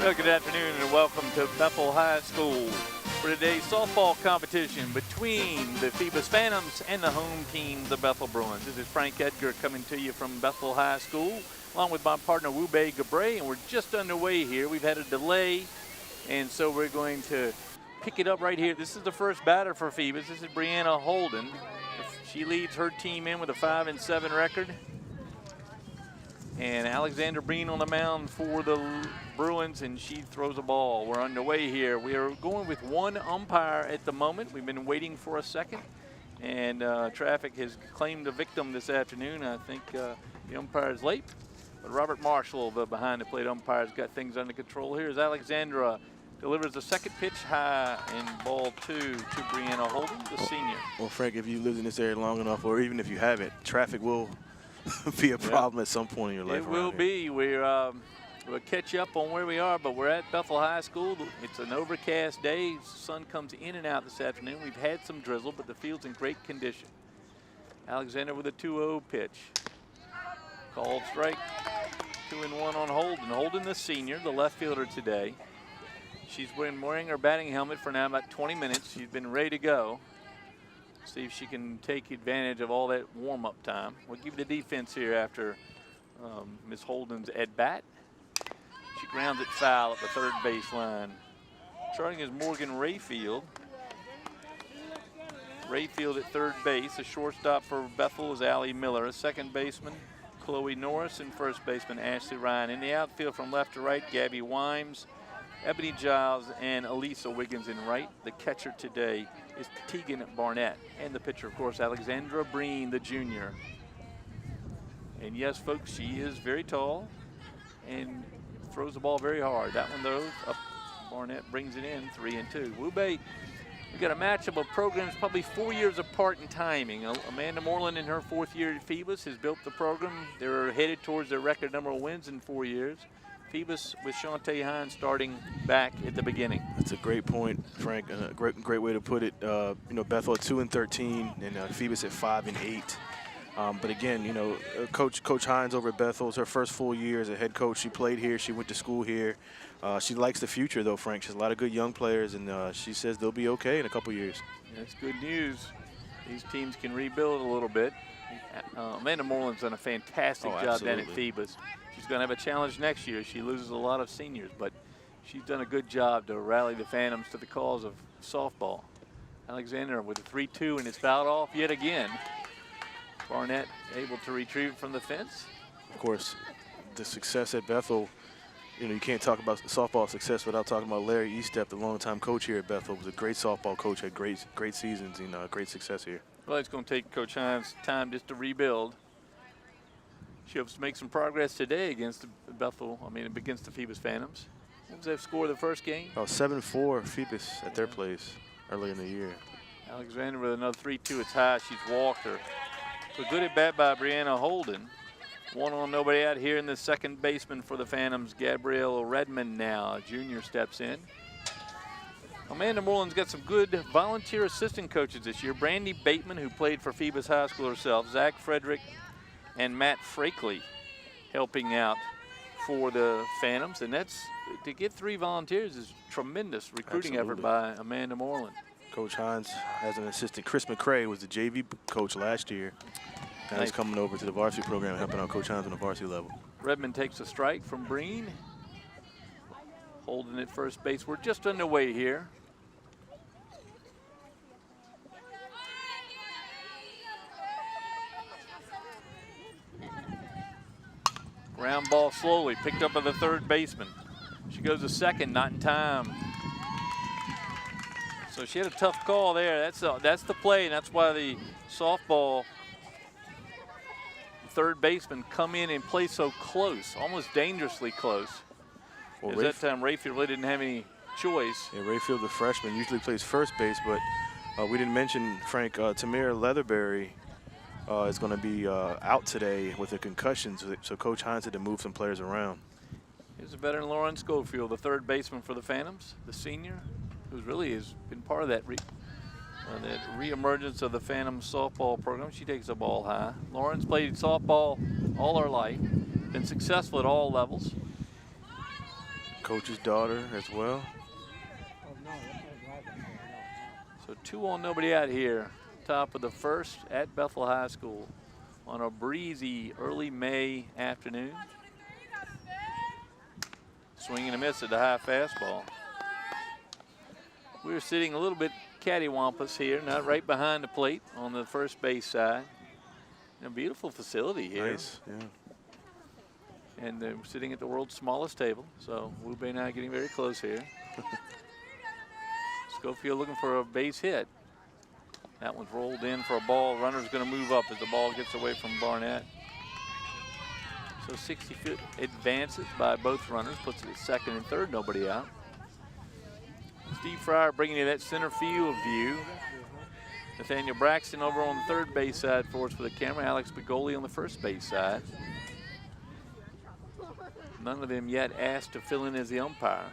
Well, good afternoon and welcome to Bethel High School for today's softball competition between the Phoebus Phantoms and the home team, the Bethel Bruins. This is Frank Edgar coming to you from Bethel High School along with my partner Wube Gabre, and we're just underway here. We've had a delay, and so we're going to pick it up right here. This is the first batter for Phoebus. This is Brianna Holden. She leads her team in with a 5-7 record. And Alexandra Breen on the mound for the Bruins, and she throws a ball. We're underway here. We are going with one umpire at the moment. We've been waiting for a second, and traffic has claimed a victim this afternoon. I think the umpire is late, but Robert Marshall, the behind-the-plate umpire, has got things under control. Here's Alexandra. Delivers the second pitch high in ball 2 to Brianna Holden, the senior. Well, Frank, if you lived in this area long enough, or even if you haven't, traffic will be a problem at some point in your life. It will be. We'll catch up on where we are, but we're at Bethel High School. It's an overcast day. The sun comes in and out this afternoon. We've had some drizzle, but the field's in great condition. Alexander with a 2-0 pitch. Called strike. 2-1 on Holden. Holden, the senior, the left fielder today. She's been wearing her batting helmet for now about 20 minutes. She's been ready to go. See if she can take advantage of all that warm-up time. We'll give the defense here after Ms. Holden's at-bat. She grounds it foul at the third base line. Starting is Morgan Rayfield. Rayfield at third base. A shortstop for Bethel is Allie Miller. A second baseman, Chloe Norris, and first baseman Ashley Ryan. In the outfield from left to right, Gabby Wimes, Ebony Giles, and Elisa Wiggins in right. The catcher today is Tegan Barnett. And the pitcher, of course, Alexandra Breen, the junior. And yes, folks, she is very tall and throws the ball very hard. That one, though, up. Barnett brings it in, 3-2. Wube, we got a matchup of programs probably 4 years apart in timing. Amanda Moreland in her 4th year at Phoebus has built the program. They're headed towards their record number of wins in 4 years. Phoebus with Shantae Hines starting back at the beginning. That's a great point, Frank. A great way to put it. You know, Bethel at 2-13 and Phoebus at 5-8. But again, you know, Coach Hines over at Bethel is her first full year as a head coach. She played here. She went to school here. She likes the future, though, Frank. She has a lot of good young players, and she says they'll be okay in a couple years. That's good news. These teams can rebuild a little bit. Amanda Moreland's done a fantastic job down at Phoebus. She's going to have a challenge next year. She loses a lot of seniors, but she's done a good job to rally the Phantoms to the cause of softball. Alexander with a 3-2, and it's fouled off yet again. Barnett able to retrieve it from the fence. Of course, the success at Bethel, you know, you can't talk about softball success without talking about Larry Eastep, the longtime coach here at Bethel. Was a great softball coach, had great seasons, and great success here. Well, it's going to take Coach Hines time just to rebuild. She hopes to make some progress today against against the Phoebus Phantoms. What was that score of the first game? Oh, 7-4 Phoebus at their place early in the year. Alexander with another 3-2. It's high. She's walked her. So good at bat by Brianna Holden. 1 on, nobody out here in the second baseman for the Phantoms, Gabrielle Redmond now. A junior steps in. Amanda Moreland's got some good volunteer assistant coaches this year. Brandy Bateman, who played for Phoebus High School herself, Zach Frederick, and Matt Frakely helping out for the Phantoms. And that's, to get 3 volunteers is tremendous recruiting effort by Amanda Moreland. Coach Hines has an assistant. Chris McCray was the JV coach last year. Now he's coming over to the varsity program, helping out Coach Hines on the varsity level. Redmond takes a strike from Breen. Holding at first base. We're just underway here. Ground ball slowly picked up by the third baseman. She goes to second, not in time. So she had a tough call there. That's the play, and that's why the softball third baseman come in and play so close, almost dangerously close. Well, at that time, Rayfield really didn't have any choice. Yeah, Rayfield, the freshman, usually plays first base, but we didn't mention, Frank, Tamir Leatherberry is going to be out today with a concussion, so Coach Hines had to move some players around. Here's a veteran Lauren Schofield, the third baseman for the Phantoms, the senior, who really has been part of that re-emergence of the Phantoms softball program. She takes the ball high. Lauren's played softball all her life, been successful at all levels. Coach's daughter as well. So 2 on, nobody out here. Top of the first at Bethel High School on a breezy early May afternoon. Swing and a miss at the high fastball. We're sitting a little bit cattywampus here, not right behind the plate on the first base side. A beautiful facility here. Nice, yeah. And they're sitting at the world's smallest table, so Wu Bei and I getting very close here. Schofield looking for a base hit. That one's rolled in for a ball. Runner's going to move up as the ball gets away from Barnett. So 60-foot advances by both runners, puts it at second and third, nobody out. Steve Fryer bringing you that center field view. Nathaniel Braxton over on the third base side for us for the camera. Alex Bigoli on the first base side. None of them yet asked to fill in as the umpire.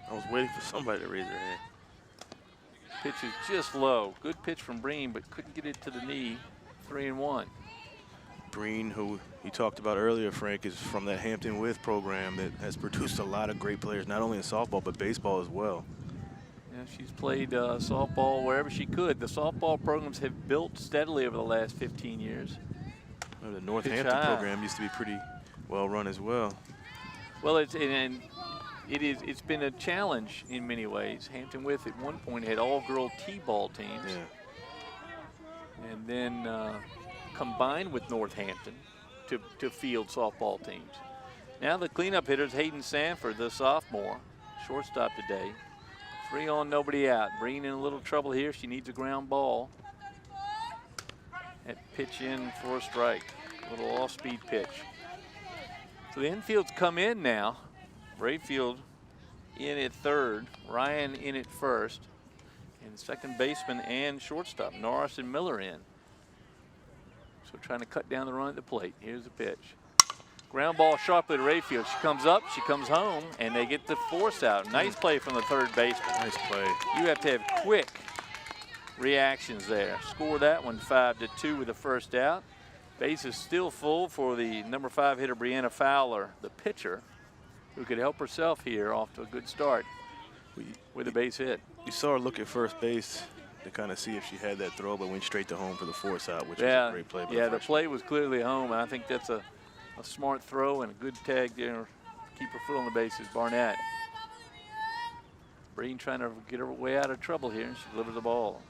I was waiting for somebody to raise their hand. Pitch is just low. Good pitch from Breen, but couldn't get it to the knee. 3-1. Breen, who you talked about earlier, Frank, is from that Hampton With program that has produced a lot of great players, not only in softball, but baseball as well. Yeah, she's played softball wherever she could. The softball programs have built steadily over the last 15 years. Well, the Northampton program used to be pretty well run as well. Well, it's been a challenge in many ways. Hampton With at one point had all-girl T-ball teams. Yeah. And then combined with Northampton to field softball teams. Now the cleanup hitters, Hayden Sanford, the sophomore, shortstop today. 3 on, nobody out. Breen in a little trouble here. She needs a ground ball. That pitch in for a strike. A little off-speed pitch. So the infield's come in now. Rayfield in at third. Ryan in at first. And second baseman and shortstop, Norris and Miller in. So trying to cut down the run at the plate. Here's the pitch. Ground ball sharply to Rayfield. She comes up, she comes home, and they get the force out. Nice play from the third baseman. Nice play. You have to have quick reactions there. Score that one 5-2 with the first out. Base is still full for the number 5 hitter, Brianna Fowler, the pitcher, who could help herself here off to a good start with a base hit. You saw her look at first base to kind of see if she had that throw, but went straight to home for the force out, which was a great play. Yeah, the play was clearly home, and I think that's a smart throw and a good tag there. Keep her foot on the bases, Barnett. Breen trying to get her way out of trouble here, and she delivers the ball.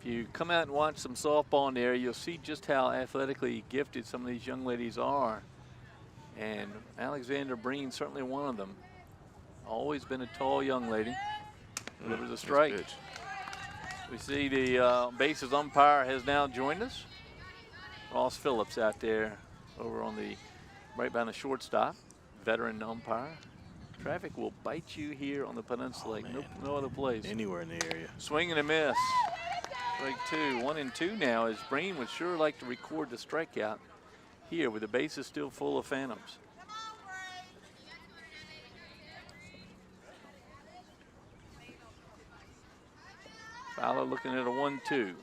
If you come out and watch some softball in the area, you'll see just how athletically gifted some of these young ladies are. And Alexander Breen, certainly one of them. Always been a tall young lady. Delivers a strike. We see the bases umpire has now joined us. Ross Phillips out there over on the right behind the shortstop. Veteran umpire. Traffic will bite you here on the peninsula like no other place. Anywhere in the area. Swing and a miss. Strike 2. 1-2 now as Breen would sure like to record the strikeout here with the bases still full of phantoms. Fowler looking at a 1-2.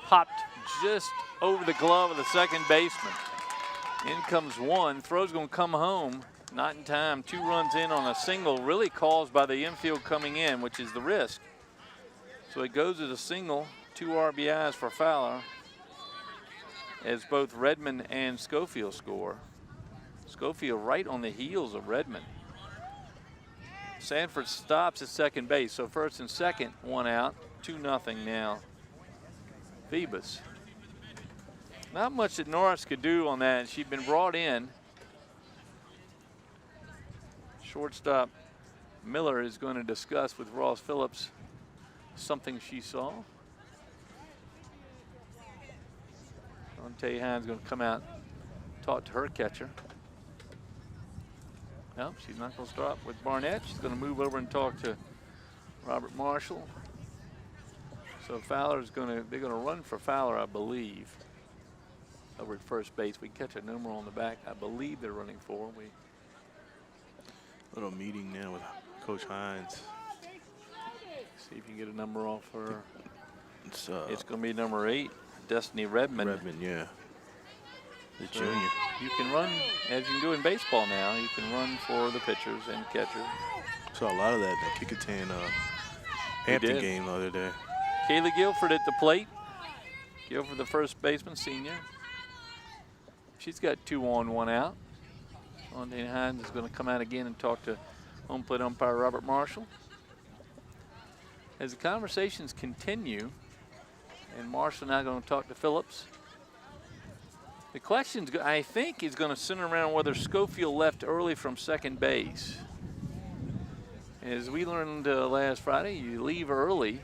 Popped just over the glove of the second baseman. In comes one. Throw's going to come home. Not in time. 2 runs in on a single, really caused by the infield coming in, which is the risk. So it goes as a single. 2 RBIs for Fowler as both Redmond and Schofield score. Schofield right on the heels of Redmond. Sanford stops at second base, so first and second, 1 out, 2-0 now. Phoebus. Not much that Norris could do on that. She'd been brought in. Shortstop Miller is going to discuss with Ross Phillips something she saw. Dante Hines going to come out, talk to her catcher. No, she's not going to start with Barnett. She's going to move over and talk to Robert Marshall. So Fowler's they're going to run for Fowler, I believe, over at first base. We catch a number on the back. I believe they're running for. Little meeting now with Coach Hines. See if you can get a number off her. It's going to be number 8, Destiny Redmond. Redmond, yeah. The So junior. you can run, as you can do in baseball now, you can run for the pitchers and catchers. Saw a lot of that in the Kickingham Hampton did. game the other day. Kaylee Guilford at the plate. Guilford, the first baseman, senior. She's got 2 on, 1 out. Shawndane Hines is going to come out again and talk to home plate umpire Robert Marshall. As the conversations continue, and Marshall now going to talk to Phillips. The question, I think, is going to center around whether Schofield left early from second base. As we learned last Friday, you leave early.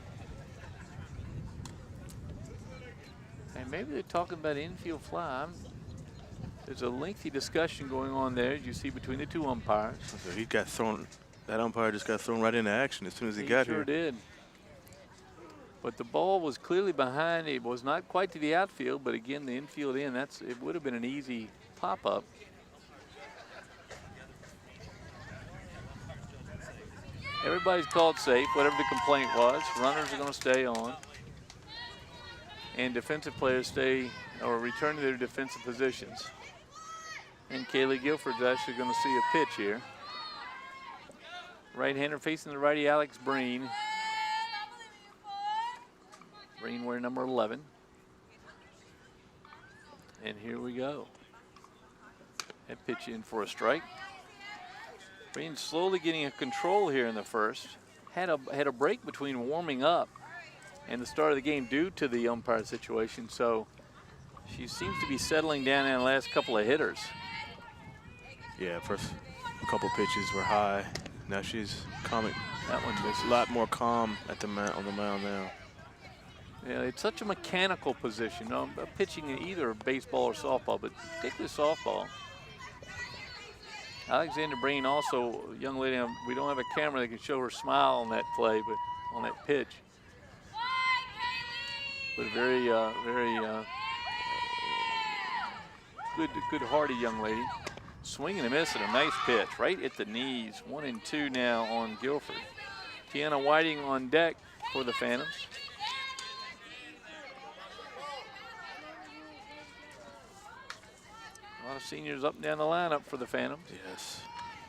And maybe they're talking about infield fly. There's a lengthy discussion going on there, as you see, between the 2 umpires. So he got thrown. That umpire just got thrown right into action as soon as he got Sure here. did. But the ball was clearly behind. It was not quite to the outfield, but again, the infield in. It would have been an easy pop-up. Everybody's called safe, whatever the complaint was. Runners are going to stay on. And defensive players stay or return to their defensive positions. And Kaylee Guilford's actually going to see a pitch here. Right-hander facing the righty, Alex Breen. Breen wearing number 11. And here we go. That pitch in for a strike. Breen slowly getting a control here in the first. Had a break between warming up and the start of the game due to the umpire situation. So she seems to be settling down in the last couple of hitters. Yeah, first couple pitches were high. Now she's calming. That one misses. A lot more calm at the on the mound now. Yeah, it's such a mechanical position. Pitching in either baseball or softball, but particularly softball. Alexander Breen also, a young lady, we don't have a camera that can show her smile on that play, but on that pitch. But very good hearty young lady. Swing and a miss and a nice pitch right at the knees. 1 and 2 now on Guilford. Tiana Whiting on deck for the Phantoms. A lot of seniors up and down the lineup for the Phantoms. Yes.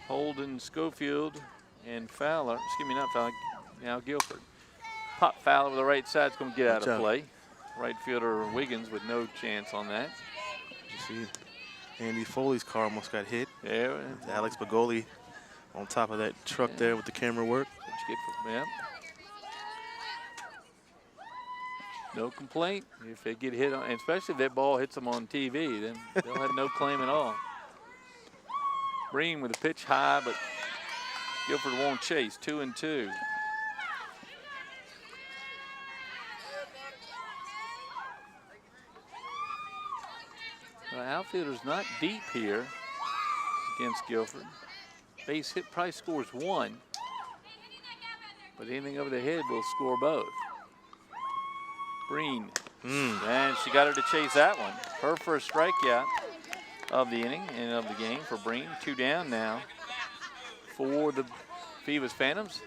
Holden, Schofield, and Fowler. Excuse me, not Fowler. Now Guilford. Pop Fowler with the right side is going to get out of play. Right fielder Wiggins with no chance on that. You see, Andy Foley's car almost got hit. Yeah. Alex Bagoli on top of that truck there with the camera work. Yeah. No complaint if they get hit on, and especially if that ball hits them on TV, then they'll have no claim at all. Breen with a pitch high, but Guilford won't chase. 2 and 2. The outfielder's not deep here against Guilford. Base hit probably scores 1, but anything over the head will score both. Breen, and she got her to chase that one. Her first strikeout of the inning and of the game for Breen. 2 down now for the Phoebus Phantoms.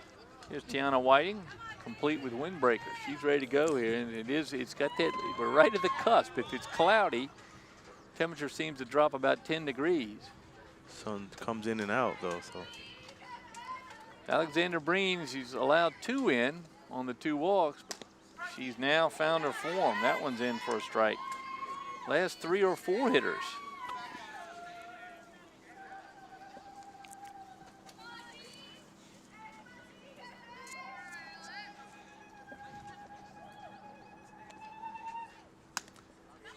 Here's Tiana Whiting, complete with windbreaker. She's ready to go here, and it's got that, we're right at the cusp. If it's cloudy, temperature seems to drop about 10 degrees. Sun comes in and out though, so. Alexander Breen, she's allowed 2 in on the 2 walks. She's now found her form. That one's in for a strike. Last 3 or 4 hitters.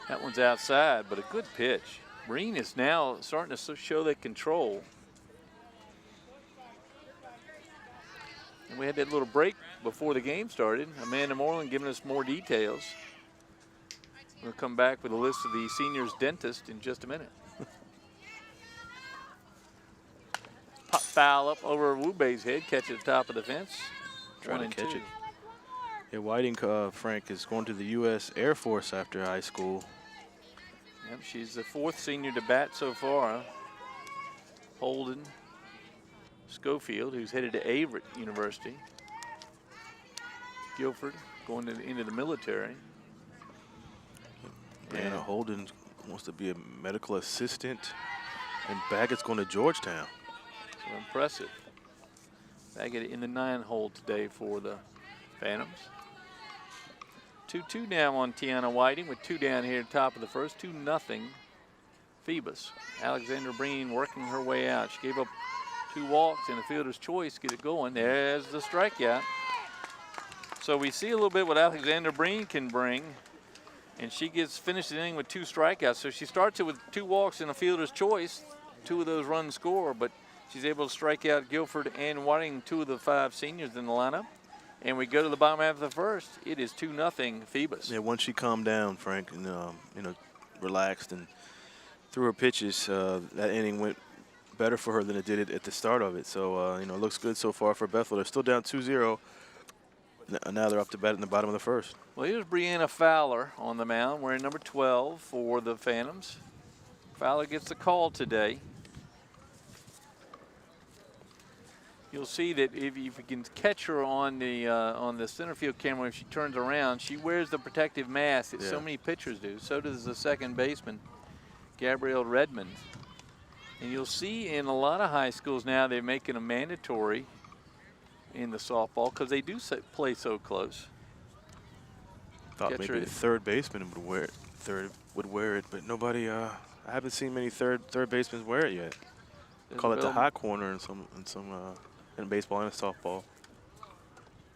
That one's outside, but a good pitch. Breen is now starting to show that control. And we had that little break before the game started. Amanda Moreland giving us more details. We'll come back with a list of the seniors' dentist in just a minute. Pop foul up over Wube's head, catch at the top of the fence. Trying to catch it. Yeah, Whiting, Frank, is going to the U.S. Air Force after high school. Yep, she's the 4th senior to bat so far. Holden, Schofield, who's headed to Averett University. Guilford going into the military. And Holden wants to be a medical assistant. And Baggett's going to Georgetown. So impressive. Baggett in the 9-hole today for the Phantoms. 2-2 now on Tiana Whiting with 2 down here top of the first. 2-0 Phoebus. Alexander Breen working her way out. She gave up 2 walks and a fielder's choice. Get it going. There's the strikeout. So we see a little bit what Alexander Breen can bring. And she finished the inning with 2 strikeouts. So she starts it with 2 walks and a fielder's choice. 2 of those runs score, but she's able to strike out Guilford and Whiting, 2 of the 5 seniors in the lineup. And we go to the bottom half of the first. It is 2-0 Phoebus. Yeah, once she calmed down, Frank, and relaxed and threw her pitches, that inning went better for her than it did at the start of it. So it looks good so far for Bethel. They're still down 2-0. Now they're up to bat in the bottom of the first. Well, here's Brianna Fowler on the mound, wearing number 12 for the Phantoms. Fowler gets the call today. You'll see that if you can catch her on the center field camera, if she turns around, she wears the protective mask that so many pitchers do. So does the second baseman, Gabrielle Redmond. And you'll see in a lot of high schools now they're making a mandatory in the softball because they do play so close. Thought maybe the third baseman would wear it, but nobody. I haven't seen many third basemen wear it yet. Call it the high corner in baseball and softball.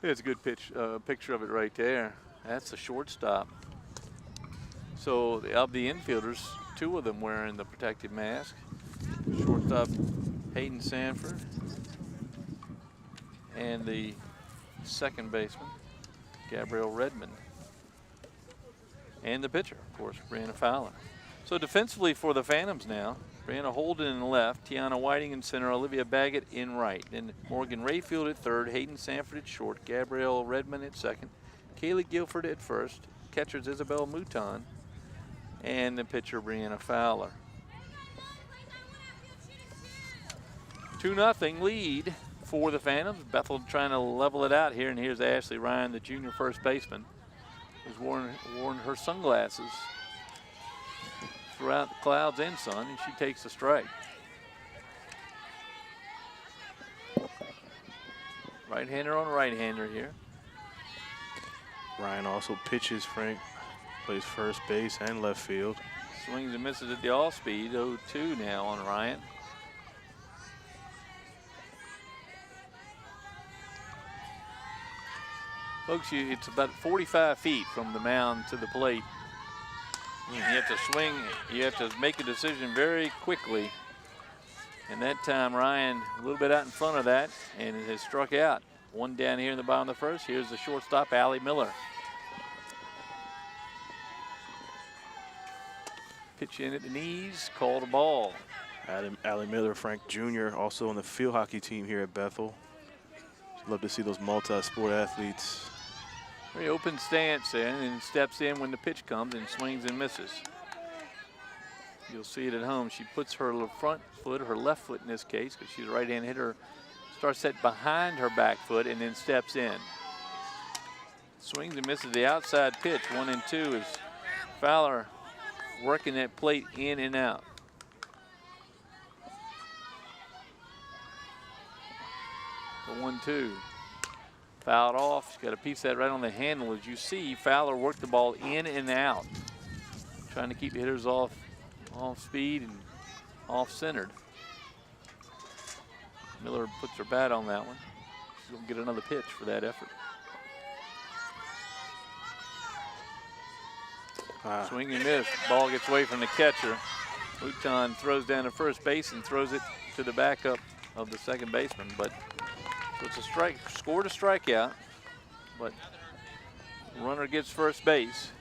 It's a good picture of it right there. That's the shortstop. So of the infielders, 2 of them wearing the protective mask. Shortstop Hayden Sanford and the second baseman Gabrielle Redmond. And the pitcher, of course, Brianna Fowler. So defensively for the Phantoms now, Brianna Holden in left, Tiana Whiting in center, Olivia Baggett in right. Then Morgan Rayfield at third, Hayden Sanford at short, Gabrielle Redmond at second, Kaylee Guilford at first, catchers Isabel Mouton, and the pitcher Brianna Fowler. 2-0 lead for the Phantoms. Bethel trying to level it out here, and here's Ashley Ryan, the junior first baseman, who's worn her sunglasses throughout the clouds and sun, and she takes a strike. Right-hander on right-hander here. Ryan also pitches, Frank. Plays first base and left field. Swings and misses at the off-speed. 0-2 now on Ryan. Folks, it's about 45 feet from the mound to the plate. You have to swing, you have to make a decision very quickly. And that time Ryan a little bit out in front of that and has struck out. 1 down here in the bottom of the first. Here's the shortstop, Allie Miller. Pitch in at the knees, called a ball. Allie Miller, Frank Jr., also on the field hockey team here at Bethel. Love to see those multi-sport athletes. Very open stance there, and then steps in when the pitch comes and swings and misses. You'll see it at home. She puts her front foot, her left foot in this case, because she's a right-hand hitter, starts that behind her back foot and then steps in. Swings and misses the outside pitch, 1-2, as Fowler working that plate in and out. The 1-2. Fouled off. She's got a piece of that right on the handle. As you see, Fowler worked the ball in and out, trying to keep the hitters off speed and off centered. Miller puts her bat on that one. She's going to get another pitch for that effort. Swing and miss. Ball gets away from the catcher. Mouton throws down to first base and throws it to the backup of the second baseman, but so it's a strike, scored a strikeout, but runner gets first base.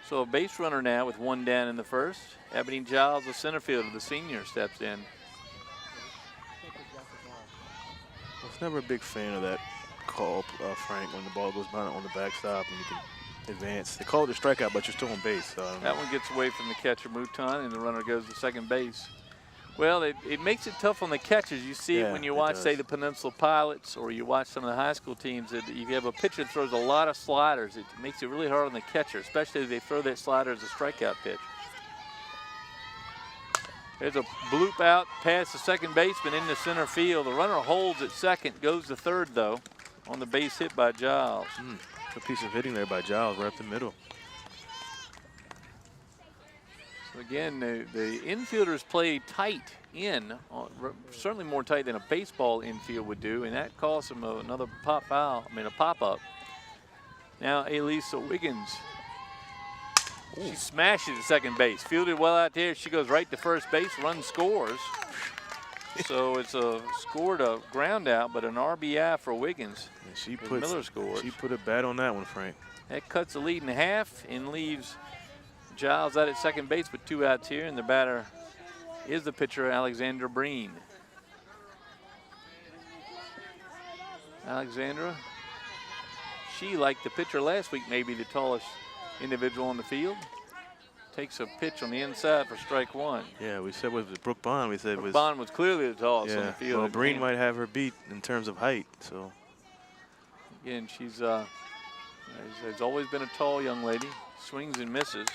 So a base runner now with 1 down in the first. Ebony Giles, the center fielder, the senior, steps in. I was never a big fan of that call, Frank, when the ball goes by on the backstop and you can advance. They call it a strikeout, but you're still on base. So that one gets away from the catcher, Mouton, and the runner goes to second base. Well, it makes it tough on the catchers. You see it when you watch, say, the Peninsula Pilots, or you watch some of the high school teams. That you have a pitcher that throws a lot of sliders. It makes it really hard on the catcher, especially if they throw that slider as a strikeout pitch. There's a bloop out past the second baseman into center field. The runner holds at second, goes to third, though, on the base hit by Giles. A piece of hitting there by Giles right up the middle. So again, the infielders play tight in, certainly more tight than a baseball infield would do, and that costs them another a pop-up. Now Elisa Wiggins. She smashes at second base. Fielded well out there. She goes right to first base. Run scores. So it's scored a ground out, but an RBI for Wiggins. And Miller scores. She put a bat on that one, Frank. That cuts the lead in half and leaves Giles out at second base with 2 outs here, and the batter is the pitcher, Alexandra Breen. Alexandra, she, like the pitcher last week, may be the tallest individual on the field. Takes a pitch on the inside for strike 1. Yeah, we said with Brooke Bond, Brooke Bond was clearly the tallest on the field. Well, Breen might have her beat in terms of height. So again, she's has always been a tall young lady. Swings and misses.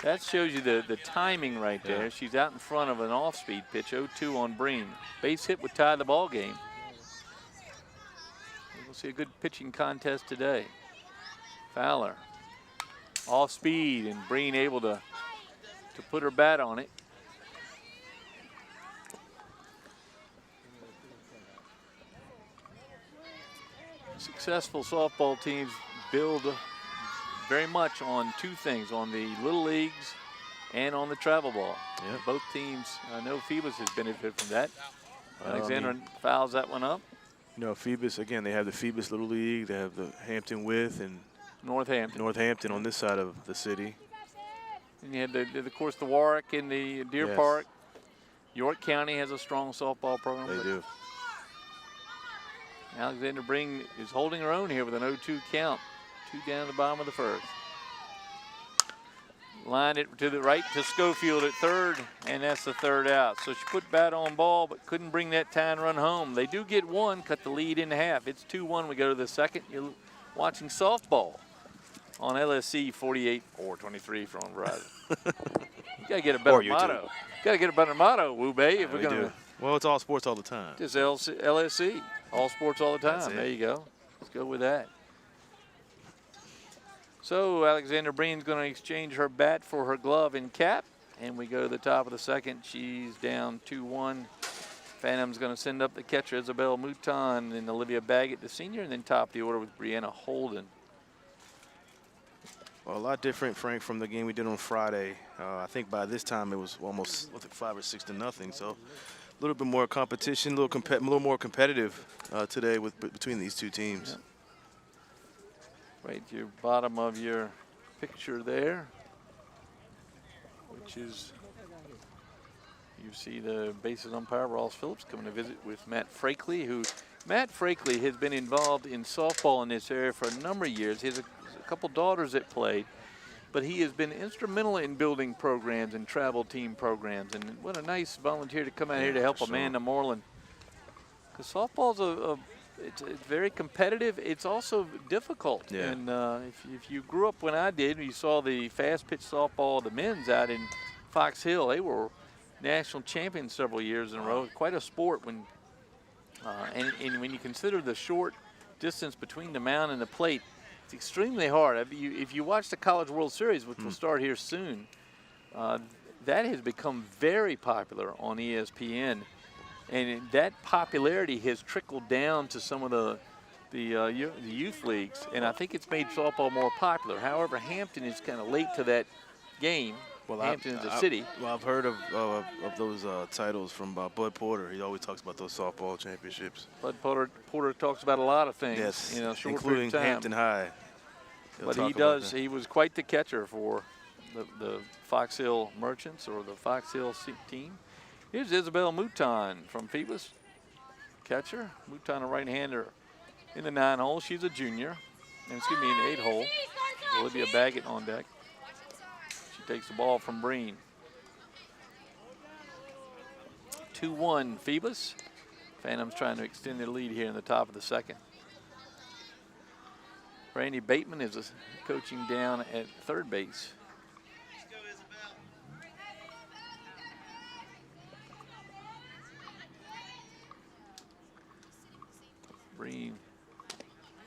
That shows you the timing right there. She's out in front of an off-speed pitch, 0-2 on Breen. Base hit would tie the ball game. We'll see a good pitching contest today. Fowler off speed, and Breen able to put her bat on it. Successful softball teams build very much on 2 things, on the little leagues and on the travel ball. Yep. Both teams, I know Phoebus has benefited from that. Alexander fouls that one up. You know, Phoebus, again, they have the Phoebus Little League. They have the Hampton With and Northampton on this side of the city. And you had, of course, the Warwick and the Deer Park. York County has a strong softball program. They do. Alexander Breen is holding her own here with an 0-2 count. 2 down the bottom of the first. Lined it to the right to Schofield at third, and that's the 3rd out. So she put bat on ball, but couldn't bring that tying run home. They do get 1, cut the lead in half. It's 2-1. We go to the second. You're watching softball on LSC 48 or 23 from Verizon. You gotta get a better motto. Gotta get a better motto, Wu Bei. If we're gonna. Well, it's all sports all the time. Just LSC, all sports all the time. There you go. Let's go with that. So Alexander Breen's going to exchange her bat for her glove and cap, and we go to the top of the second. She's down 2-1. Phantom's going to send up the catcher, Isabel Mouton, and Olivia Baggett, the senior, and then top the order with Brianna Holden. Well, a lot different, Frank, from the game we did on Friday. I think by this time it was almost 5 or 6 to nothing. So a little bit more competition, a little more competitive today between these 2 teams. Yep. Right to your bottom of your picture there, which is, you see the bases umpire, Ross Phillips, coming to visit with Matt Frakely, Matt Frakely has been involved in softball in this area for a number of years. He has a couple daughters that played, but he has been instrumental in building programs and travel team programs. And what a nice volunteer to come out here to help Amanda Moreland. Because softball's it's very competitive. It's also difficult. Yeah. And if you grew up when I did, you saw the fast pitch softball, the men's out in Fox Hill. They were national champions several years in a row. Quite a sport when, and when you consider the short distance between the mound and the plate, it's extremely hard. If you watch the College World Series, which will start here soon, that has become very popular on ESPN. And that popularity has trickled down to some of the youth leagues, and I think it's made softball more popular. However, Hampton is kind of late to that game. Well, Hampton is a city. Well, I've heard of those titles from Bud Porter. He always talks about those softball championships. Bud Porter talks about a lot of things. Yes, short including Hampton High. But he does. He was quite the catcher for the Fox Hill Merchants or the Fox Hill team. Here's Isabel Mouton from Phoebus, catcher. Mouton, a right-hander in the 9-hole. She's a junior, and in the 8-hole. Olivia Baggett on deck. She takes the ball from Breen. 2-1 Phoebus. Phantoms trying to extend their lead here in the top of the second. Randy Bateman is coaching down at third base.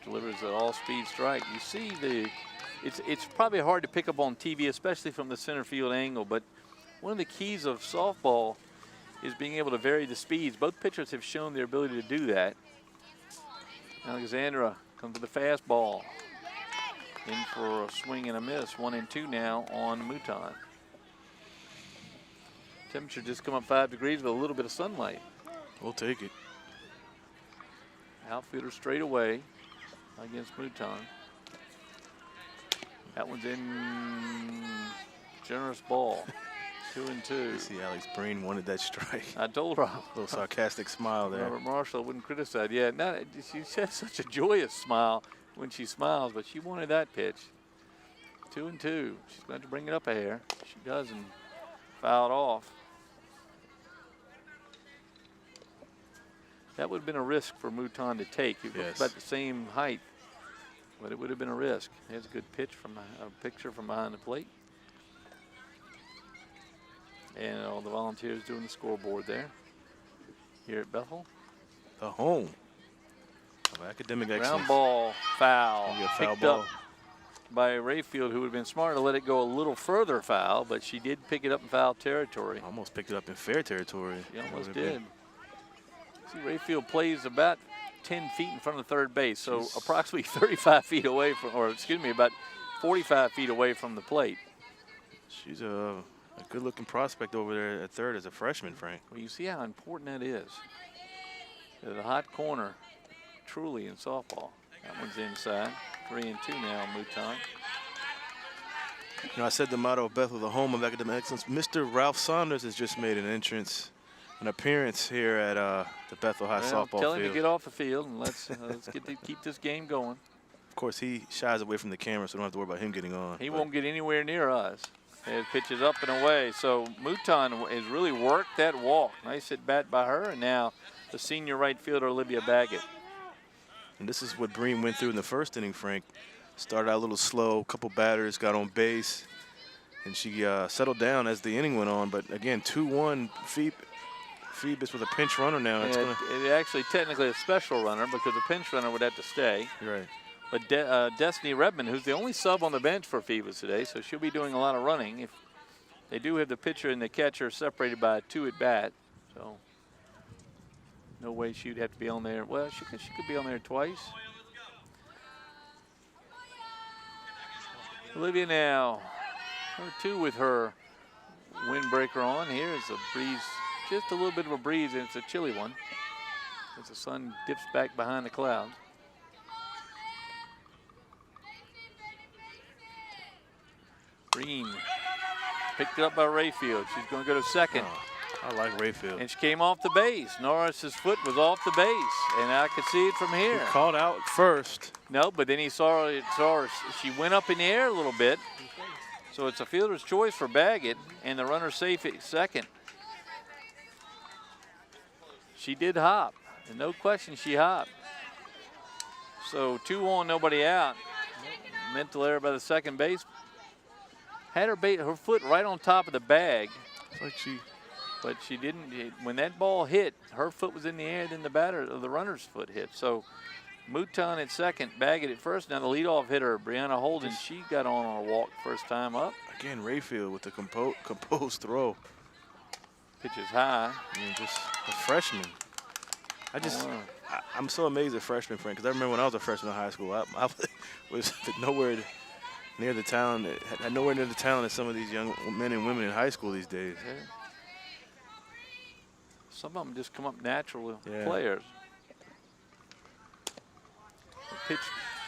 delivers an all-speed strike. You see it's probably hard to pick up on TV, especially from the center field angle, but one of the keys of softball is being able to vary the speeds. Both pitchers have shown their ability to do that. Alexandra comes to the fastball. In for a swing and a miss. 1-2 now on Mouton. Temperature just come up 5 degrees with a little bit of sunlight. We'll take it. Outfielder straight away against Mouton. That one's in. Generous ball. 2-2. You see Alex Breen wanted that strike. I told her. A little sarcastic smile there. Robert Marshall wouldn't criticize. Yeah, she has such a joyous smile when she smiles, but she wanted that pitch. 2-2. She's going to bring it up a hair. She does and fouled off. That would have been a risk for Mouton to take. It was about the same height, but it would have been a risk. There's a good pitch from a picture from behind the plate. And all the volunteers doing the scoreboard there. Here at Bethel. The home of academic excellence. Ground ball foul. Foul Picked ball up by Rayfield, who would have been smart to let it go a little further foul, but she did pick it up in foul territory. Almost picked it up in fair territory. She almost did. See, Rayfield plays about 10 feet in front of third base, so approximately 35 feet away from, or excuse me, about 45 feet away from the plate. She's a good-looking prospect over there at third as a freshman, Frank. Well, you see how important that is. The hot corner, truly, in softball. That one's inside. 3-2 now, Mouton. You know, I said the motto of Bethel, the home of academic excellence. Mr. Ralph Saunders has just made an appearance here at the Bethel High softball tell him field. to get off the field and let's keep this game going. Of course, he shies away from the camera, so we don't have to worry about him getting on. He won't get anywhere near us. It pitches up and away. So Mouton has really worked that walk. Nice at bat by her, and now the senior right fielder Olivia Baggett. And this is what Breen went through in the first inning, Frank. Started out a little slow, a couple batters got on base, and she settled down as the inning went on. But again, 2-1 Phoebus with a pinch runner now. It's actually technically a special runner because a pinch runner would have to stay. You're right. But Destiny Redmond, who's the only sub on the bench for Phoebus today, so she'll be doing a lot of running. If they do have the pitcher and the catcher separated by 2 at bat, so no way she'd have to be on there. Well, she could be on there twice. Olivia now, her 2 with her windbreaker on. Here's a breeze, just a little bit of a breeze, and it's a chilly one as the sun dips back behind the clouds. Green picked it up by Rayfield. She's going to go to second. I like Rayfield. And she came off the base. Norris's foot was off the base, and I could see it from here. He called out first. No, but then he saw her. She went up in the air a little bit. So it's a fielder's choice for Baggett, and the runner safe at second. She did hop, and no question she hopped. So 2 on, nobody out. Mental error by the second base. Had her foot right on top of the bag. But she didn't. When that ball hit, her foot was in the air, then the runner's foot hit. So Mouton at second, Baggett at first. Now the leadoff hitter, Brianna Holden, she got on a walk first time up. Again, Rayfield with the composed throw. Pitches high. I mean, just a freshman. I'm so amazed at freshmen, Frank, because I remember when I was a freshman in high school, I was nowhere near the talent. Had nowhere near the talent of some of these young men and women in high school these days. Yeah. Some of them just come up natural players. The pitch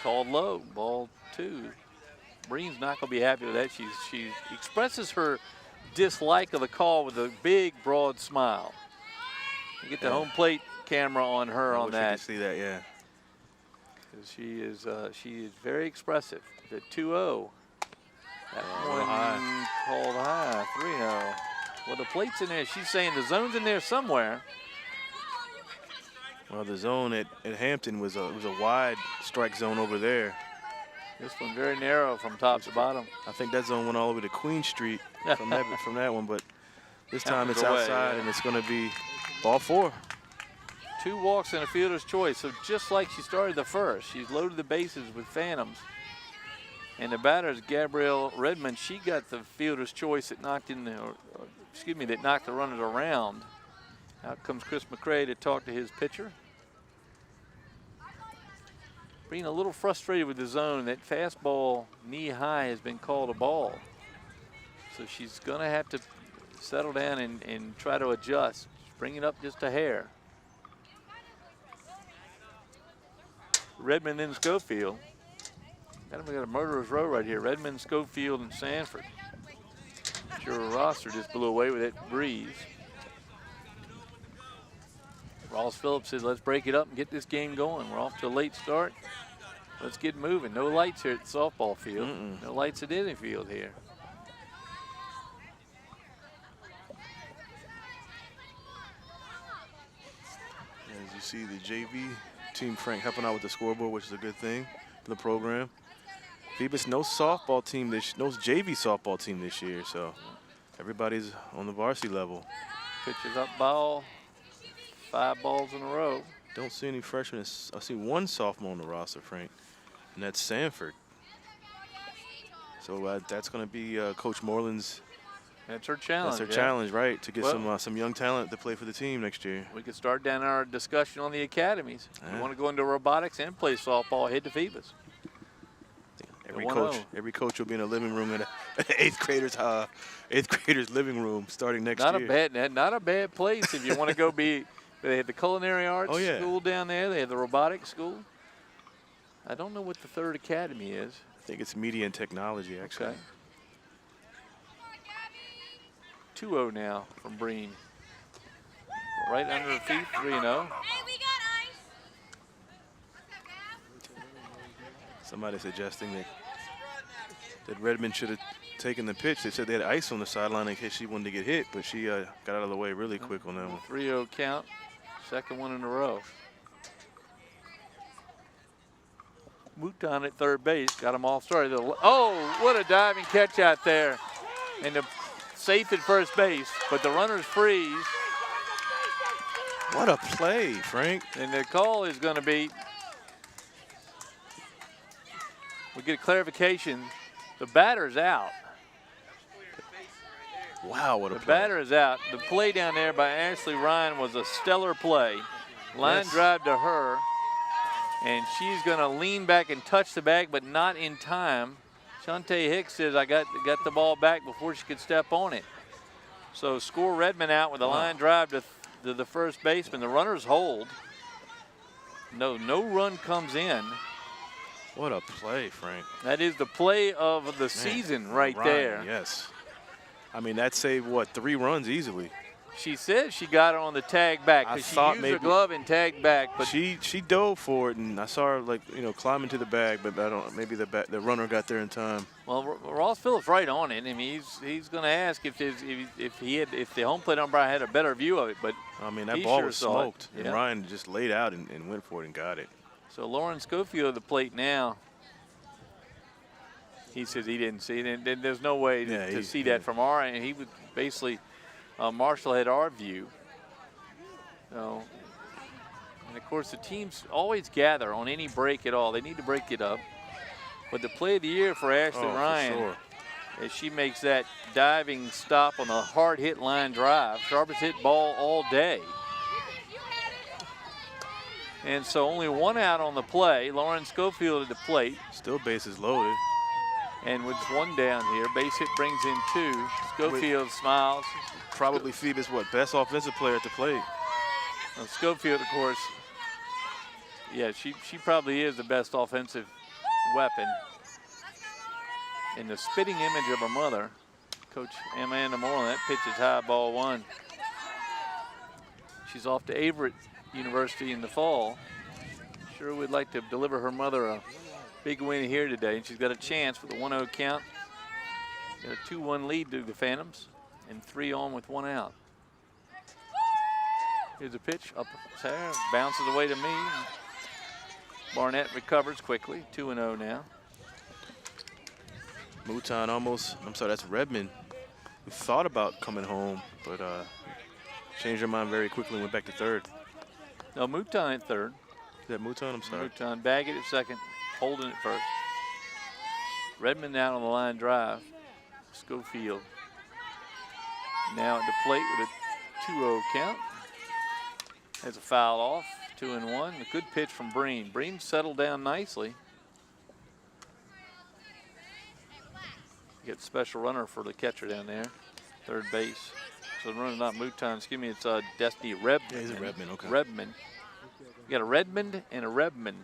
called low, ball 2. Breen's not going to be happy with that. She expresses her dislike of the call with a big, broad smile. You get the home plate camera on her on that. I wish you could see that, yeah. She is very expressive. The 2-0. That one called high, 3-0. Well, the plate's in there. She's saying the zone's in there somewhere. Well, the zone at Hampton was a wide strike zone over there. This one very narrow from top to bottom. I think that zone went all the way to Queen Street from that one, but this time it's outside and it's going to be ball 4. 2 walks and a fielder's choice. So just like she started the first, she's loaded the bases with phantoms. And the batter is Gabrielle Redmond. She got the fielder's choice that knocked that knocked the runners around. Out comes Chris McCray to talk to his pitcher. Being a little frustrated with the zone. That fastball knee high has been called a ball. So she's going to have to settle down and try to adjust. Bring it up just a hair. Redmond, then Schofield. We got a murderer's row right here. Redmond, Schofield, and Sanford. Sure, roster just blew away with that breeze. Ross Phillips says, let's break it up and get this game going. We're off to a late start. Let's get moving. No lights here at the softball field. No lights at any field here. As you see, the JV team, Frank, helping out with the scoreboard, which is a good thing for the program. Phoebus, no softball team no JV softball team this year, so everybody's on the varsity level. Pitches up ball, 5 balls in a row. Don't see any freshmen. I see 1 sophomore on the roster, Frank, and that's Sanford. So that's going to be Coach Moreland's. That's her challenge. That's her challenge, right? To get some young talent to play for the team next year. We could start down our discussion on the academies. You want to go into robotics and play softball, head to Phoebus. Every coach will be in a living room at an 8th grader's living room starting next year. Not a bad place if you want to go be. They have the culinary arts school down there. They have the robotics school. I don't know what the 3rd academy is. I think it's media and technology, actually. Okay. 2-0 now from Breen. Right under her feet, 3-0. Hey, we got ice. Somebody suggesting that Redmond should have taken the pitch. They said they had ice on the sideline in case she wanted to get hit, but she got out of the way really quick on that one. 3-0 count, 2nd one in a row. Mouton at 3rd base, got them all started. Oh, what a diving catch out there. And the safe at 1st base, but the runners freeze. What a play, Frank. And the call is going to be, we get a clarification, the batter's out. Wow, what a play. The batter is out. The play down there by Ashley Ryan was a stellar play. Line drive to her, and she's going to lean back and touch the bag, but not in time. Shantae Hicks says, I got the ball back before she could step on it. So score Redmond out with a line drive to the 1st baseman. The runners hold. No run comes in. What a play, Frank. That is the play of the season right there. Yes. I mean, that saved, what, 3 runs easily. She says she got it on the tag back because she used her glove and tagged back. But she dove for it, and I saw her, climbing to the bag, but I don't. Maybe the runner got there in time. Well, Ross Phillips right on it. I mean, he's going to ask if the home plate umpire had a better view of it. But I mean, that ball was smoked, and Ryan just laid out and went for it and got it. So Lauren Schofield at the plate now. He says he didn't see it. There's no way to see that from our end. He would basically. Marshall had our view. And of course, the teams always gather on any break at all. They need to break it up. But the play of the year for Ashley Ryan, as she makes that diving stop on the hard hit line drive, sharpest hit ball all day. And so only 1 out on the play. Lauren Schofield at the plate. Still bases loaded. And with 1 down here, base hit brings in 2. Schofield smiles. Probably Phoebus, best offensive player at the plate. Well, Schofield, of course, she probably is the best offensive weapon. In the spitting image of her mother, Coach Amanda Moreland, that pitch is high, ball 1. She's off to Averett University in the fall. Sure would like to deliver her mother a big win here today, and she's got a chance with a 1-0 count. Got a 2-1 lead to the Phantoms, and 3 on with 1 out. Here's a pitch up there, bounces away to me. Barnett recovers quickly, 2-0 now. Mouton that's Redmond, who thought about coming home, but changed her mind very quickly and went back to 3rd. No, Mouton at third. Is that Mouton? I'm sorry. Mouton, Baggett at second, Holden at first. Redmond out on the line drive. Schofield now at the plate with a 2-0 count. Has a foul off, 2-1. A good pitch from Breen. Breen settled down nicely. Get special runner for the catcher down there, third base. So the runner not Mouton, excuse me, it's Destiny Redmond. Yeah, he's a Redmond, okay. Redmond. You got a Redmond and a Redmond.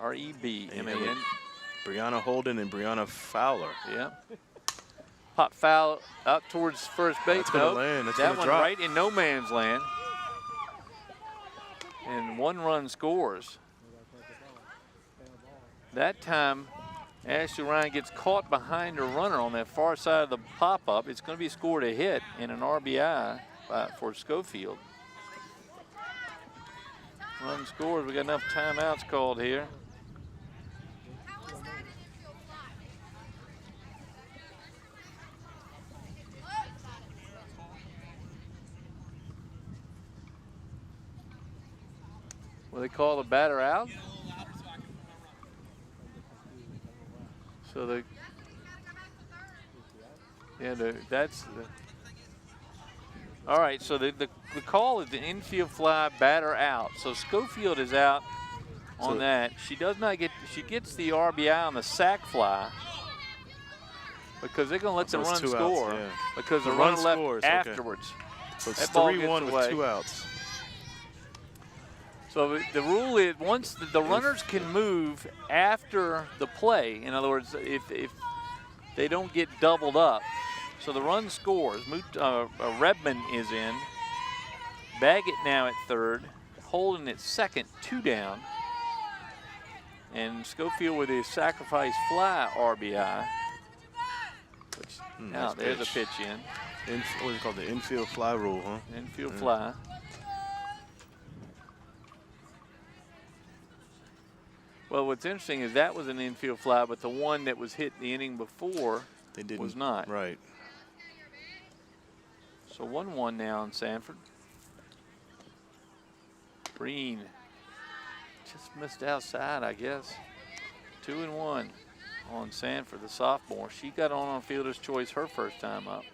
R-E-B-M-A-N. Brianna Holden and Brianna Fowler. Yeah. Pop foul out towards first base. That's gonna land. That's that gonna one drop. right in no man's land. And 1 run scores. That time, Ashley Ryan gets caught behind her runner on that far side of the pop-up. It's going to be scored a hit and an RBI for Schofield. Run scores. We got enough timeouts called here. Will they call the batter out? So that's the. All right, so the call is the infield fly, batter out. So Schofield is out on that. She does not get. She gets the RBI on the sac fly because they're going to let the run score because the run left scores, afterwards. So it's 3-1 with 2 outs. So the rule is once the runners can move after the play, in other words, if they don't get doubled up. So the run scores. Redmond is in. Baggett now at third. Holden at second, 2 down. And Schofield with his sacrifice fly RBI. Now there's a pitch in. What is it called? The infield fly rule, huh? Infield fly. Well, what's interesting is that was an infield fly, but the one that was hit the inning before was not. Right. So 1-1 now on Sanford. Breen just missed outside, I guess. 2-1 on Sanford, the sophomore. She got on fielder's choice her first time up,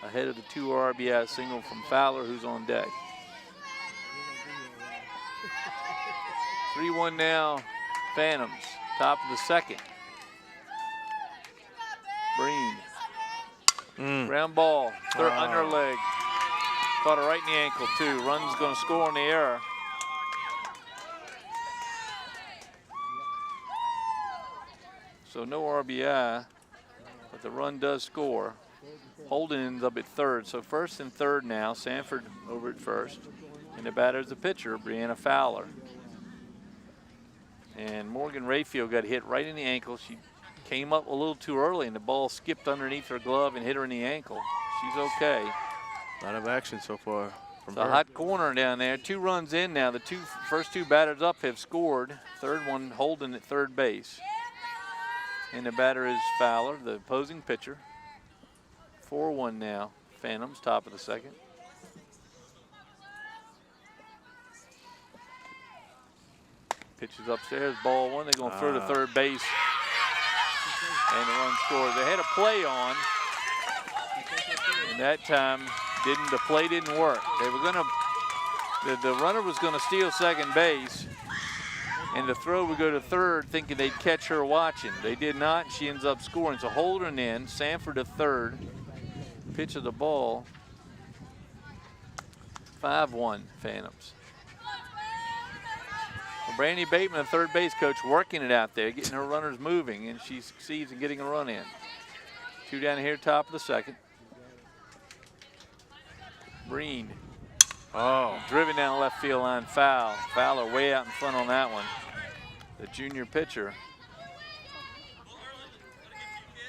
ahead of the 2 RBI single from Fowler, who's on deck. 3-1 now. Phantoms, top of the second. Breen. Ground ball, third under leg. Caught her right in the ankle, too. Run's going to score on the error. So no RBI, but the run does score. Holden ends up at third. So first and third now. Sanford over at first. And the batter's the pitcher, Brianna Fowler. And Morgan Rayfield got hit right in the ankle. She came up a little too early, and the ball skipped underneath her glove and hit her in the ankle. She's okay. A lot of action so far from her. It's a hot corner down there. 2 runs in now. The first two batters up have scored. Third one, Holden at third base. And the batter is Fowler, the opposing pitcher. 4-1 now. Phantoms, top of the second. Pitches upstairs, ball 1. They're going to throw to third base. And the run scores. They had a play on. And that time, the play didn't work. They were going to, the runner was going to steal second base. And the throw would go to third, thinking they'd catch her watching. They did not. She ends up scoring. So Holden in, Sanford to third. Pitch of the ball. 5-1 Phantoms. Brandy Bateman, the third base coach, working it out there, getting her runners moving, and she succeeds in getting a run in. 2 down here, top of the second. Breen. Driven down left field line, foul. Fowler way out in front on that one. The junior pitcher.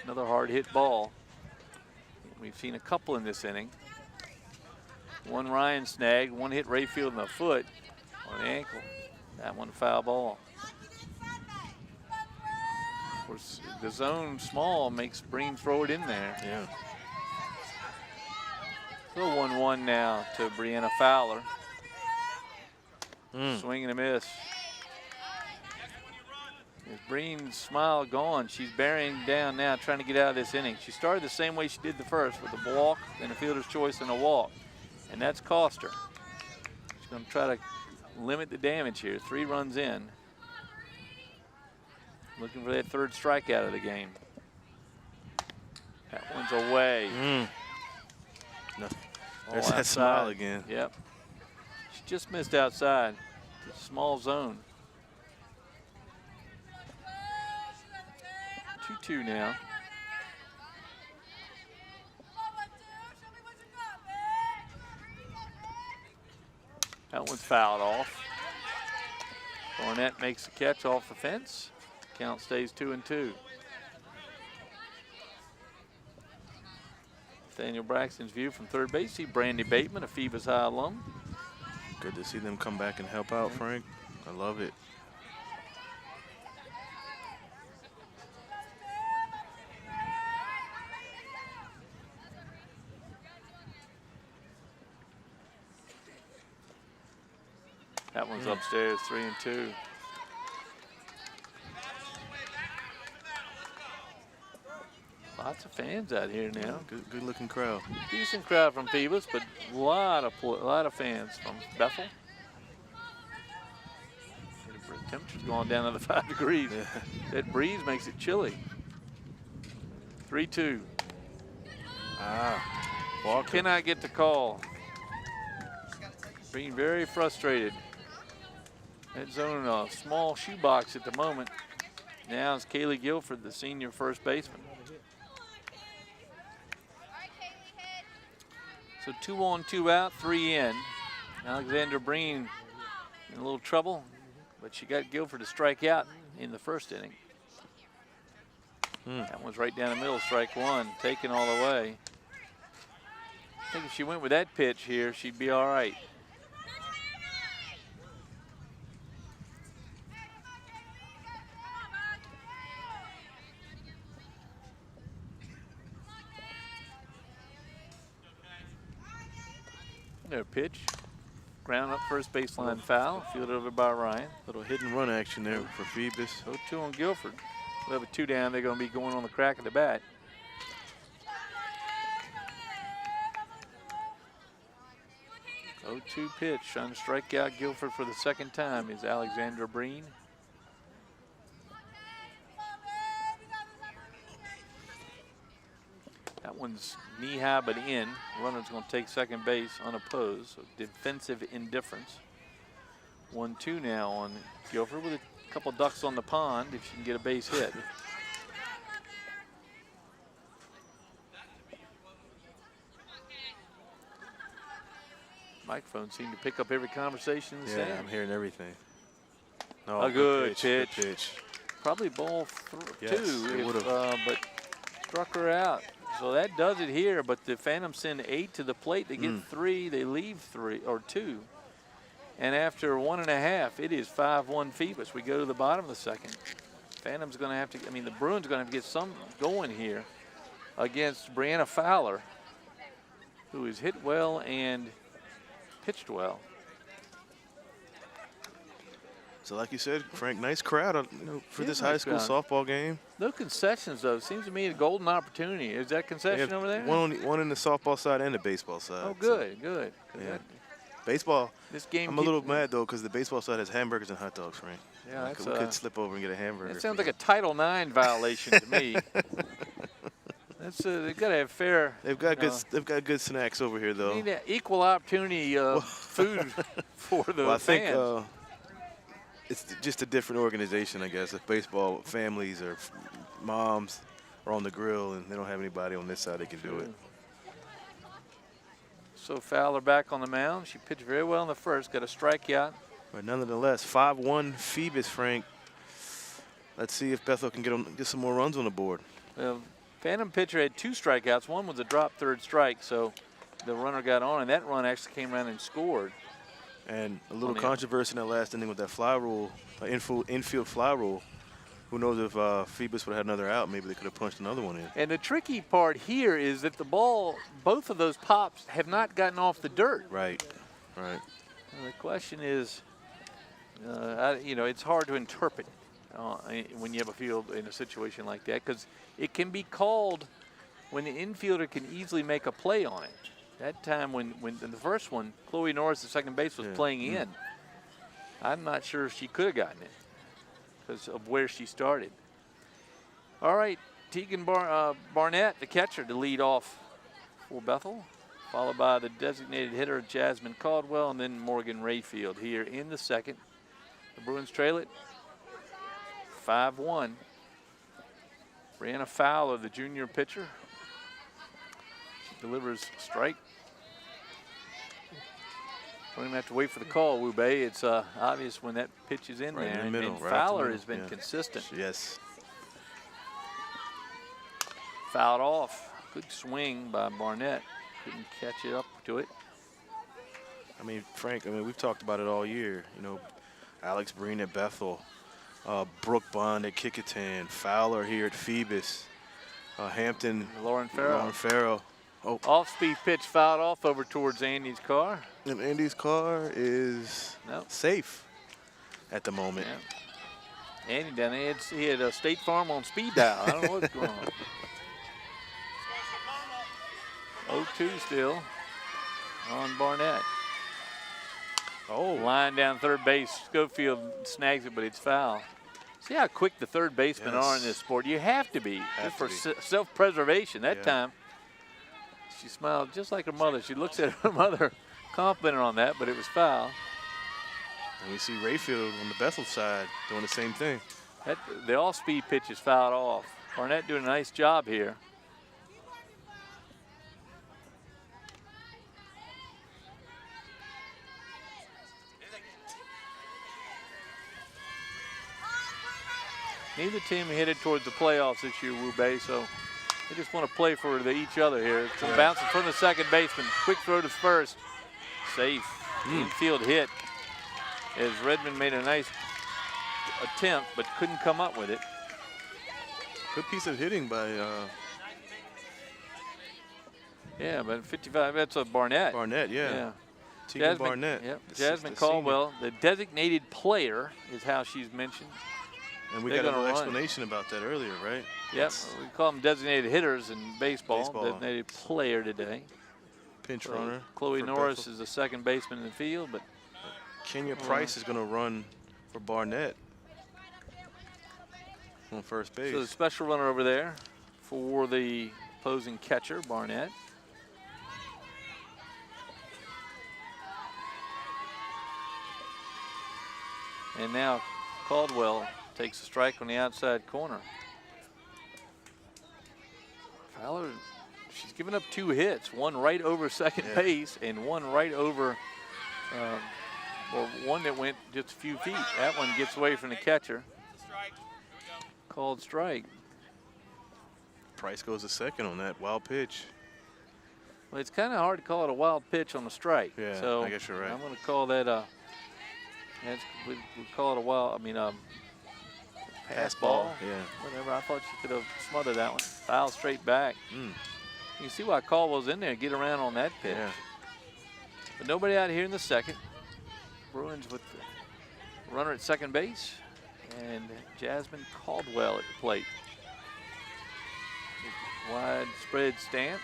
Another hard hit ball. We've seen a couple in this inning. One Ryan snagged, one hit Rayfield in the foot on the ankle. That one foul ball. Of course, the zone small makes Breen throw it in there. Yeah. So 1-1 now to Brianna Fowler. Swing and a miss. With Breen's smile gone, she's bearing down now, trying to get out of this inning. She started the same way she did the first, with a walk, then a fielder's choice, and a walk. And that's cost her. She's going to try to limit the damage here. 3 runs in. Looking for that 3rd strikeout of the game. That one's away. No. There's that smile again. Yep. She just missed outside. It's a small zone. 2-2 now. That one's fouled off. Barnett makes the catch off the fence. Count stays 2-2. Nathaniel Braxton's view from third base. See Brandy Bateman, a Phoebus High alum. Good to see them come back and help out, Frank. I love it. That one's upstairs, 3-2. Lots of fans out here now. Good looking crowd. Decent crowd from Phoebus, but a lot of fans from Bethel. The temperature's going down to the 5 degrees. Yeah. That breeze makes it chilly. 3-2. Walker. Cannot get the call. Being very frustrated. That zone in a small shoebox at the moment. Now it's Kaylee Guilford, the senior first baseman. So 2 on, 2 out, 3 in. Alexander Breen in a little trouble, but she got Guilford to strike out in the first inning. That one's right down the middle, strike 1, taken all the way. I think if she went with that pitch here, she'd be all right. Their pitch, ground up first baseline foul, fielded over by Ryan. Little hit and run action there for Phoebus. 0-2 on Guilford. We'll have a 2 down. They're going to be going on the crack of the bat. Oh-2 pitch, trying to strike out Guilford for the 2nd time is Alexander Breen. That one's knee-high but in. Runner's going to take second base unopposed, so defensive indifference. 1-2 now on Guilford with a couple ducks on the pond if she can get a base hit. Microphone seemed to pick up every conversation in the Yeah, stand. I'm hearing everything. No, A good pitch. Good pitch. Probably ball Yes, 2, it if, but struck her out. So that does it here, but the Phantoms send 8 to the plate. They get 3, they leave 3 or 2. And after 1.5, it is 5-1 Phoebus. We go to the bottom of the 2nd. Phantom's going to have to, the Bruins are going to have to get some going here against Brianna Fowler, who has hit well and pitched well. So like you said, Frank, nice crowd, for this high nice school crowd. softball game. No concessions, though. Seems to me a golden opportunity. Is that concession over there? One in the softball side and the baseball side. Oh, good, good. Yeah. Baseball, This game. I'm a little mad, though, because the baseball side has hamburgers and hot dogs, Frank. Yeah, we could slip over and get a hamburger. That sounds like a Title IX violation to me. That's they've got to have fair. They've got good snacks over here, though. Need that equal opportunity food for the Well, I fans. think it's just a different organization, I guess. If baseball families or moms are on the grill and they don't have anybody on this side, they can do it. So Fowler back on the mound. She pitched very well in the first, got a strikeout. But nonetheless, 5-1 Phoebus, Frank. Let's see if Bethel can get some more runs on the board. Phantom pitcher had 2 strikeouts. One was a drop third strike, so the runner got on, and that run actually came around and scored. And a little controversy in that last inning with that fly rule, infield fly rule. Who knows if Phoebus would have had another out, maybe they could have punched another one in. And the tricky part here is that the ball, both of those pops have not gotten off the dirt. Right, right. And the question is, You know, it's hard to interpret when you have a field in a situation like that, because it can be called when the infielder can easily make a play on it. That time when in the first one, Chloe Norris, the second base, was playing in. I'm not sure if she could have gotten it because of where she started. All right, Tegan Barnett, the catcher, to lead off for Bethel, followed by the designated hitter Jasmine Caldwell, and then Morgan Rayfield here in the second. The Bruins trail it 5-1. Brianna Fowler, the junior pitcher, she delivers a strike. Don't even have to wait for the call, Wu Bei. It's obvious when that pitch is in right there. In the middle, and right Fowler has been consistent. Yes. Fouled off. Good swing by Barnett. Couldn't catch it up to it. I mean, Frank, we've talked about it all year. You know, Alex Breen at Bethel, Brooke Bond at Kickinton, Fowler here at Phoebus, Hampton, Lauren Farrell. Oh. Off-speed pitch fouled off over towards Andy's car. And Andy's car is safe at the moment. Yeah. Andy down there, he had a State Farm on speed dial. I don't know what's going on. 0-2 still on Barnett. Oh. Line down third base. Schofield snags it, but it's foul. See how quick the third basemen are in this sport. You have to be, just for self-preservation. That time, she smiled just like her mother. She looks at her mother, confident on that, but it was foul. And we see Rayfield on the Bethel side doing the same thing. The off-speed pitch is fouled off. Barnett doing a nice job here. Neither team headed towards the playoffs this year, Wu Bei, so they just want to play for each other here. Some bouncing from the second baseman. Quick throw to first. Safe. Infield hit as Redmond made a nice attempt but couldn't come up with it. Good piece of hitting by yeah, but 55, that's a Barnett. Barnett, yeah. Tegan Barnett. Yep. Jasmine Caldwell, the designated player is how she's mentioned. And we got a little explanation about that earlier, right? Yep, we call them designated hitters in baseball. Designated player today. Pinch runner. Chloe Norris is the second baseman in the field, but Kenya Price is going to run for Barnett on first base. So the special runner over there for the opposing catcher, Barnett. And now Caldwell takes a strike on the outside corner. Fowler, she's given up 2 hits, one right over second base and one right over, or one that went just a few feet. That one gets away from the catcher. Called strike. Price goes to second on that wild pitch. Well, it's kind of hard to call it a wild pitch on a strike. Yeah, so I guess you're right. I'm going to call that we call it a wild, pass ball. Yeah. Whatever. I thought she could have smothered that one. Foul straight back. You can see why Caldwell's in there, get around on that pitch. Yeah. But nobody out here in the second. Bruins with the runner at second base and Jasmine Caldwell at the plate. Widespread stance.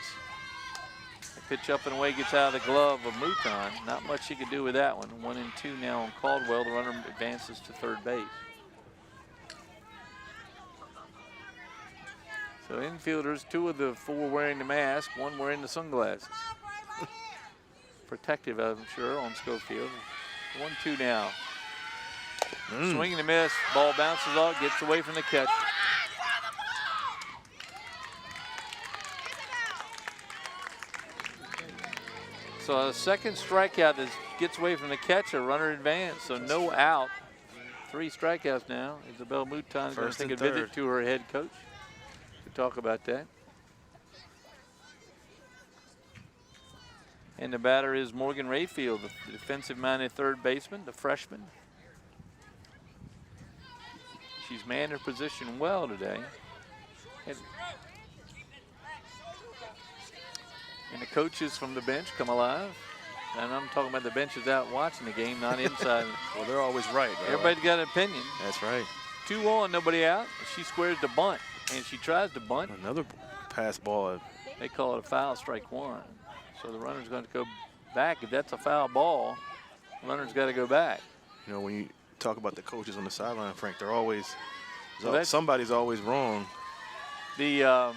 The pitch up and away gets out of the glove of Mouton. Not much she could do with that one. 1-2 now on Caldwell. The runner advances to third base. So infielders, 2 of the 4 wearing the mask, 1 wearing the sunglasses. Protective, I'm sure, on Schofield. 1-2 now. Swing and a miss. Ball bounces off, gets away from the catcher. So a second strikeout that gets away from the catcher, runner advance, so no out. 3 strikeouts now. Isabel Mouton is going to take a visit to her head coach to talk about that. And the batter is Morgan Rayfield, the defensive-minded third baseman, the freshman. She's manned her position well today. And the coaches from the bench come alive. And I'm talking about the benches out watching the game, not inside. Well, they're always right. Everybody's got an opinion. That's right. 2 on, nobody out. She squares the bunt, and she tries to bunt. Another pass ball. They call it a foul, strike 1. So the runner's going to go back. If that's a foul ball, the runner's got to go back. You know, when you talk about the coaches on the sideline, Frank, they're always, Well, somebody's always wrong. The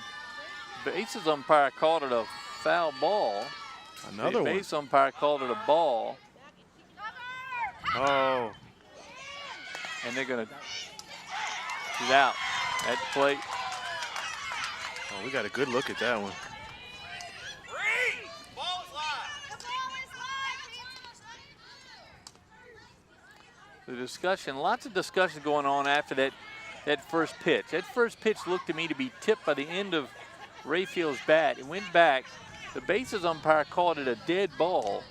bases umpire called it a foul ball. Another the one. base umpire called it a ball. Oh. And they're going to, she's out at the plate. Oh, we got a good look at that one. The discussion, lots of discussion going on after that first pitch. That first pitch looked to me to be tipped by the end of Rayfield's bat. It went back. The bases umpire called it a dead ball.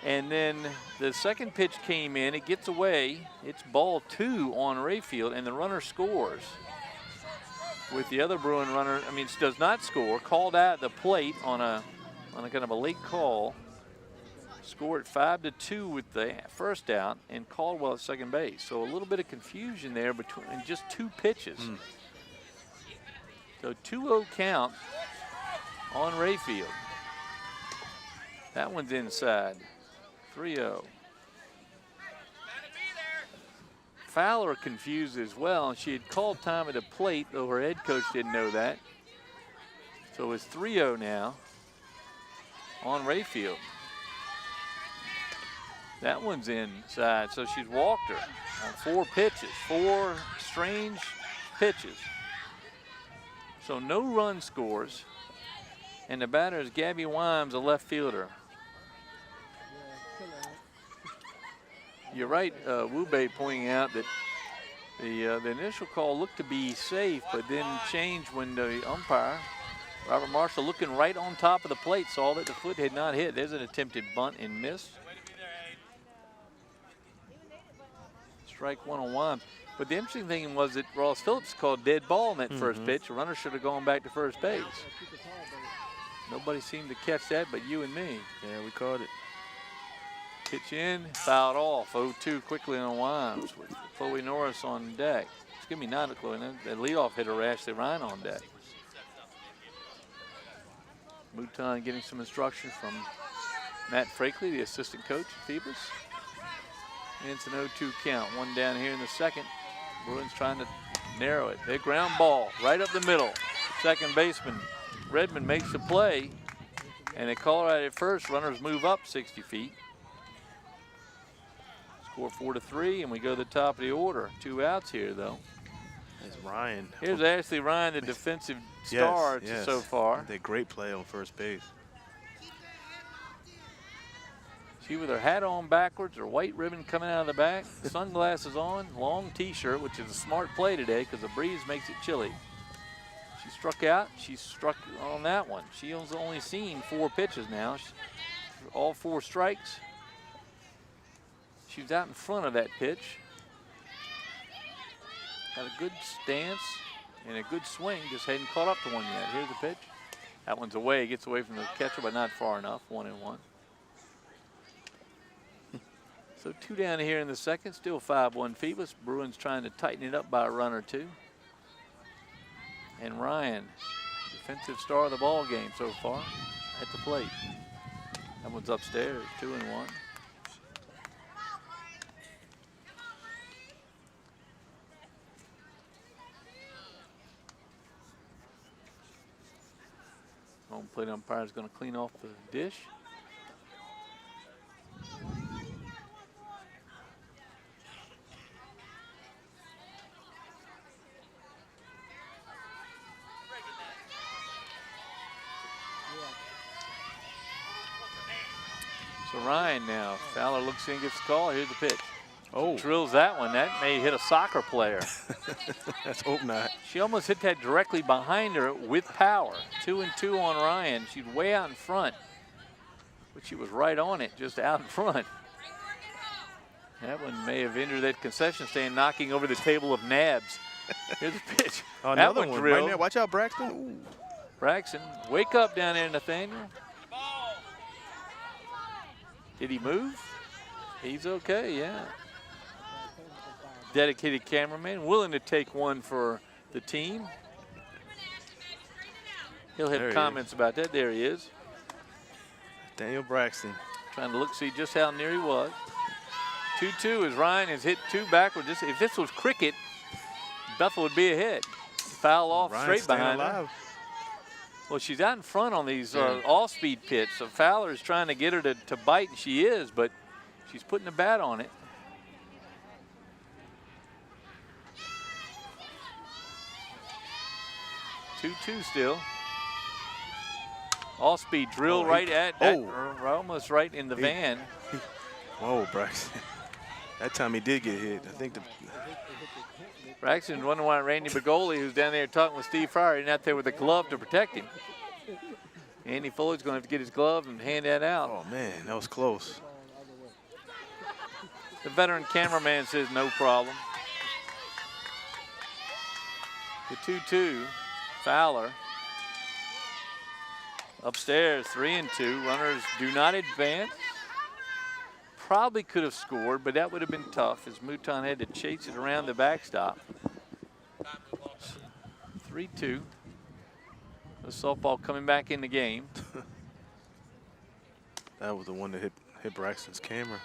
And then the second pitch came in. It gets away. It's ball 2 on Rayfield, and the runner scores. With the other Bruin runner, does not score. Called out at the plate on a kind of a late call. Scored 5-2 with the first out, and Caldwell at second base. So a little bit of confusion there between just 2 pitches. So 2-0 count on Rayfield. That one's inside. 3-0. Fowler confused as well, and she had called time at the plate, though her head coach didn't know that. So it's 3-0 now on Rayfield. That one's inside, so she's walked her on 4 pitches, 4 strange pitches. So no run scores, and the batter is Gabby Wimes, a left fielder. You're right, Wube pointing out that the initial call looked to be safe, but then changed when the umpire, Robert Marshall, looking right on top of the plate, saw that the foot had not hit. There's an attempted bunt and miss. Strike 1 on Wimes. But the interesting thing was that Ross Phillips called dead ball in that first pitch. The runner should have gone back to first base. Nobody seemed to catch that but you and me. Yeah, we caught it. Pitch in, fouled off. 0-2 quickly on Wimes with Chloe Norris on deck. Excuse me, not Chloe. The leadoff hitter, Ashley Ryan, on deck. Mouton getting some instruction from Matt Frakely, the assistant coach at Phoebus. And it's an 0-2 count. 1 down here in the second. Bruins trying to narrow it. Big ground ball right up the middle. Second baseman Redmond makes the play, and they call it out at first. Runners move up 60 feet. Score 4-3, and we go to the top of the order. 2 outs here, though. There's Ryan. Here's Ashley Ryan, the defensive star so far. They great play on first base. She with her hat on backwards, her white ribbon coming out of the back, sunglasses on, long T-shirt, which is a smart play today because the breeze makes it chilly. She struck out. She struck on that one. She's only seen 4 pitches now. All 4 strikes. She was out in front of that pitch. Got a good stance and a good swing. Just hadn't caught up to one yet. Here's the pitch. That one's away. Gets away from the catcher, but not far enough. 1-1. So 2 down here in the second. Still 5-1 Phoebus. Bruins trying to tighten it up by a run or 2. And Ryan, defensive star of the ball game so far, at the plate. That one's upstairs. 2-1. Home plate umpire is going to clean off the dish. So Ryan now, Fowler looks in, gets the call. Here's the pitch. Oh, Drills that one. That may hit a soccer player. let's hope not. She almost hit that directly behind her with power. 2-2 on Ryan. She's way out in front, but she was right on it, just out in front. That one may have entered that concession stand, knocking over the table of nabs. Here's the pitch. Oh, another that one drilled. right there. Watch out, Braxton. Ooh. Braxton, wake up down there, Nathaniel. Did he move? He's okay, yeah. Dedicated cameraman, willing to take one for the team. He'll have comments about that. There he is. Daniel Braxton. Trying to look, see just how near he was. 2-2 as Ryan has hit 2 backward. If this was cricket, Bethel would be ahead. Foul off straight behind her. Well, she's out in front on these off-speed pitch. So Fowler is trying to get her to bite, and she is, but she's putting the bat on it. Two still. All-speed drill right at almost right in the van. Whoa, Braxton. That time he did get hit. I think Braxton's wondering why Randy Begoli, who's down there talking with Steve Fryer, isn't out there with a glove to protect him. Andy Foley's going to have to get his glove and hand that out. Oh, man, that was close. The veteran cameraman says no problem. The 2-2, Fowler. Upstairs, 3-2. Runners do not advance. Probably could have scored, but that would have been tough as Mouton had to chase it around the backstop. 3-2. The softball coming back in the game. That was the one that hit Braxton's camera.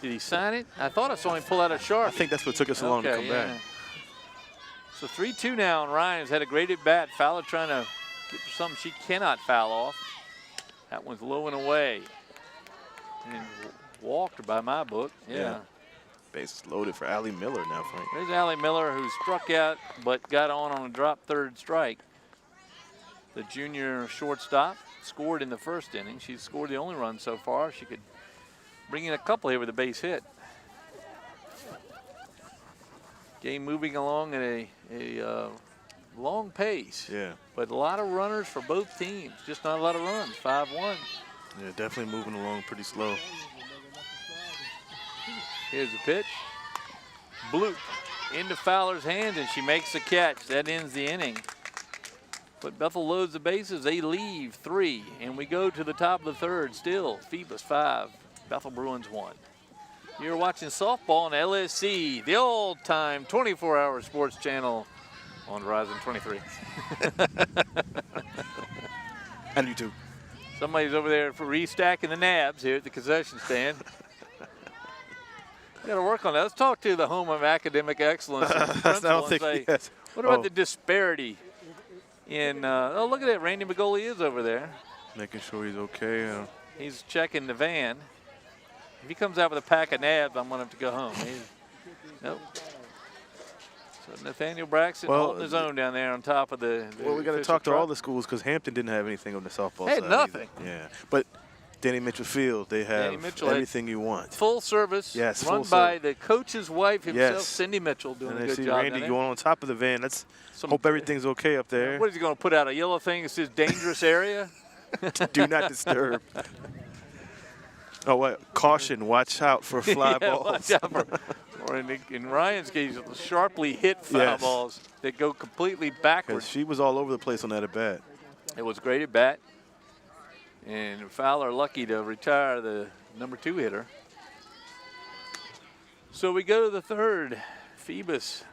Did he sign it? I thought I saw him pull out a Sharpie. I think that's what took us so long to come back. So 3-2 now, and Ryan has had a great at bat. Fowler trying to get for something she cannot foul off. That one's low and away. And walked by my book. Yeah. Bases loaded for Allie Miller now, Frank. There's Allie Miller, who struck out but got on a drop third strike. The junior shortstop scored in the first inning. She's scored the only run so far. She could bring in a couple here with a base hit. Game moving along at a long pace. Yeah. But a lot of runners for both teams. Just not a lot of runs. 5-1. Yeah, definitely moving along pretty slow. Here's the pitch. Bloop into Fowler's hands, and she makes the catch. That ends the inning. But Bethel loads the bases. They leave 3, and we go to the top of the third. Still, Phoebus 5, Bethel Bruins 1. You're watching softball on LSC, the old-time 24-hour sports channel on Verizon 23. And you too. Somebody's over there for restacking the nabs here at the concession stand. Got to work on that. Let's talk to the home of academic excellence. What about the disparity in? Oh, look at that. Randy Begoli is over there. Making sure he's okay. He's checking the van. If he comes out with a pack of nabs, I'm going to have to go home. Nope. So Nathaniel Braxton holding his own down there on top of the well, we got to talk to all the schools because Hampton didn't have anything on the softball side. Had nothing. Either. Yeah, but Danny Mitchell Field, they have everything you want. Full service, yes, run by the coach's wife himself, Cindy Mitchell, doing a good job. And I see Randy going on top of the van. Hope everything's okay up there. What is he going to put out, a yellow thing that says dangerous area? Do not disturb. Oh, what? Caution, watch out for fly balls. Watch out for, or in Ryan's case, sharply hit foul balls that go completely backwards. She was all over the place on that at bat. It was great at bat. And Fowler lucky to retire the #2 hitter. So we go to the third. Phoebus.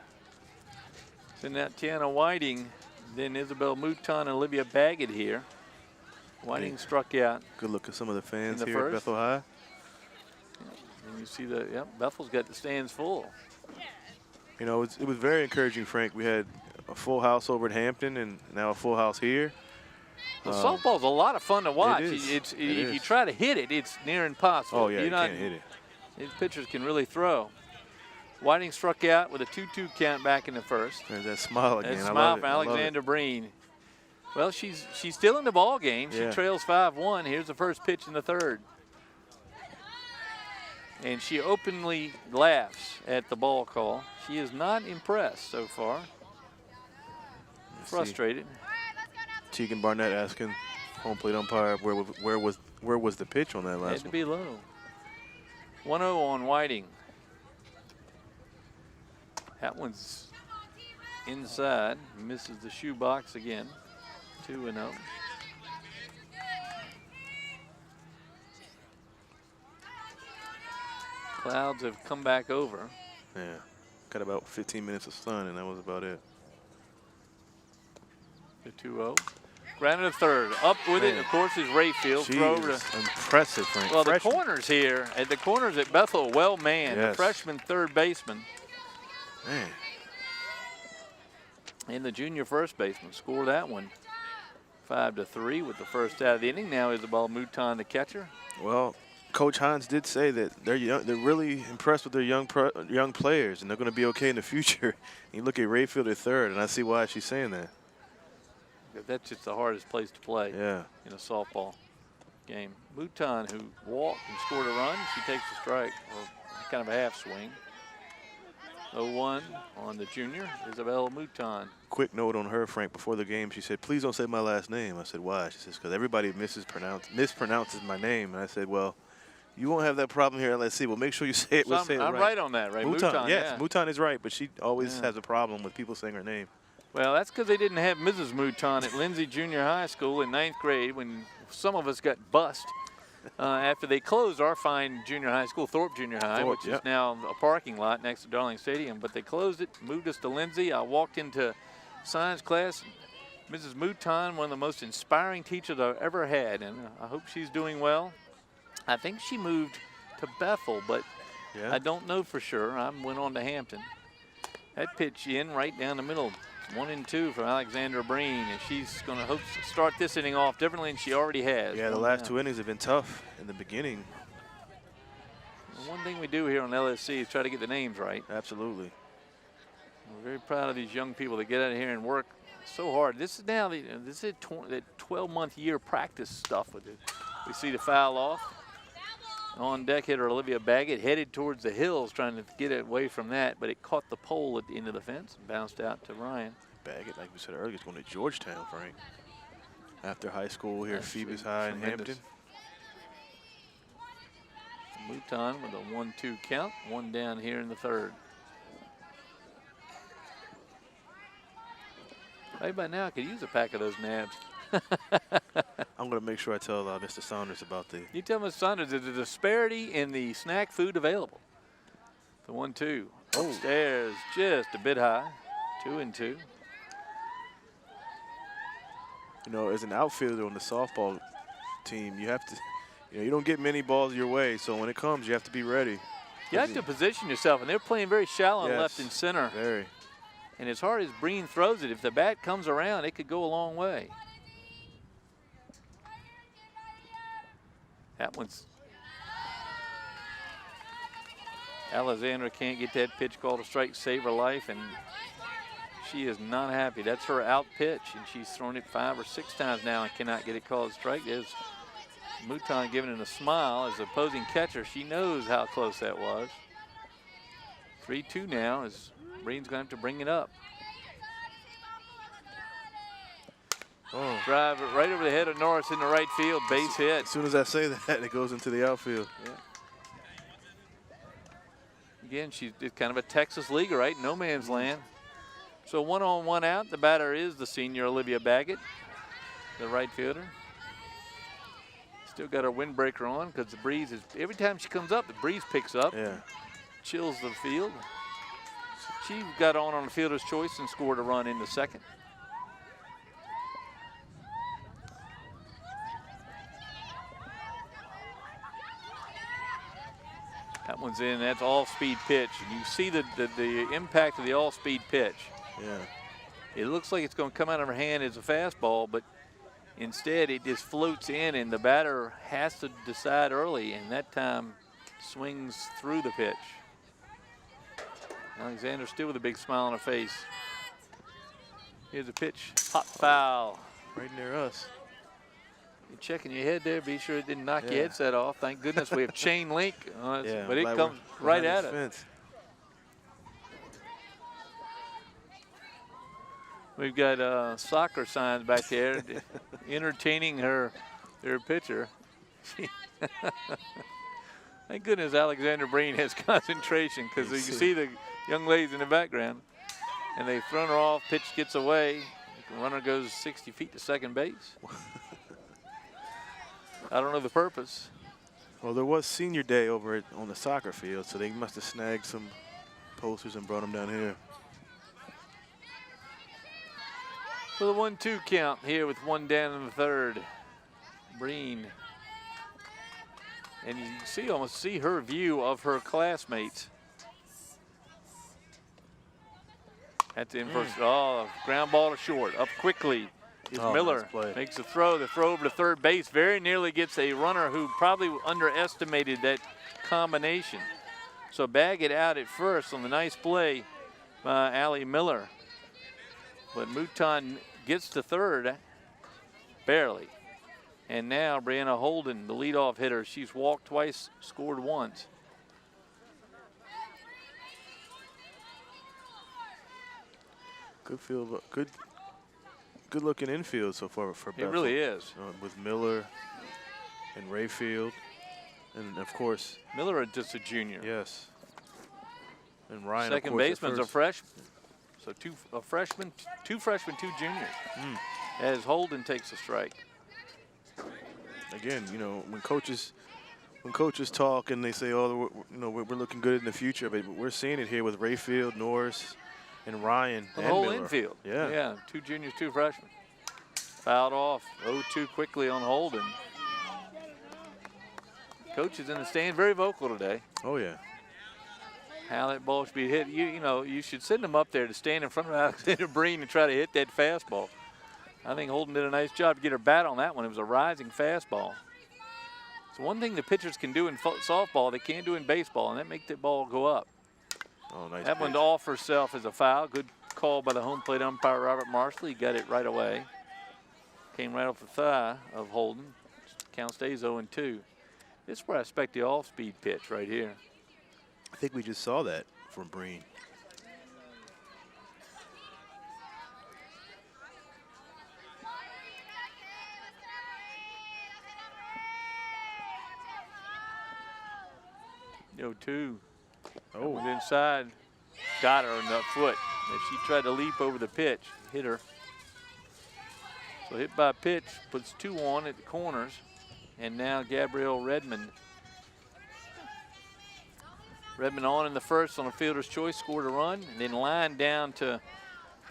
Then that Tiana Whiting. Then Isabel Mouton and Olivia Baggett here. Whiting struck out. Good look at some of the fans here first. at Bethel High. And you see Bethel's got the stands full. You know, it was very encouraging, Frank. We had a full house over at Hampton and now a full house here. Well, softball's a lot of fun to watch. It is. If you try to hit it, it's near impossible. Oh, yeah, you can't hit it. These pitchers can really throw. Whiting struck out with a 2-2 count back in the first. There's that smile again. That smile from Alexander Breen. Well, she's still in the ball game. She trails 5-1. Here's the first pitch in the third. And she openly laughs at the ball call. She is not impressed so far. Frustrated. Tegan Barnett asking home plate umpire where was the pitch on that last one? Had to be low. 1-0 on Whiting. That one's inside. Misses the shoebox again. 2-0. Clouds have come back over. Yeah. Got about 15 minutes of sun, and that was about it. The 2-0. Grounded to third. Up with it, of course, is Rayfield. Throw over to impressive, Frank. well, Freshman. the corners here, at the corners at Bethel, well manned. Yes. The freshman third baseman Man. and the junior first baseman score that one 5-3 with the first out of the inning. Now Isabel Mouton, the catcher. Well, Coach Hines did say that they're young, they're really impressed with their young players, and they're going to be okay in the future. You look at Rayfield at third, and I see why she's saying that. That's just the hardest place to play in a softball game. Mouton, who walked and scored a run, she takes a strike, or kind of a half swing. 0-1 on the junior, Isabel Mouton. Quick note on her, Frank, before the game, she said, please don't say my last name. I said, why? She says, because everybody mispronounces my name. And I said, well, you won't have that problem here at LSC. Well, make sure you say it. So I'm right on that, right? Mouton, yes, yeah. Mouton is right, but she always has a problem with people saying her name. Well, that's because they didn't have Mrs. Mouton at Lindsay Junior High School in 9th grade when some of us got bussed after they closed our fine junior high school, Thorpe Junior High, which is now a parking lot next to Darling Stadium. But they closed it, moved us to Lindsay. I walked into science class. Mrs. Mouton, one of the most inspiring teachers I've ever had, and I hope she's doing well. I think she moved to Bethel, but I don't know for sure. I went on to Hampton. That pitch in right down the middle. 1-2 from Alexandra Breen, and she's going to hope to start this inning off differently than she already has. Yeah, the last 2 innings have been tough in the beginning. Well, one thing we do here on LSC is try to get the names right. Absolutely. We're very proud of these young people that get out of here and work so hard. This is now the 12-month year practice stuff with it. We see the foul off. On deck hitter Olivia Baggett headed towards the hills trying to get away from that, but it caught the pole at the end of the fence and bounced out to Ryan. Baggett, like we said earlier, is going to Georgetown, Frank. After high school here at Phoebus High in Hampton. Mouton with a 1-2 count, one down here in the third. Right by now, I could use a pack of those nabs. I'm going to make sure I tell Mr. Saunders about the. You tell Mr. Saunders there's a disparity in the snack food available. The 1-2 upstairs, just a bit high. 2-2. You know, as an outfielder on the softball team, you have to, you don't get many balls your way. So when it comes, you have to be ready. You have to position yourself, and they're playing very shallow left and center. Very. And as hard as Breen throws it, if the bat comes around, it could go a long way. That one's Alexandra can't get that pitch called a strike, save her life, and she is not happy. That's her out pitch, and she's thrown it 5 or 6 times now and cannot get it called a strike. There's Mouton giving it a smile as the opposing catcher. She knows how close that was. 3-2 now as Breen's going to have to bring it up. Drive it right over the head of Norris in the right field, base hit. As soon as I say that, it goes into the outfield. Yeah. Again, she's kind of a Texas leaguer, right? No man's land. So 1 on 1 out. The batter is the senior Olivia Baggett, the right fielder. Still got her windbreaker on because the breeze is, every time she comes up, the breeze picks up. Yeah. Chills the field. So she got on the fielder's choice and scored a run in the second. That one's in. That's all-speed pitch. And you see the impact of the all-speed pitch. Yeah. It looks like it's going to come out of her hand as a fastball, but instead it just floats in, and the batter has to decide early, and that time swings through the pitch. Alexander still with a big smile on her face. Here's a pitch. Pop foul. Right near us. You're checking your head there. Be sure it didn't knock your headset off. Thank goodness we have chain link. But it comes right at it. We've got soccer signs back there entertaining their pitcher. Thank goodness Alexander Breen has concentration, because you see the young ladies in the background. And they've thrown her off. Pitch gets away. The runner goes 60 feet to second base. I don't know the purpose. Well, there was senior day over on the soccer field, so they must have snagged some posters and brought them down here. So the 1-2 count here with one down in the third. Breen. And you can see, almost see her view of her classmates. At the inverse, ground ball to short. Up quickly is Miller. Nice Makes a throw. The throw over to third base very nearly gets a runner who probably underestimated that combination. So bag it out at first on the nice play by Allie Miller. But Mouton gets to third, barely. And now Brianna Holden, the leadoff hitter, she's walked twice, scored once. Good field, good looking infield so far for Bethel. It really is. With Miller and Rayfield, and of course Miller is just a junior. Yes. And Ryan. Second baseman's a freshman. So two freshmen, two juniors. As Holden takes a strike. Again, you know, when coaches talk and they say, "Oh, we're looking good in the future," but we're seeing it here with Rayfield, Norris, and Ryan. The and whole Miller. infield. Yeah. Yeah, two juniors, two freshmen. Fouled off. 0-2 quickly on Holden. Coach is in the stand, very vocal today. Oh yeah. How that ball should be hit. You know, you should send him up there to stand in front of Alexander Breen and try to hit that fastball. I think Holden did a nice job to get her bat on that one. It was a rising fastball. It's one thing the pitchers can do in softball, they can't do in baseball, and that makes the ball go up. Oh, nice. That one off herself is a foul. Good call by the home plate umpire, Robert Marshall. He got it right away. Came right off the thigh of Holden. Count stays 0-2. This is where I expect the off-speed pitch right here. I think we just saw that from Breen. Yo, 2. Oh. Was inside. Got her in the foot. And she tried to leap over the pitch. Hit her. So hit by pitch. Puts 2 on at the corners. And now Gabrielle Redmond. Redmond on in the first on a fielder's choice. Scored a run. And then lined down to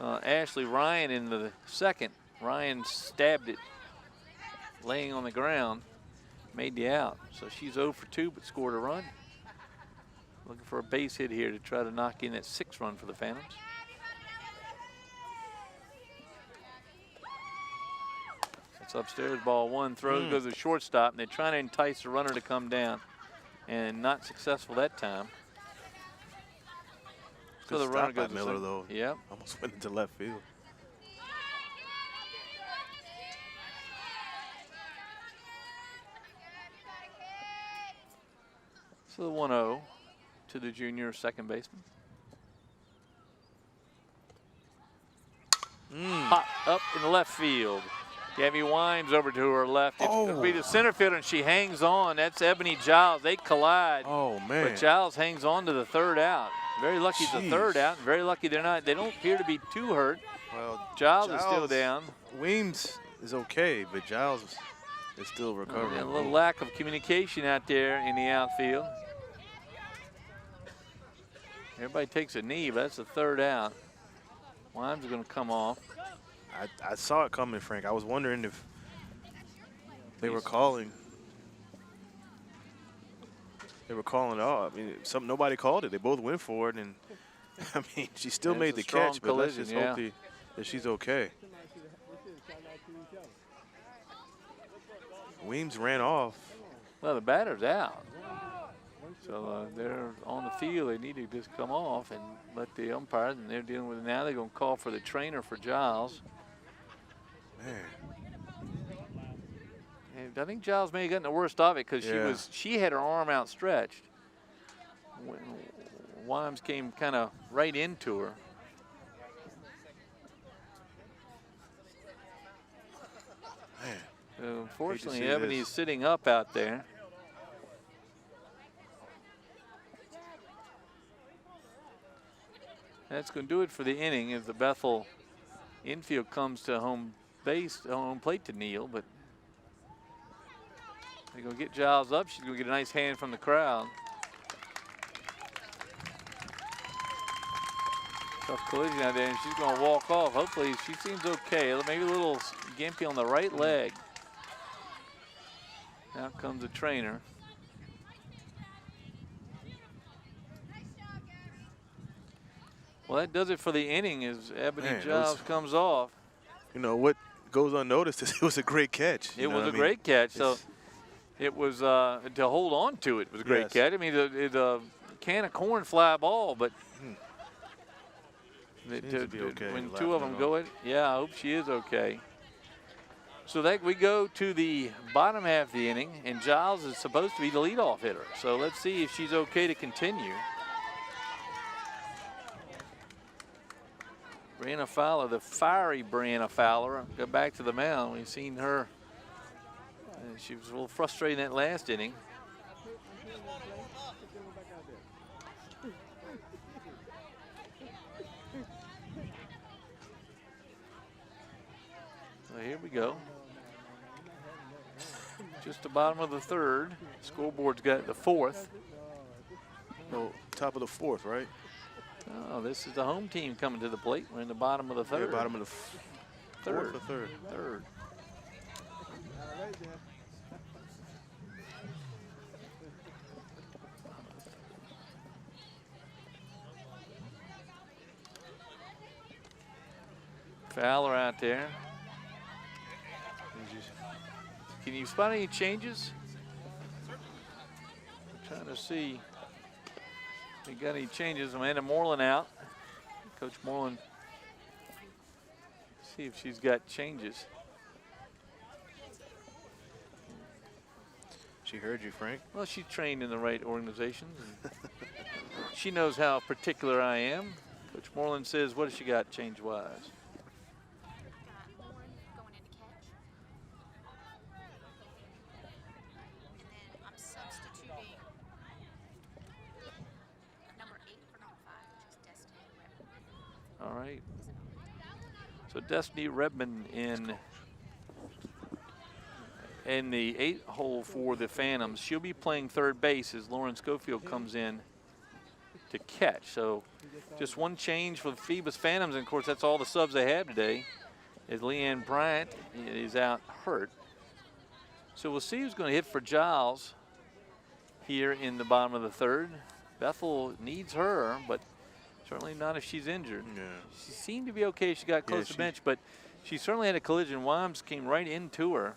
Ashley Ryan in the second. Ryan stabbed it. Laying on the ground. Made the out. So she's 0 for 2 but scored a run. Looking for a base hit here to try to knock in that 6th run for the Phantoms. It's upstairs, ball 1. Throws goes to shortstop, and they're trying to entice the runner to come down. And not successful that time. So the runner goes to Miller, though. Yep. Almost went into left field. So the 1-0 to the junior second baseman. Pop up in the left field. Gabby Wimes over to her left. It's going to be the center fielder, and she hangs on. That's Ebony Giles. They collide. Oh, man. But Giles hangs on to the third out. Very lucky it's the third out, and very lucky they don't appear to be too hurt. Well, Giles is still down. Weems is okay, but Giles is still recovering. And a little lack of communication out there in the outfield. Everybody takes a knee, but that's the third out. Wimes is going to come off. I saw it coming, Frank. I was wondering if they were calling. They were calling it off. I mean, nobody called it. They both went for it, and I mean, she still made the catch, but let's just hope that she's okay. Weems ran off. Well, the batter's out. So they're on the field. They need to just come off and let the umpire, and they're dealing with it now. They're going to call for the trainer for Giles. Man. And I think Giles may have gotten the worst of it because she had her arm outstretched. When Wimes came kind of right into her. Man. So unfortunately, Ebony's sitting up out there. That's going to do it for the inning as the Bethel infield comes to home plate to kneel, but They're going to get Giles up. She's going to get a nice hand from the crowd. Tough collision out there, and she's going to walk off. Hopefully, she seems okay. Maybe a little gimpy on the right leg. Now comes the trainer. Well, that does it for the inning as Ebony Giles comes off. You know, what goes unnoticed is it was a great catch. It was a great catch. So it was, to hold on to it was a great catch. I mean, the can of corn fly ball, but when two of them go it, yeah, I hope she is okay. So that we go to the bottom half of the inning, and Giles is supposed to be the leadoff hitter. So let's see if she's okay to continue. Brianna Fowler, the fiery Brianna Fowler, go back to the mound. We've seen her. She was a little frustrated in that last inning. So here we go. Just the bottom of the third. Scoreboard's got the fourth. No, top of the fourth, right? Oh, this is the home team coming to the plate. We're in the bottom of the third. Yeah, bottom of the third. Third. Fowler out there. Can you spot any changes? I'm trying to see if we got any changes. Amanda Moreland out. Coach Moreland, see if she's got changes. She heard you, Frank. Well, she trained in the right organizations. She knows how particular I am. Coach Moreland says, what has she got change-wise? All right. So Destiny Redmond in the 8th hole for the Phantoms. She'll be playing third base as Lauren Schofield comes in to catch. So just one change for the Phoebus Phantoms, and of course that's all the subs they have today, as Leanne Bryant is out hurt. So we'll see who's going to hit for Giles here in the bottom of the third. Bethel needs her, but certainly not if she's injured. Yeah. She seemed to be okay. She got close to the bench, but she certainly had a collision. Wimes came right into her.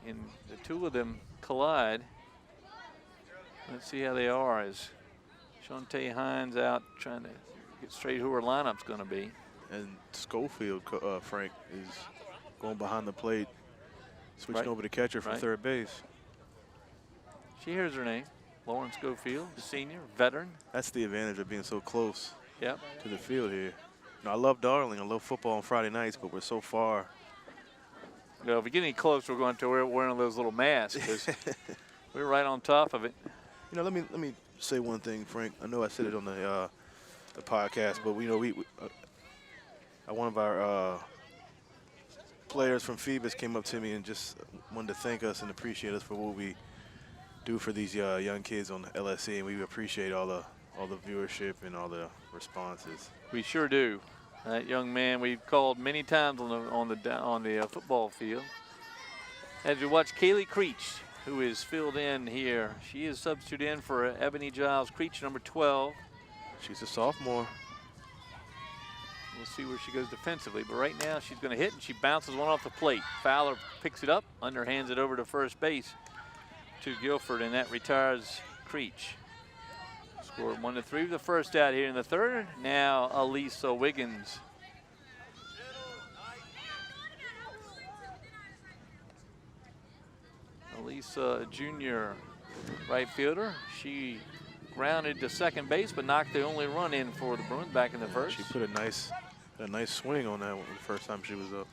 And the two of them collide. Let's see how they are as Shantae Hines out trying to get straight who her lineup's going to be. And Schofield, Frank, is going behind the plate, switching over to catcher for third base. She hears her name. Lauren Schofield, senior, veteran. That's the advantage of being so close to the field here. I love Darling. I love football on Friday nights, but we're so far. You know, if we get any closer, we're going to wear one of those little masks because we're right on top of it. You know, let me say one thing, Frank. I know I said it on the podcast, but you know, one of our players from Phoebus came up to me and just wanted to thank us and appreciate us for what we do for these young kids on the LSC, and we appreciate all the viewership and all the responses. We sure do. That young man we've called many times on the football field. As we watch Kaylee Creech, who is filled in here. She is substituted in for Ebony Giles Creech, number 12. She's a sophomore. We'll see where she goes defensively, but right now she's going to hit, and she bounces one off the plate. Fowler picks it up, underhands it over to first base to Guilford, and that retires Creech. Scored 1-3 with the first out here in the third. Now Elisa Wiggins. Elisa, junior right fielder. She grounded to second base, but knocked the only run in for the Bruins back in the first. She put a nice swing on that one the first time she was up.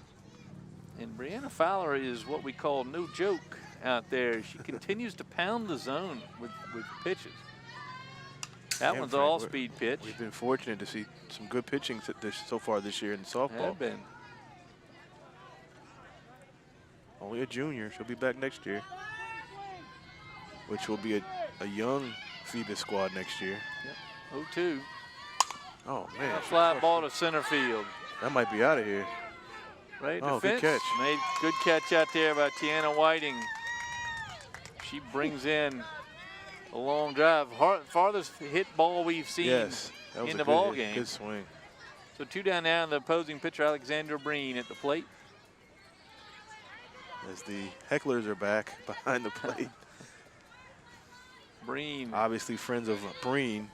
And Brianna Fowler is what we call no joke out there. She continues to pound the zone with pitches. That one's all speed pitch. We've been fortunate to see some good pitching so far this year in softball. Have been. Only a junior. She'll be back next year, which will be a young Phoebus squad next year. Yep. 0-2. Oh, man. A fly ball to center field. That might be out of here. Right Oh, defense. good catch. Made good catch out there by Tiana Whiting. She brings in a long drive. Farthest hit ball we've seen Yes, that was in a the good ball hit. game. Good swing. So 2 down now, and the opposing pitcher, Alexandra Breen, at the plate. As the hecklers are back behind the plate. Breen. Obviously friends of Breen.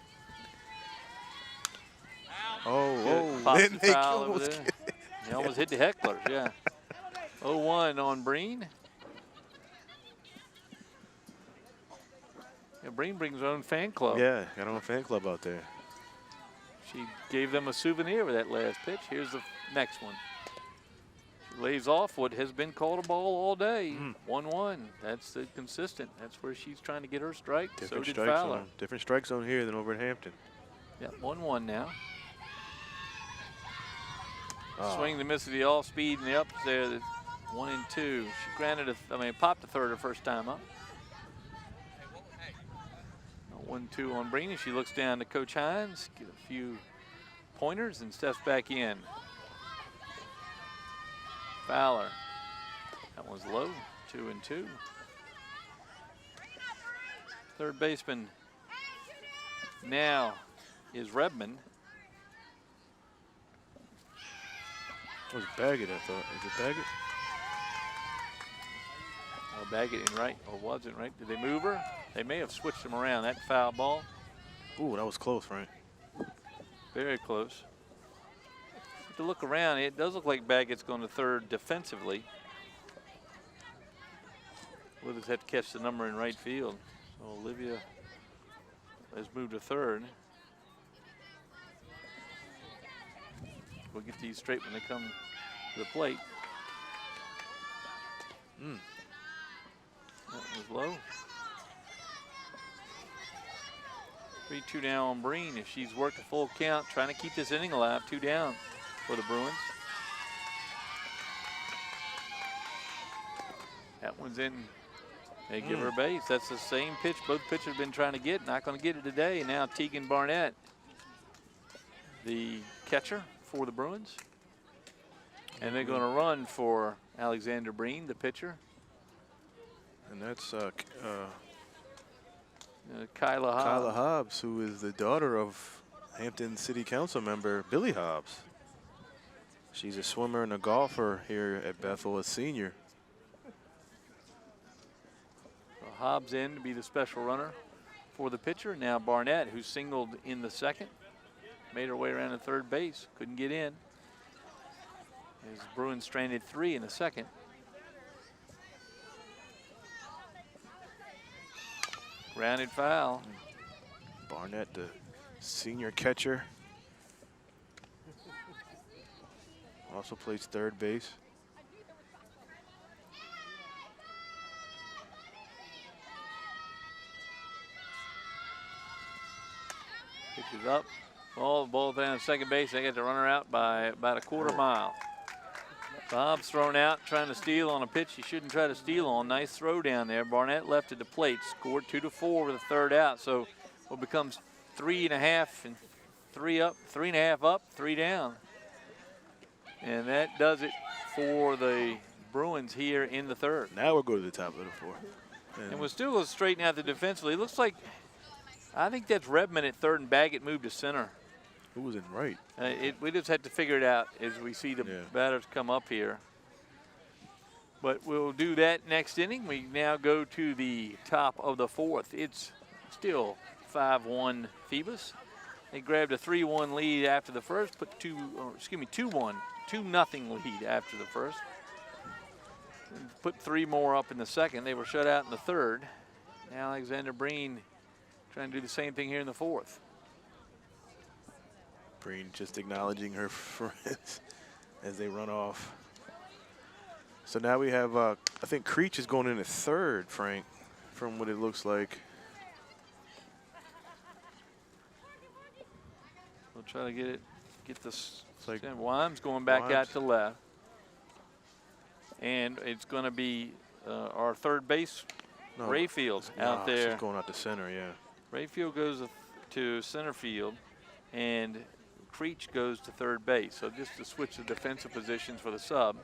Oh, Poppy then they foul over almost there. He almost hit the hecklers, yeah. 0-1 on Breen. Yeah, Breen brings her own fan club. Yeah, got her own fan club out there. She gave them a souvenir with that last pitch. Here's the next one. She lays off what has been called a ball all day. 1-1. That's the consistent. That's where she's trying to get her strike. Different So did strike Fowler. zone. Different strike zone here than over at Hampton. Yeah, 1-1 now. Oh. Swing the miss of the all speed and the ups there. That's 1 and 2. She granted popped a third her first time up. 1-2 on Breen. She looks down to Coach Hines, get a few pointers, and steps back in. Fowler. That one's low. 2 and 2. Third baseman now is Redmond. It was Baggett, I thought. Is it Baggett? Oh, Baggett in right, or wasn't right? Did they move her? They may have switched them around. That foul ball. Ooh, that was close, Frank. Very close. To look around, it does look like Baggett's going to third defensively. We'll just have to catch the number in right field. So Olivia has moved to third. We'll get these straight when they come to the plate. That was low. 3-2 now on Breen. If she's worked a full count, trying to keep this inning alive, 2 down for the Bruins. That one's in. They give her a base. That's the same pitch both pitchers have been trying to get. Not going to get it today. And now Tegan Barnett, the catcher for the Bruins. And they're going to run for Alexander Breen, the pitcher. And that's Kyla Hobbs. Kyla Hobbs, who is the daughter of Hampton City Council member Billy Hobbs. She's a swimmer and a golfer here at Bethel, a senior. Hobbs in to be the special runner for the pitcher. Now Barnett, who singled in the second, made her way around to third base, couldn't get in. As Bruins stranded 3 in the second. Grounded foul. Barnett, the senior catcher, also plays third base. Pitches up. Ball down to second base. They get the runner out by about a quarter mile. Bob's thrown out, trying to steal on a pitch he shouldn't try to steal on. Nice throw down there. Barnett left at the plate, scored 2-4 with a third out. So what becomes 3.5 and 3 up, 3.5 up, 3 down. And that does it for the Bruins here in the third. Now we'll go to the top of the fourth. And we'll still go straighten out the defensively. It looks like, I think that's Redmond at third and Baggett moved to center. Who was in right? We just had to figure it out as we see the batters come up here. But we'll do that next inning. We now go to the top of the fourth. It's still 5-1 Phoebus. They grabbed a 3-1 lead after the first, put 2-1, 2-0 lead after the first. Put 3 more up in the second. They were shut out in the third. Now Alexander Breen trying to do the same thing here in the fourth. Breen just acknowledging her friends as they run off. So now we have, I think Creech is going in at third, Frank, from what it looks like. We'll try to get this. It's like Wimes going back out to left. And it's going to be our third base, Rayfield, out there. She's going out to center, yeah. Rayfield goes to center field, and Creech goes to third base. So just to switch the defensive positions for the sub.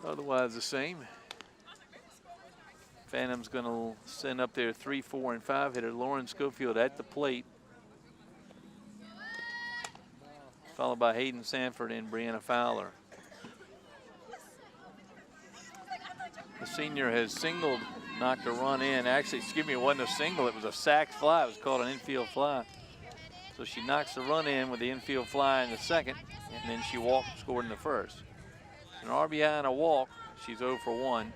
Otherwise the same. Phantom's going to send up their 3, 4, and 5 hitter Lauren Schofield at the plate, followed by Hayden Sanford and Brianna Fowler. The senior has singled, knocked a run in. Actually, excuse me, it wasn't a single, it was a sac fly. It was called an infield fly. So she knocks the run in with the infield fly in the second, and then she walked, scored in the first. An RBI and a walk, she's 0 for 1.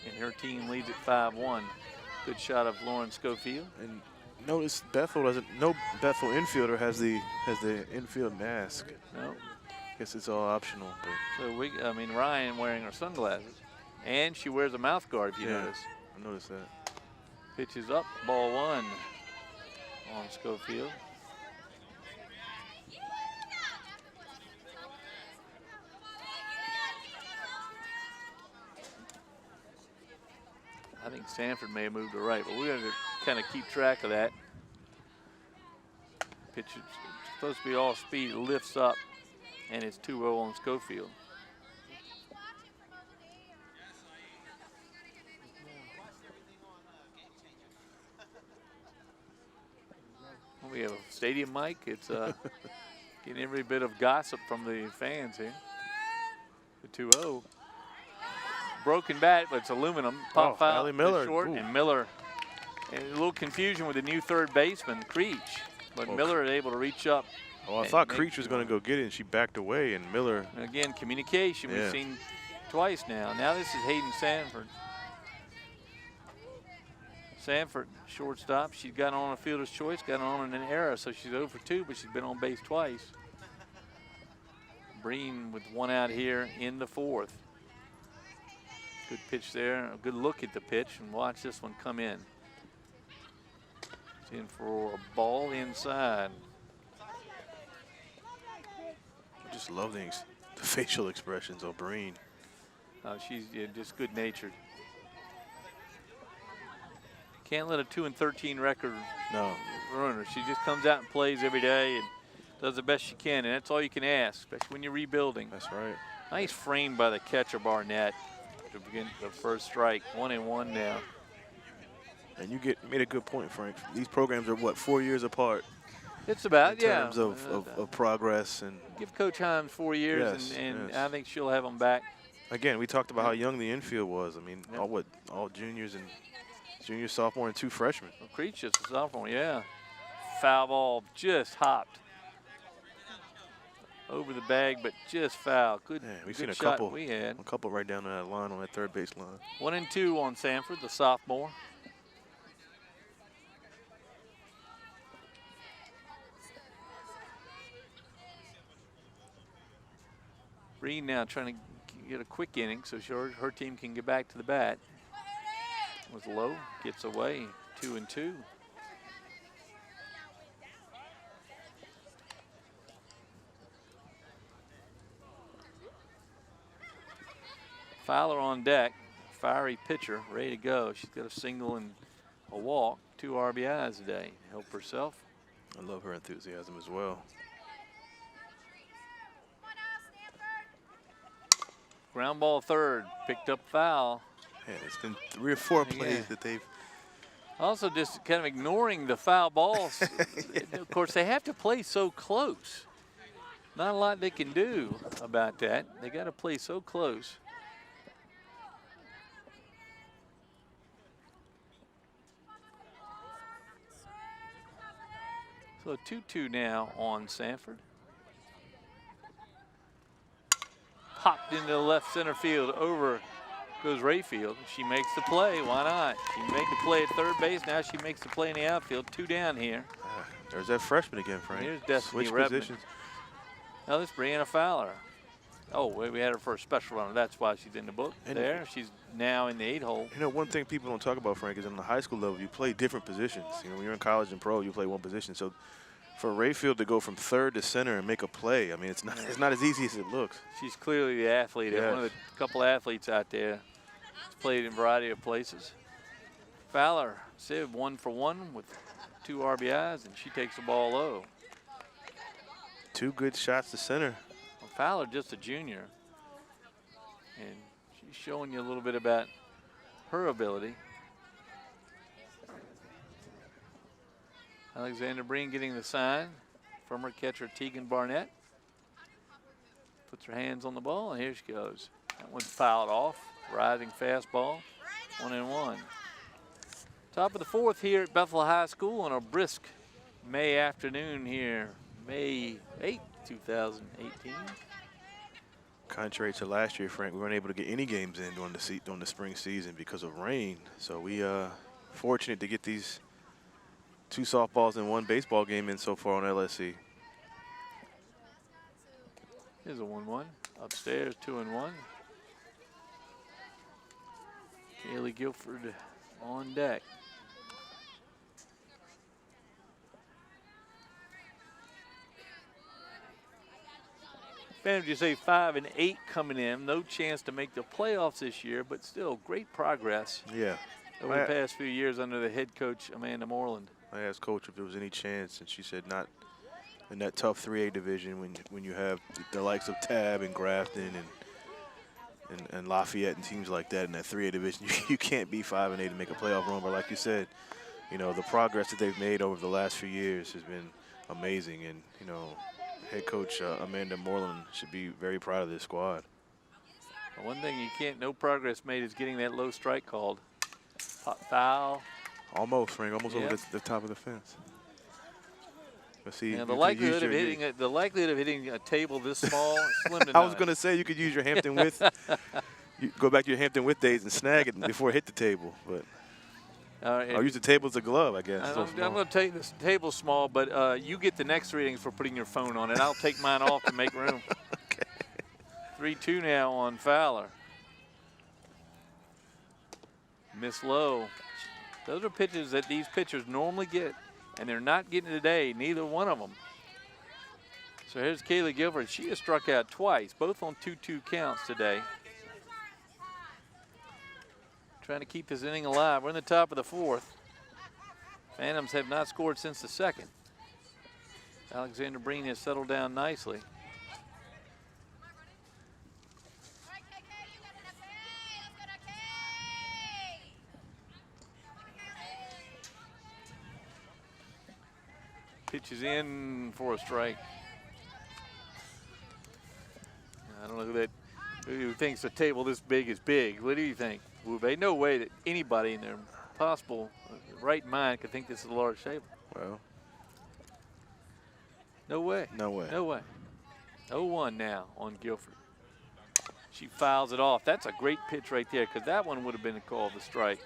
And her team leads at 5-1. Good shot of Lauren Schofield. And notice Bethel doesn't. No Bethel infielder has the infield mask. No. Guess it's all optional. But. So I mean Ryan wearing her sunglasses, and she wears a mouth guard. If you notice. I noticed that. Pitch is up. Ball 1 on Schofield. I think Sanford may have moved to right, but we're going to kind of keep track of that. Pitch is supposed to be all speed. It lifts up, and it's 2-0 on Schofield. We have a stadium mic. It's getting every bit of gossip from the fans here. The 2-0. Broken bat, but it's aluminum. Pop foul. Allie Miller. Short, and Miller. And a little confusion with the new third baseman, Creech. But Miller is able to reach up. Oh, I thought Creech was going to go get it, and she backed away, and Miller. And again, communication we've seen twice now. Now this is Hayden Sanford. Sanford, shortstop. She's got on a fielder's choice, got on an error, so she's 0 for 2, but she's been on base twice. Breen with 1 out here in the 4th. Good pitch there, a good look at the pitch, and watch this one come in. It's in for a ball inside. I just love the facial expressions of Breen. She's just good-natured. Can't let a 2-13 record ruin her. She just comes out and plays every day and does the best she can, and that's all you can ask, especially when you're rebuilding. That's right. Nice frame by the catcher, Barnett, to begin the first strike. 1-1 now. And you made a good point, Frank. These programs are, what, 4 years apart? It's about, in terms of progress. And give Coach Himes 4 years, and I think she'll have them back. Again, we talked about how young the infield was. I mean, all juniors and junior, sophomore, and 2 freshmen. Well, Creech is a sophomore, yeah. Foul ball just hopped over the bag, but just foul. Good, we've good seen shot we had. A couple right down that line on that third base line. 1-2 on Sanford, the sophomore. Breen now trying to get a quick inning so her team can get back to the bat. Was low, gets away, 2-2. Fowler on deck, fiery pitcher, ready to go. She's got a single and a walk, 2 RBIs today. Help herself. I love her enthusiasm as well. Ground ball third, picked up foul. Yeah, it's been 3 or 4 plays that they've. Also just kind of ignoring the foul balls. Of course, they have to play so close. Not a lot they can do about that. They got to play so close. So 2-2 now on Sanford. Popped into the left center field. Over goes Rayfield. She makes the play. Why not? She made the play at third base. Now she makes the play in the outfield. 2 down here. There's that freshman again, Frank. Here's Destiny Switch Redmond. positions. Now this is Brianna Fowler. Oh, we had her for a special runner. That's why she's in the book. And there, she's now in the 8-hole. You know, one thing people don't talk about, Frank, is on the high school level, you play different positions. You know, when you're in college and pro, you play one position. So For Rayfield to go from third to center and make a play, I mean, it's not as easy as it looks. She's clearly the athlete. Yes. One of the couple athletes out there. She's played in a variety of places. Fowler, Civ 1 for 1 with 2 RBIs, and she takes the ball low. 2 good shots to center. Well, Fowler just a junior, and she's showing you a little bit about her ability. Alexander Breen getting the sign from her catcher Tegan Barnett. Puts her hands on the ball, and here she goes. That one's fouled off. Rising fastball, 1-1. Top of the 4th here at Bethel High School on a brisk May afternoon here, May 8th, 2018. Contrary to last year, Frank, we weren't able to get any games in during the spring season because of rain. So we fortunate to get these 2 softballs and 1 baseball game in so far on LSC. Here's a 1-1. Upstairs, 2-1. Kaylee Guilford on deck. Phantom, you say 5 and 8 coming in. No chance to make the playoffs this year, but still great progress. Yeah. Over the past few years under the head coach, Amanda Moreland. I asked Coach if there was any chance, and she said not in that tough 3A division when you have the likes of Tab and Grafton and Lafayette and teams like that in that 3A division. You can't be 5 and 8 and make a playoff run. But like you said, you know, the progress that they've made over the last few years has been amazing. And, you know, head coach Amanda Moreland should be very proud of this squad. One thing you can't, no progress made is getting that low strike called. Foul. Almost, Frank, almost over the top of the fence. Let's see. Now the likelihood of hitting a table this small, slim to none. I was going to say you could use your Hampton Width. You go back to your Hampton Width days and snag it before it hit the table, but I'll use the table as a glove, I guess. I'm going to take this table small, but you get the next readings for putting your phone on it. I'll take mine off to make room. Okay. 3-2 now on Fowler. Miss low. Those are pitches that these pitchers normally get, and they're not getting today, neither one of them. So here's Kaylee Guilford. She has struck out twice, both on 2-2 counts today. Trying to keep this inning alive. We're in the top of the 4th. Phantoms have not scored since the 2nd. Alexander Breen has settled down nicely. Pitches in for a strike. I don't know who thinks a table this big is big. What do you think, Wube? No way that anybody in their possible right mind could think this is a large table. Well, no way. No way. No way. 0-1 now on Guilford. She fouls it off. That's a great pitch right there, because that one would have been called the strike.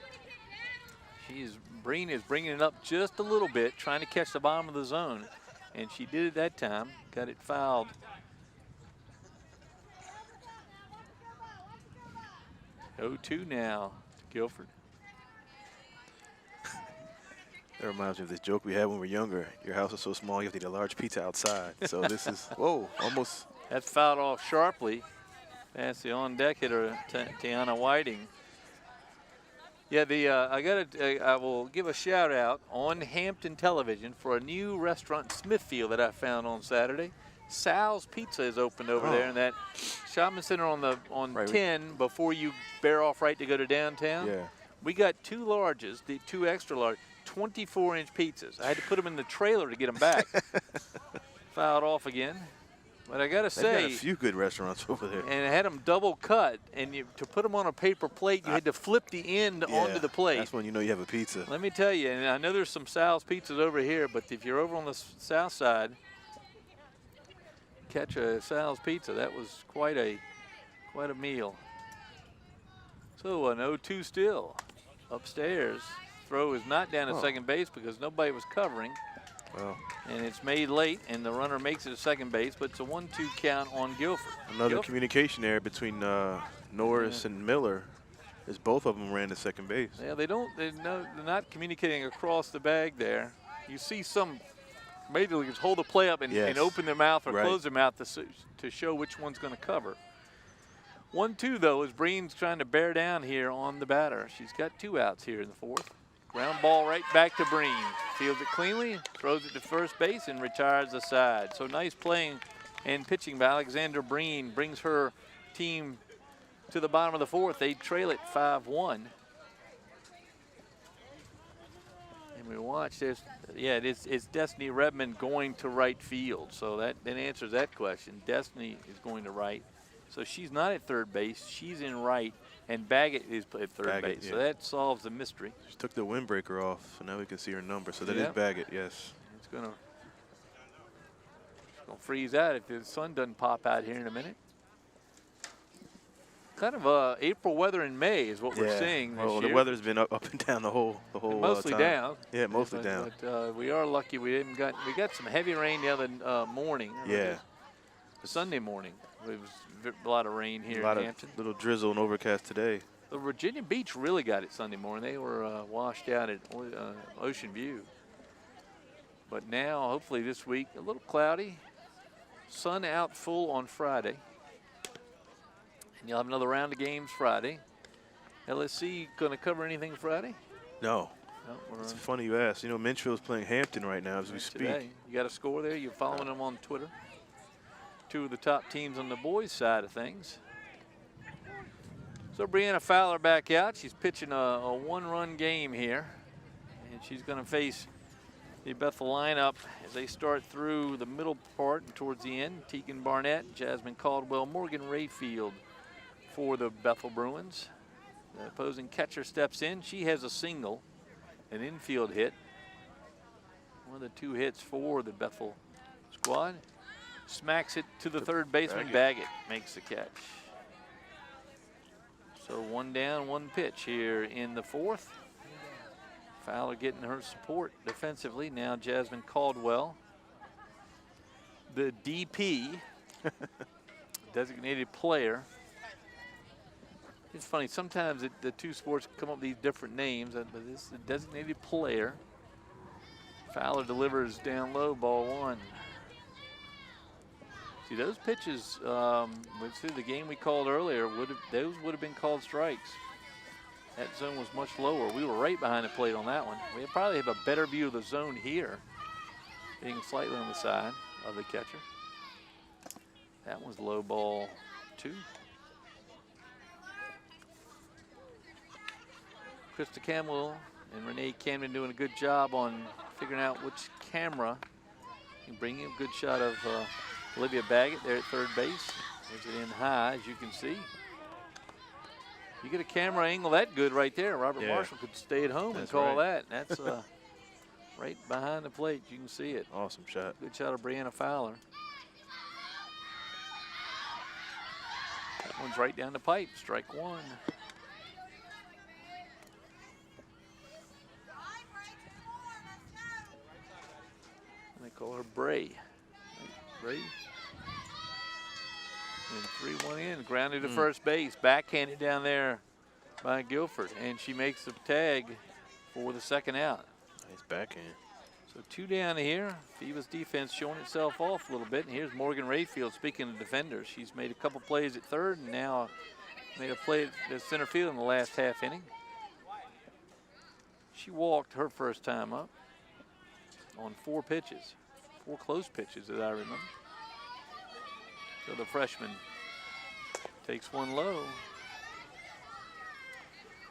Breen is bringing it up just a little bit, trying to catch the bottom of the zone, and she did it that time. Got it fouled. Oh-2 now to Guilford. That reminds me of this joke we had when we were younger. Your house is so small, you have to eat a large pizza outside. So this is, whoa, almost. That's fouled off sharply. That's the on-deck hitter, Tiana Whiting. Yeah, I will give a shout out on Hampton Television for a new restaurant in Smithfield that I found on Saturday. Sal's Pizza is opened over there in that shopping center on 10 before you bear off right to go to downtown. Yeah. We got 2 larges, the 2 extra large, 24-inch pizzas. I had to put them in the trailer to get them back. Fouled off again. But I got to say, they got a few good restaurants over there. And it had them double cut, and to put them on a paper plate, you had to flip the end onto the plate. That's when you know you have a pizza. Let me tell you, and I know there's some Sal's Pizzas over here, but if you're over on the south side, catch a Sal's Pizza. That was quite a meal. So an 0-2 still. Upstairs, throw is not down at second base because nobody was covering. Well, and it's made late, and the runner makes it to second base, but it's a 1-2 count on Guilford. Another communication there between Norris and Miller, as both of them ran to second base. Yeah, they're not communicating across the bag there. You see some major leaguers hold the play up and open their mouth or close their mouth to show which one's going to cover. 1-2 though, as Breen's trying to bear down here on the batter. She's got 2 outs here in the 4th. Ground ball right back to Breen. Fields it cleanly, throws it to first base, and retires the side. So nice playing and pitching by Alexandra Breen brings her team to the bottom of the 4th. They trail it 5-1. And we watch this. Yeah, it's Destiny Redmond going to right field. So that answers that question. Destiny is going to right. So she's not at third base. She's in right, and Baggett is at third base. Yeah. So that solves the mystery. She took the windbreaker off, so now we can see her number. So that is Baggett, yes. It's gonna freeze out if the sun doesn't pop out here in a minute. Kind of April weather in May is what we're seeing this year. The weather's been up and down the whole mostly time. Down. Yeah, mostly down. But we are lucky we got some heavy rain the other morning. Sunday morning. It was a lot of rain here in Hampton. Little drizzle and overcast today. The Virginia Beach really got it Sunday morning. They were washed out at Ocean View. But now, hopefully this week, a little cloudy. Sun out full on Friday. And you'll have another round of games Friday. LSC going to cover anything Friday? No. It's funny you ask. You know, Minchville's playing Hampton right now as we speak. Today. You got a score there? You're following them on Twitter? 2 of the top teams on the boys' side of things. So Brianna Fowler back out. She's pitching a 1-run game here. And she's going to face the Bethel lineup as they start through the middle part and towards the end. Tegan Barnett, Jasmine Caldwell, Morgan Rayfield for the Bethel Bruins. The opposing catcher steps in. She has a single, an infield hit. One of the 2 hits for the Bethel squad. Smacks it to the third baseman. Baggett makes the catch. So 1 down, 1 pitch here in the 4th. Fowler getting her support defensively. Now Jasmine Caldwell, the DP, designated player. It's funny, sometimes the 2 sports come up with these different names, but this is a designated player. Fowler delivers down low, ball 1. See, those pitches, through the game we called earlier, those would have been called strikes. That zone was much lower. We were right behind the plate on that one. We probably have a better view of the zone here, being slightly on the side of the catcher. That was low, ball 2. Krista Campbell and Renee Camden doing a good job on figuring out which camera can bring you a good shot of Olivia Baggett there at third base. There's it in high, as you can see. You get a camera angle that good right there. Robert Marshall could stay at home and call that. That's right behind the plate. You can see it. Awesome shot. Good shot of Brianna Fowler. That one's right down the pipe. Strike 1. They call her Bray. Bray. And 3-1 in, grounded to first base, backhanded down there by Guilford, and she makes the tag for the 2nd out. Nice backhand. So 2 down here. Phoebus defense showing itself off a little bit, and here's Morgan Rayfield. Speaking of defenders, she's made a couple plays at third, and now made a play at the center field in the last half inning. She walked her first time up on 4 pitches, 4 close pitches that I remember. So the freshman takes one low.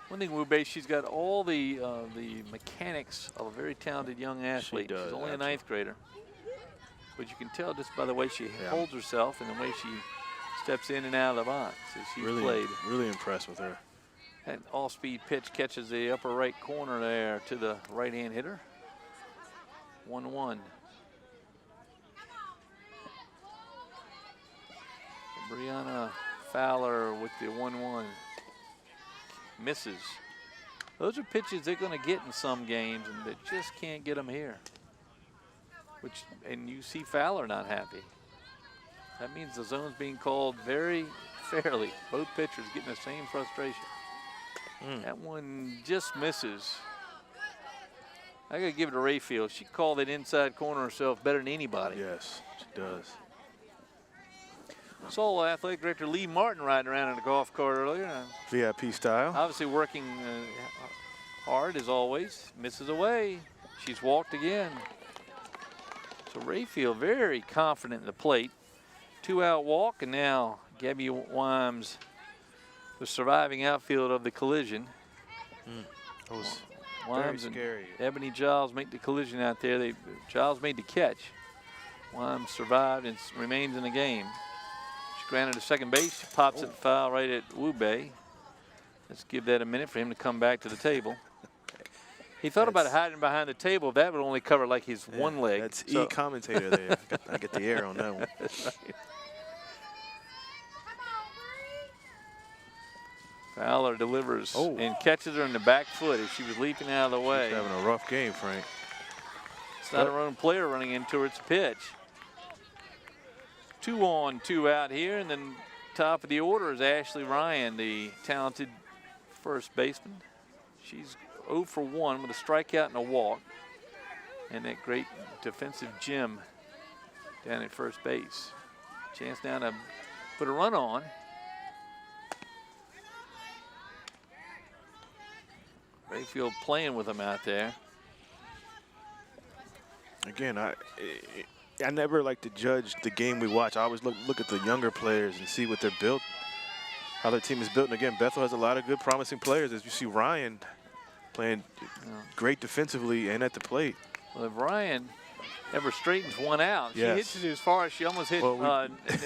One thing, Wube, she's got all the mechanics of a very talented young athlete. She's only a 9th grader. But you can tell just by the way she holds herself and the way she steps in and out of the box as she's played. Really impressed with her. That all-speed pitch catches the upper right corner there to the right-hand hitter. 1-1. Brianna Fowler with the 1-1. Misses. Those are pitches they're going to get in some games, and they just can't get them here. And you see Fowler not happy. That means the zone's being called very fairly. Both pitchers getting the same frustration. That one just misses. I got to give it to Rayfield. She called that inside corner herself better than anybody. Yes, she does. Saw Athletic Director Lee Martin riding around in a golf cart earlier. VIP style. Obviously working hard as always. Misses away. She's walked again. So Rayfield very confident in the plate. 2-out walk, and now Gabby Wimes, the surviving outfield of the collision. That was Wimes very scary. and Ebony Giles make the collision out there. Giles made the catch. Wimes survived and remains in the game. She grounded to second base. She pops it foul right at Wubei. Let's give that a minute for him to come back to the table. He thought about hiding behind the table. That would only cover like his one leg. That's commentator there. I get the air on that one. That's right. Fowler delivers and catches her in the back foot as she was leaping out of the way. She's having a rough game, Frank. It's not her own player running into her, it's a pitch. 2 on, 2 out here, and then top of the order is Ashley Ryan, the talented first baseman. She's 0 for 1 with a strikeout and a walk. And that great defensive Jim down at first base. Chance now to put a run on. Rayfield playing with them out there. Again, I never like to judge the game we watch. I always look at the younger players and see what they're built, how their team is built. And again, Bethel has a lot of good, promising players. As you see Ryan playing great defensively and at the plate. Well, if Ryan ever straightens one out, she hits it as far as she almost hit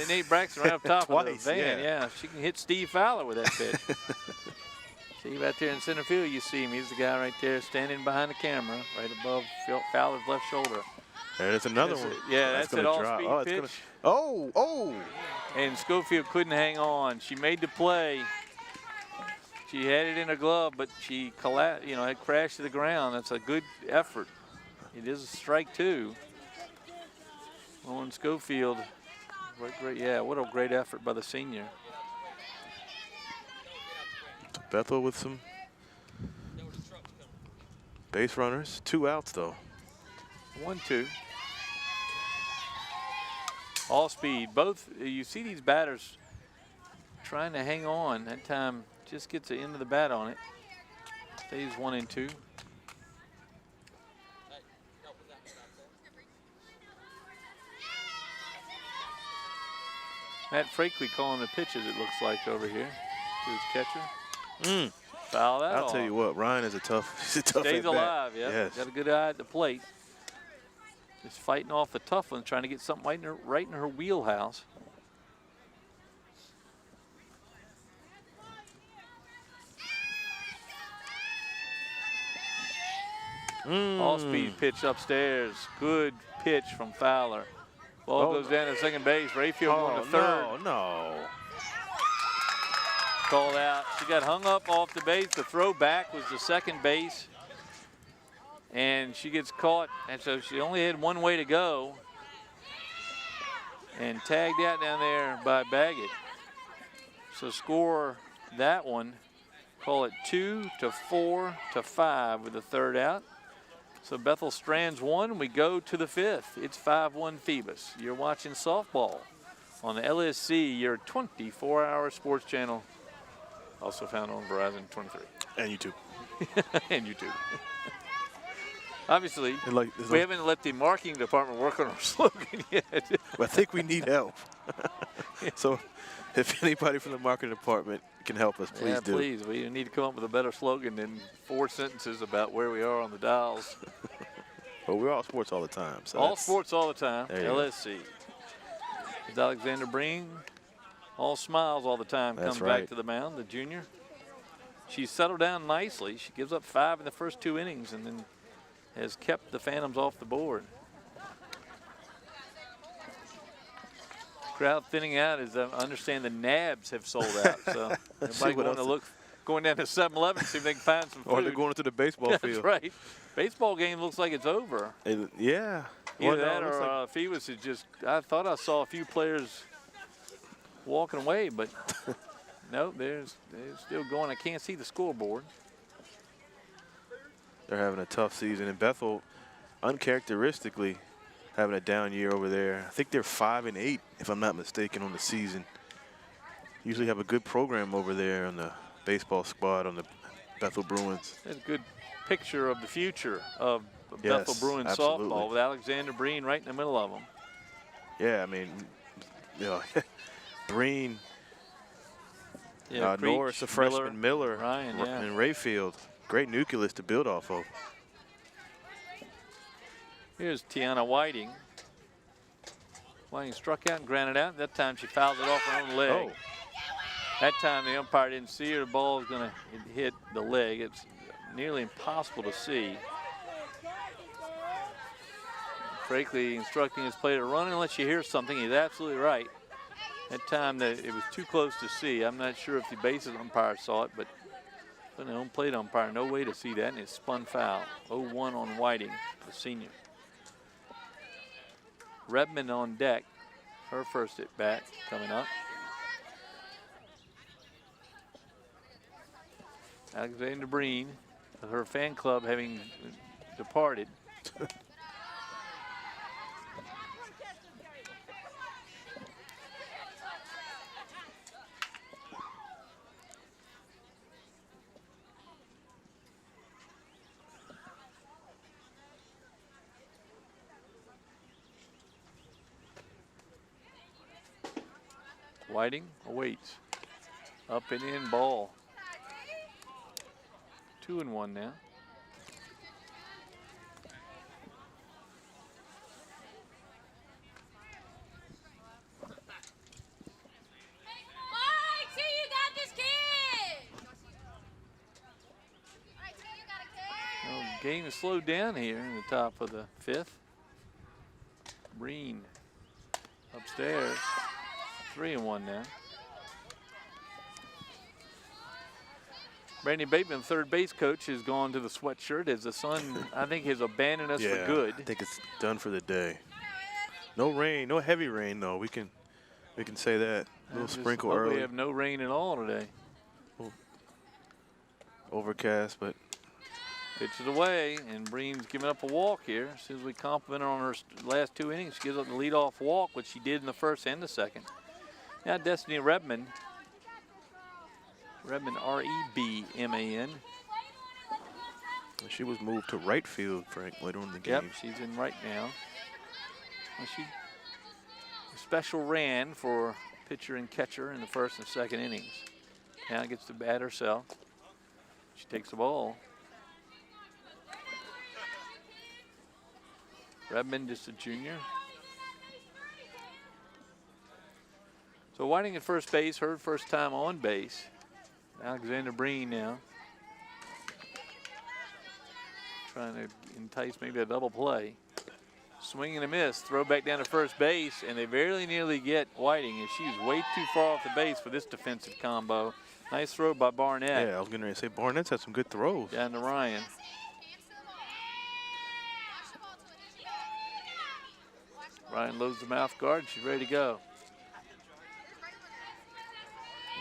Nate Braxton right up top of the van. Yeah, she can hit Steve Fowler with that pitch. Steve out there in center field, you see him. He's the guy right there standing behind the camera, right above Fowler's left shoulder. There's another one. Yeah, that's an all-speed pitch. And Schofield couldn't hang on. She made the play. She had it in her glove, but she collapsed, had crashed to the ground. That's a good effort. It is a strike 2. Lauren Schofield, what a great effort by the senior. Bethel with some base runners. 2 outs, though. 1-2. All speed. Both, you see these batters trying to hang on. That time just gets the end of the bat on it. Stays 1 and 2. Matt Frakely calling the pitches, it looks like, over here to his catcher. Foul that I'll tell you what, Ryan is a tough Stays alive, Yes. Got a good eye at the plate. Just fighting off the tough one, trying to get something right in her wheelhouse. All-speed pitch upstairs. Good pitch from Fowler. Ball goes down to second base. Rayfield going to third. No. Called out. She got hung up off the base. The throw back was the second base. And she gets caught. And so she only had one way to go. And tagged out down there by Baggett. So score that one. Call it 2-4-5 with the third out. So Bethel strands 1. We go to the 5th. It's 5-1 Phoebus. You're watching softball on the LSC, your 24-hour sports channel. Also found on Verizon 23. And YouTube. And YouTube. Obviously, we haven't let the marketing department work on our slogan yet. I think we need help. So if anybody from the marketing department can help us, please do. Please. We need to come up with a better slogan than 4 sentences about where we are on the dials. Well, we're all sports all the time. So all sports all the time. LSC. It's Alexander Breen. All smiles all the time. That's comes right. back to the mound, the junior. She's settled down nicely. She gives up 5 in the first 2 innings and then has kept the Phantoms off the board. Crowd thinning out as I understand the nabs have sold out. So everybody going down to 7-Eleven to see if they can find some food. Or they're going to the baseball field. That's right. Baseball game looks like it's over. Yeah. Either that or Phoebus is just, I thought I saw a few players walking away, but no, they're still going. I can't see the scoreboard. They're having a tough season. And Bethel, uncharacteristically, having a down year over there. I think they're 5-8, if I'm not mistaken, on the season. Usually have a good program over there on the baseball squad on the Bethel Bruins. That's a good picture of the future of Yes, Bethel Bruins absolutely. softball with Alexander Breen right in the middle of them. Yeah, I mean, you know, Breen, Yeah, Creech, Norris, a freshman, Miller, Ryan, yeah. and Rayfield. Great nucleus to build off of. Here's Tiana Whiting. Whiting struck out and grounded out. That time she fouled it off her own leg. Oh. That time the umpire didn't see her. The ball is going to hit the leg. It's nearly impossible to see. Frankly, instructing his player to run unless you hear something. He's absolutely right. That time that it was too close to see. I'm not sure if the bases umpire saw it, but the home plate umpire, no way to see that, and it spun foul. 0-1 on Whiting, the senior. Redmond on deck, her first at bat coming up. Alexander Breen, her fan club having departed. Whiting awaits. Up and in, ball. 2-1 now. Well, game is slowed down here in the top of the fifth. Breen upstairs. 3-1 now. Brandon Bateman, third base coach, has gone to the sweatshirt as the sun, I think, has abandoned us for good. I think it's done for the day. No rain, no heavy rain though. We can say that. A little sprinkle early. We have no rain at all today. Overcast, but pitches away, and Breen's giving up a walk here. As soon as we compliment her on her last 2 innings, she gives up the leadoff walk, which she did in the first and the second. Now Destiny Redmond. Redmond, R-E-B-M-A-N. she was moved to right field, Frank, later in the game. Yep, she's in right now. Well, she special ran for pitcher and catcher in the first and second innings. Now gets to bat herself. She takes the ball. Redmond, just a junior. So Whiting at first base, her first time on base. Alexander Breen now. Trying to entice maybe a double play. Swing and a miss, throw back down to first base, and they very nearly get Whiting, and she's way too far off the base for this defensive combo. Nice throw by Barnett. Yeah, I was going to say Barnett's had some good throws. Down to Ryan. Ryan loads the mouth guard, she's ready to go.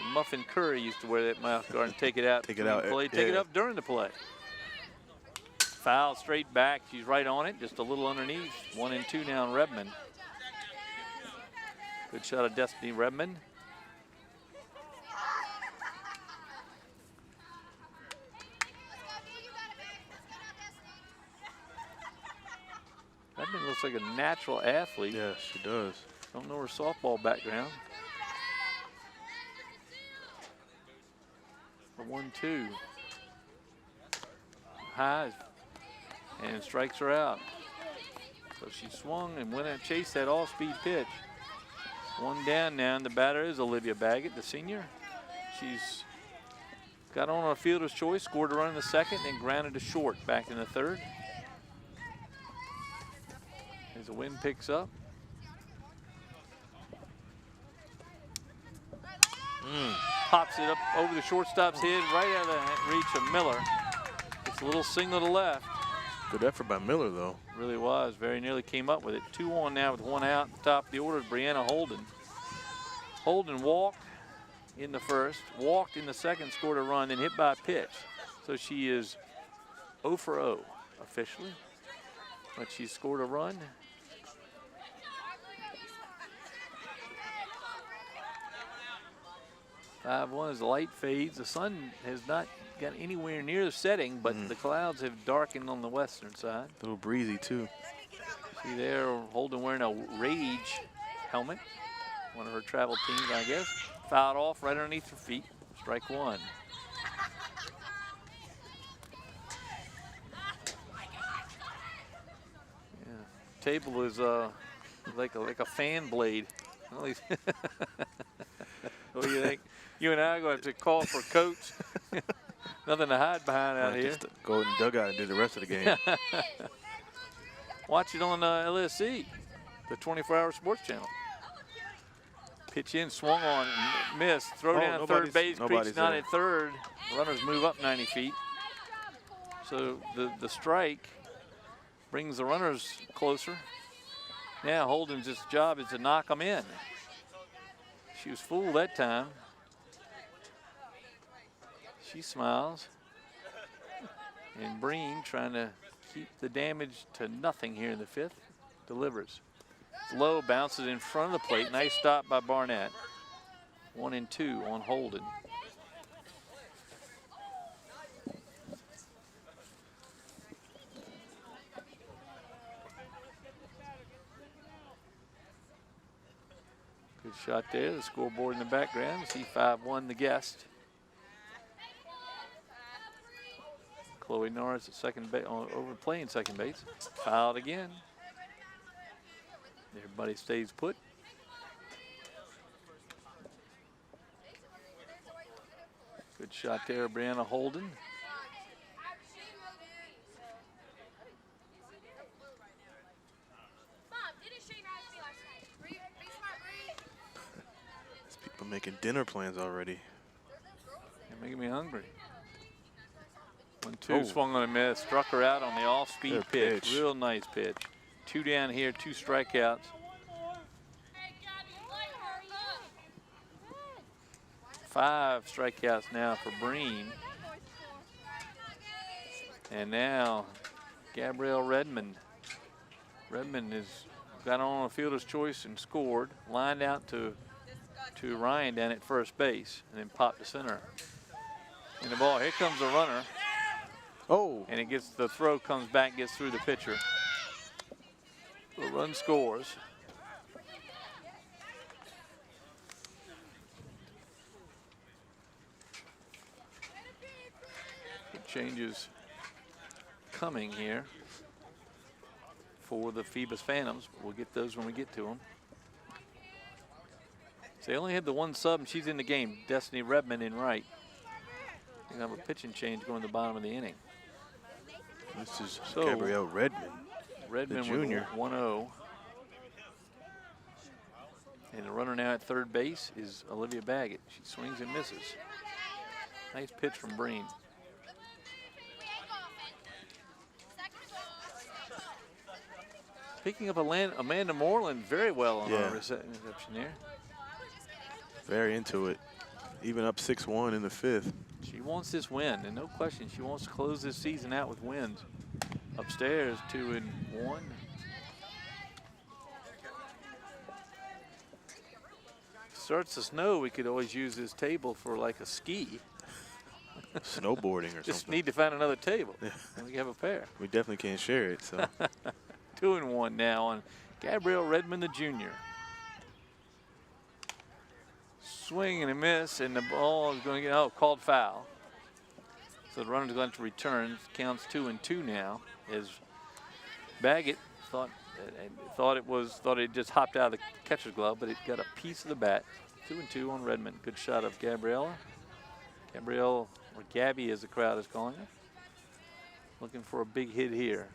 And Muffin Curry used to wear that mouth guard and take it out. Take it out. Play, take it up during the play. Foul straight back. She's right on it, just a little underneath. 1-2 now on Redmond. Good shot of Destiny Redmond. Redmond looks like a natural athlete. Yes, she does. Don't know her softball background. For 1-2. High and strikes her out. So she swung and went and chased that all-speed pitch. One down now, and the batter is Olivia Baggett, the senior. She's got on a fielder's choice, scored a run in the second, and grounded to short back in the third. As the wind picks up. Pops it up over the shortstop's head, right out of the reach of Miller. It's a little single to left. Good effort by Miller, though. Really was. Very nearly came up with it. 2-on now with one out. Top of the order is Brianna Holden. Holden walked in the first, walked in the second, scored a run, then hit by a pitch. So she is 0 for 0 officially, but she scored a run. As the light fades. The sun has not got anywhere near the setting, but the clouds have darkened on the western side. A little breezy too. See there, Holden wearing a Rage helmet. One of her travel teams, I guess. Fouled off right underneath her feet. Strike one. Yeah. Table is like a fan blade. At least. What do you think? You and I are going to have to call for coach. Nothing to hide behind out here. Just go in the dugout and do the rest of the game. Watch it on LSC, the 24-hour sports channel. Pitch in, swung on, missed. Throw down third base, Creek's not at third. Runners move up 90 feet. So the strike brings the runners closer. Now Holden's job is to knock them in. She was fooled that time. She smiles. And Breen trying to keep the damage to nothing here in the fifth. Delivers. Low, bounces in front of the plate. Nice stop by Barnett. 1-2 on Holden. Good shot there. The scoreboard in the background. C5-1 the guest. Chloe Norris at second base, overplaying second base. Fouled again. Everybody stays put. Good shot there, Brianna Holden. These people making dinner plans already. You're making me hungry. 1-2, swung on a miss, struck her out on the off-speed pitch. Real nice pitch. 2 down here, 2 strikeouts. Five strikeouts now for Breen. And now Gabrielle Redmond. Redmond has got on a fielder's choice and scored. Lined out to Ryan down at first base and then popped to center. And the ball, here comes the runner. Oh. And it gets, the throw comes back, gets through the pitcher. The run scores. Good changes coming here for the Phoebus Phantoms. We'll get those when we get to them. So they only had the one sub, and she's in the game. Destiny Redmond in right. They're going to have a pitching change going to the bottom of the inning. This is Gabrielle Redmond. Redmond the junior. 1-0. And the runner now at third base is Olivia Baggett. She swings and misses. Nice pitch from Breen. Picking up Amanda Moreland very well on her reception there. Very into it. Even up 6-1 in the fifth. She wants this win, and no question, she wants to close this season out with wins. Upstairs, 2-1. Starts to snow, we could always use this table for like a ski. Snowboarding or Just something. need to find another table, Yeah. and we have a pair. We definitely can't share it, so. 2-1 now on Gabrielle Redmond, the junior. Swing and a miss, and the ball is going to get, called foul. So the runner's going to return. Counts 2-2 now. As Baggett thought it just hopped out of the catcher's glove, but it got a piece of the bat. 2-2 on Redmond. Good shot of Gabriella. Gabrielle, or Gabby as the crowd is calling her. Looking for a big hit here.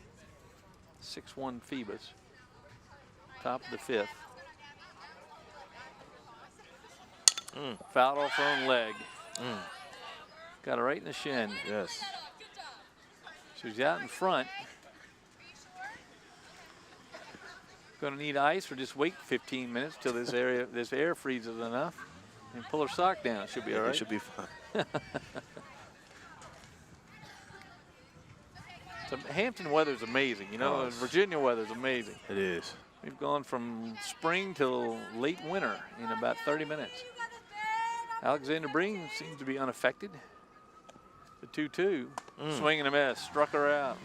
6-1 Phoebus. Top of the fifth. Fouled off her own leg. Got her right in the shin. Yes. She was out in front. Going to need ice or just wait 15 minutes till this air freezes enough and pull her sock down. She'll be all right. It should be fine. So Hampton weather's amazing. You know, Virginia weather's amazing. It is. We've gone from spring till late winter in about 30 minutes. Alexander Breen seems to be unaffected. The 2-2, swing and a miss, struck her out.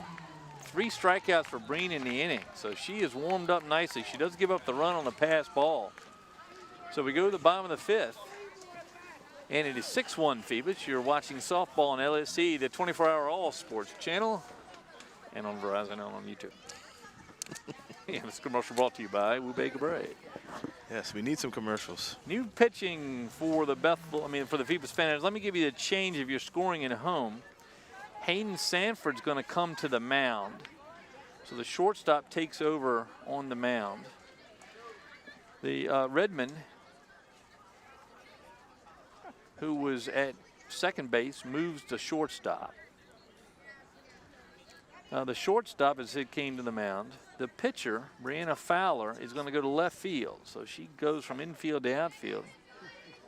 3 strikeouts for Breen in the inning, so she is warmed up nicely. She does give up the run on the pass ball. So we go to the bottom of the 5th, and it is 6-1 Phoebus. You're watching softball on LSC, the 24-hour all sports channel, and on Verizon and on YouTube. And this commercial brought to you by Wubega Cabaret. Yes, we need some commercials. New pitching for the for the Phoebus fans. Let me give you the change if you're scoring at home. Hayden Sanford's going to come to the mound. So the shortstop takes over on the mound. The Redmond, who was at second base, moves to shortstop. The shortstop, as it came to the mound, the pitcher, Brianna Fowler, is going to go to left field. So she goes from infield to outfield.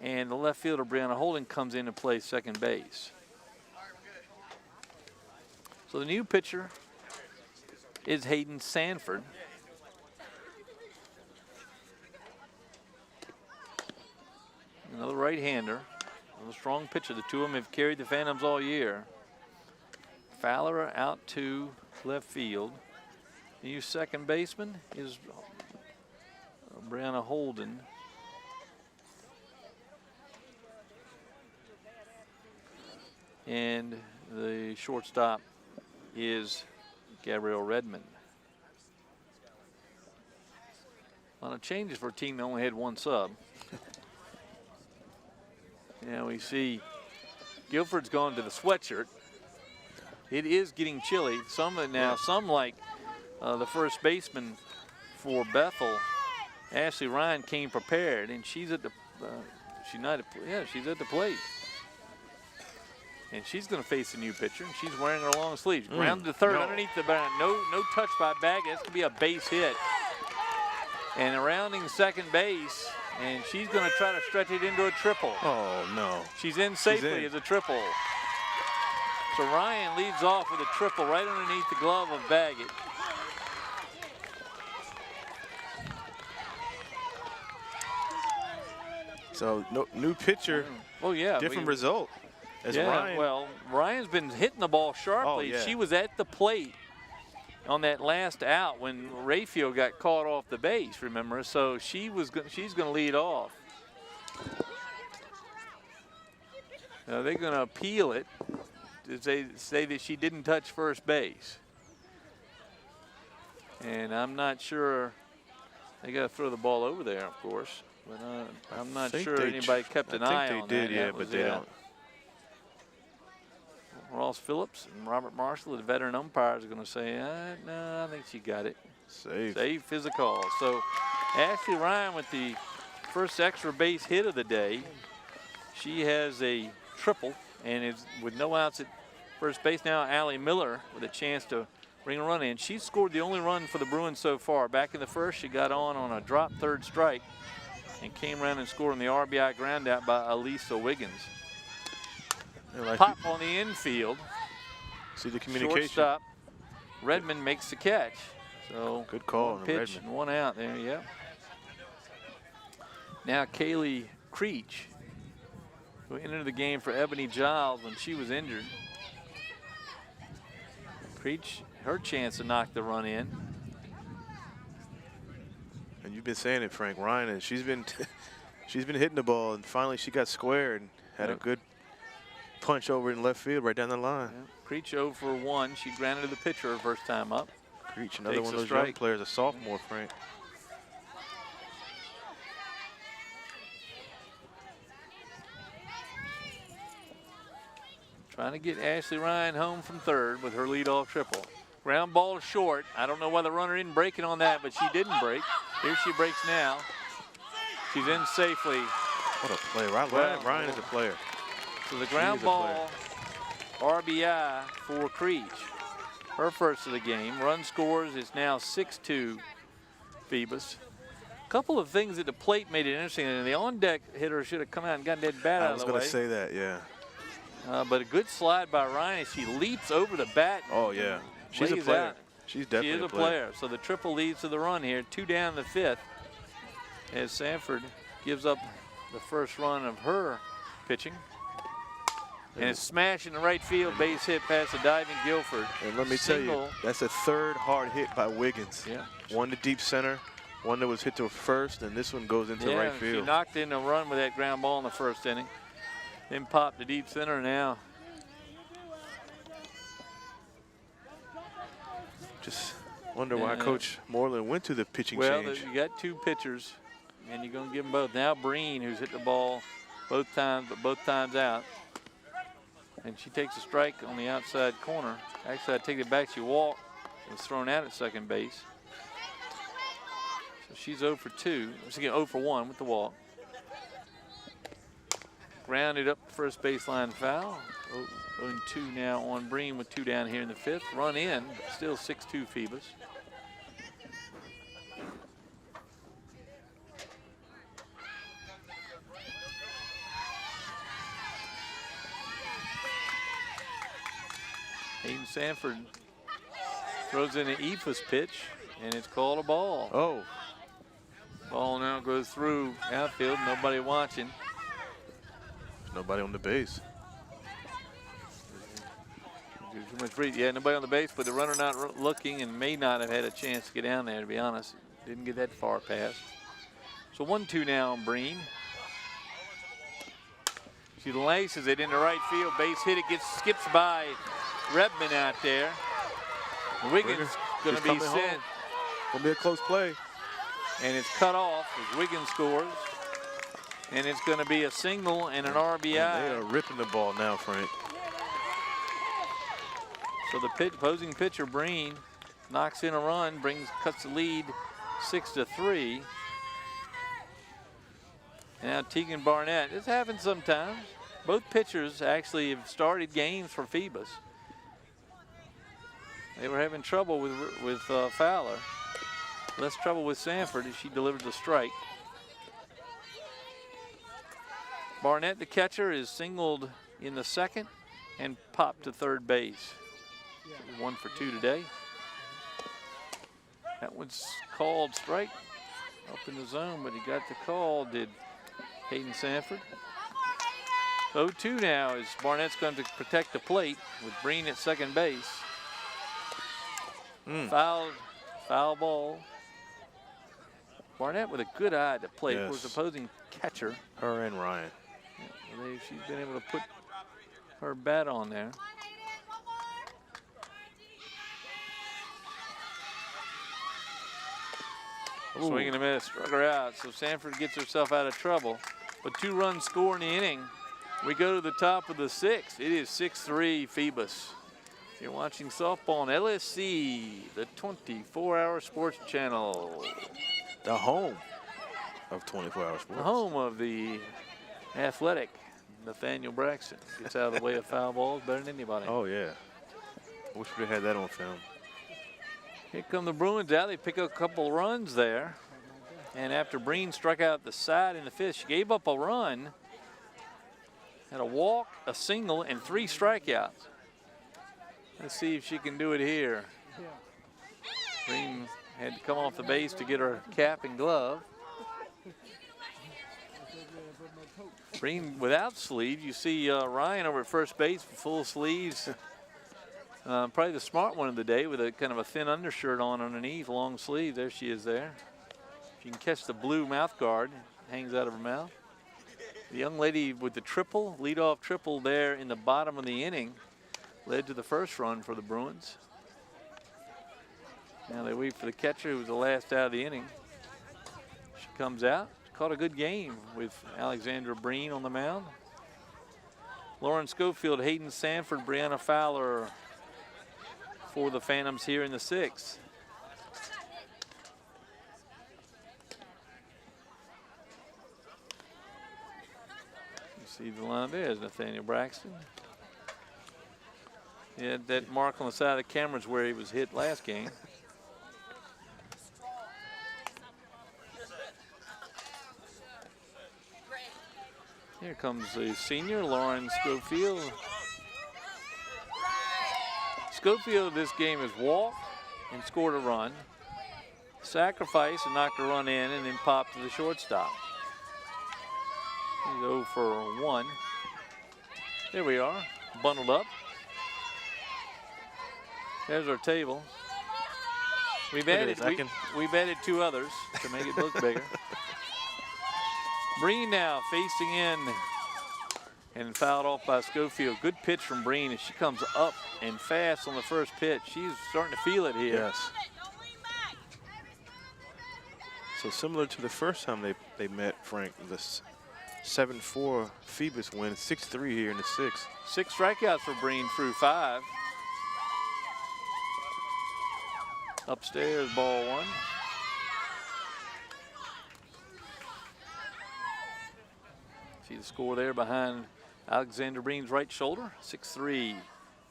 And the left fielder, Brianna Holden, comes in to play second base. So the new pitcher is Hayden Sanford. Another right-hander. A strong pitcher. The two of them have carried the Phantoms all year. Fowler out to left field. The new second baseman is Brianna Holden. And the shortstop is Gabrielle Redmond. A lot of changes for a team that only had 1 sub. Now we see Guilford's gone to the sweatshirt. It is getting chilly. Some like the first baseman for Bethel, Ashley Ryan, came prepared, and she's at the she's at the plate. And she's going to face a new pitcher, and she's wearing her long sleeves. Grounded to third underneath the bat. No touch by Baggett. That's going to be a base hit. And rounding second base, and she's going to try to stretch it into a triple. Oh, no. She's in safely as a triple. So Ryan leads off with a triple right underneath the glove of Baggett. So new pitcher. Oh, yeah. Different result. As Ryan. Well, Ryan's been hitting the ball sharply. Oh, yeah. She was at the plate on that last out when Rayfield got caught off the base, remember? So she's going to lead off. Now they're going to appeal it to say that she didn't touch first base. And I'm not sure. They got to throw the ball over there, of course. But I'm not sure anybody kept an eye on that. I think they did, yeah, but they don't. Ross Phillips and Robert Marshall, the veteran umpires, are going to say, no, I think she got it. Safe is a call. So Ashley Ryan with the first extra base hit of the day. She has a triple and is with no outs at first base. Now Allie Miller with a chance to bring a run in. She scored the only run for the Bruins so far. Back in the first, she got on a drop third strike and came around and scored on the RBI ground out by Elisa Wiggins. Pop on the infield. See the communication. Shortstop. Redmond makes the catch. So good call. One pitch and 1 out there. Yep. Now Kaylee Creech, who entered the game for Ebony Giles when she was injured. Creech, her chance to knock the run in. And you've been saying it, Frank. Ryan, she's been hitting the ball, and finally she got square and had a good punch over in left field right down the line. Yeah. Creech 0 for 1. She grounded to the pitcher her first time up. Creech, another one of those young players, a sophomore, Frank. Trying to get Ashley Ryan home from third with her leadoff triple. Ground ball short. I don't know why the runner didn't break it on that, but she didn't break. Here she breaks now. She's in safely. What a play. Ryan is a player. So the ground ball RBI for Creech. Her first of the game. Run scores is now 6-2 Phoebus. A couple of things at the plate made it interesting. And the on-deck hitter should have come out and gotten that bat out of the way. I was going to say that, yeah. But a good slide by Ryan as she leaps over the bat. Oh, yeah. She's a lays player. out. She's definitely She is a player. So the triple leads to the run here. 2 down in the 5th as Sanford gives up the first run of her pitching. And it's smashed in the right field, base hit past the diving Guilford. And let me tell you, that's a third hard hit by Wiggins. Yeah. One to deep center, one that was hit to first, and this one goes into right field. She knocked in a run with that ground ball in the first inning. Then popped to deep center now. Just wonder why Coach Moreland went to the pitching well, change. you got 2 pitchers, and you're going to give them both. Now Breen, who's hit the ball both times, but both times out. And she takes a strike on the outside corner. Actually, I take it back. She walked and was thrown out at second base. So she's 0 for 2. She's getting 0 for 1 with the walk. Grounded up the first baseline foul. 0 2 now on Breen with 2 down here in the 5th. Run in, but still 6-2 Phoebus. Hayden Sanford throws in an Ephus pitch, and it's called a ball. Oh. Ball now goes through outfield, nobody watching. There's nobody on the base. Too much breathe. Yeah, nobody on the base, but the runner not looking and may not have had a chance to get down there, to be honest. Didn't get that far past. So 1-2 now on Breen. She laces it into right field, base hit. It skips by Redmond out there. Wiggins going to be sent. Gonna be a close play. And it's cut off as Wiggins scores. And it's going to be a single and an RBI. They are ripping the ball now, Frank. So the opposing pitcher, Breen, knocks in a run, cuts the lead 6-3. Now Tegan Barnett. This happens sometimes. Both pitchers actually have started games for Phoebus. They were having trouble with Fowler. Less trouble with Sanford as she delivers the strike. Barnett, the catcher, is singled in the 2nd and popped to third base. 1 for 2 today. That one's called strike up in the zone, but he got the call, did Hayden Sanford. 0-2 now as Barnett's going to protect the plate with Breen at second base. Foul ball. Barnett with a good eye at the plate for his opposing catcher. Her and Ryan. Yeah, she's been able to put her bat on there. Swing and a miss, struck her out. So Sanford gets herself out of trouble. But 2 runs score in the inning. We go to the top of the 6th. It is 6-3 Phoebus. You're watching softball on LSC, the 24-hour sports channel. The home of 24-hour sports. The home of the athletic Nathaniel Braxton. Gets out of the way of foul balls better than anybody. Oh, yeah. Wish we had that on film. Here come the Bruins out. They pick up a couple runs there. And after Breen struck out the side in the 5th, she gave up a run. Had a walk, a single, and 3 strikeouts. Let's see if she can do it here. Breen had to come off the base to get her cap and glove. Breen without sleeves. You see Ryan over at first base with full sleeves. Probably the smart one of the day with a kind of a thin undershirt on underneath, long sleeve. There she is there. If you can catch the blue mouth guard, hangs out of her mouth. The young lady with the triple, leadoff triple there in the bottom of the inning, led to the first run for the Bruins. Now they wait for the catcher, who was the last out of the inning. She comes out. She caught a good game with Alexandra Breen on the mound. Lauren Schofield, Hayden Sanford, Brianna Fowler for the Phantoms here in the 6th. You see the line there is Nathaniel Braxton. Yeah, that mark on the side of the camera is where he was hit last game. Here comes the senior, Lauren Schofield. Schofield this game has walked and scored a run, sacrifice and knocked a run in, and then popped to the shortstop. He's 0 for 1. There we are, bundled up. There's our table. We've added 2 others to make it look bigger. Breen now facing in and fouled off by Schofield. Good pitch from Breen, and she comes up and fast on the first pitch. She's starting to feel it here. Yes. So similar to the first time they met, Frank, the 7-4 Phoebus win, 6-3 here in the 6th. 6 strikeouts for Breen through 5. Upstairs, ball 1. See the score there behind Alexander Breen's right shoulder. 6-3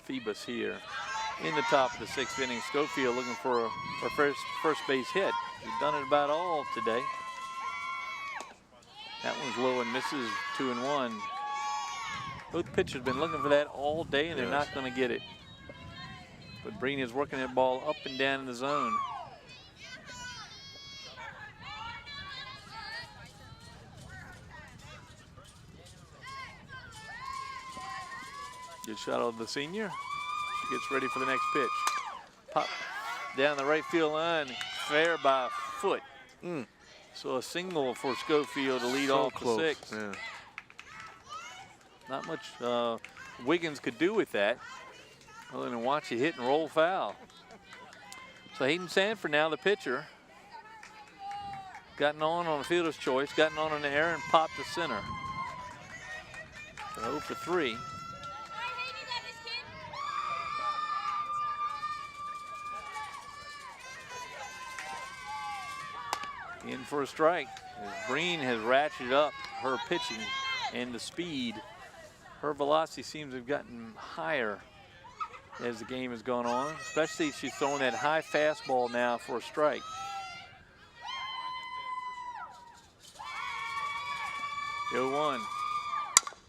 Phoebus here in the top of the 6th inning. Schofield looking for a first base hit. He's done it about all today. That one's low and misses, 2-1. Both pitchers have been looking for that all day, and they're not going to get it. But Breen is working that ball up and down in the zone. Good shot of the senior. She gets ready for the next pitch. Pop down the right field line, fair by a foot. So a single for Schofield to lead off the 6th. Yeah. Not much Wiggins could do with that, other than watch it hit and roll foul. So Hayden Sanford now the pitcher. Gotten on a fielder's choice, gotten on an error and popped to center. So 0 for 3. In for a strike. Breen has ratcheted up her pitching and the speed. Her velocity seems to have gotten higher as the game has gone on, especially she's throwing that high fastball now for a strike. The 0-1.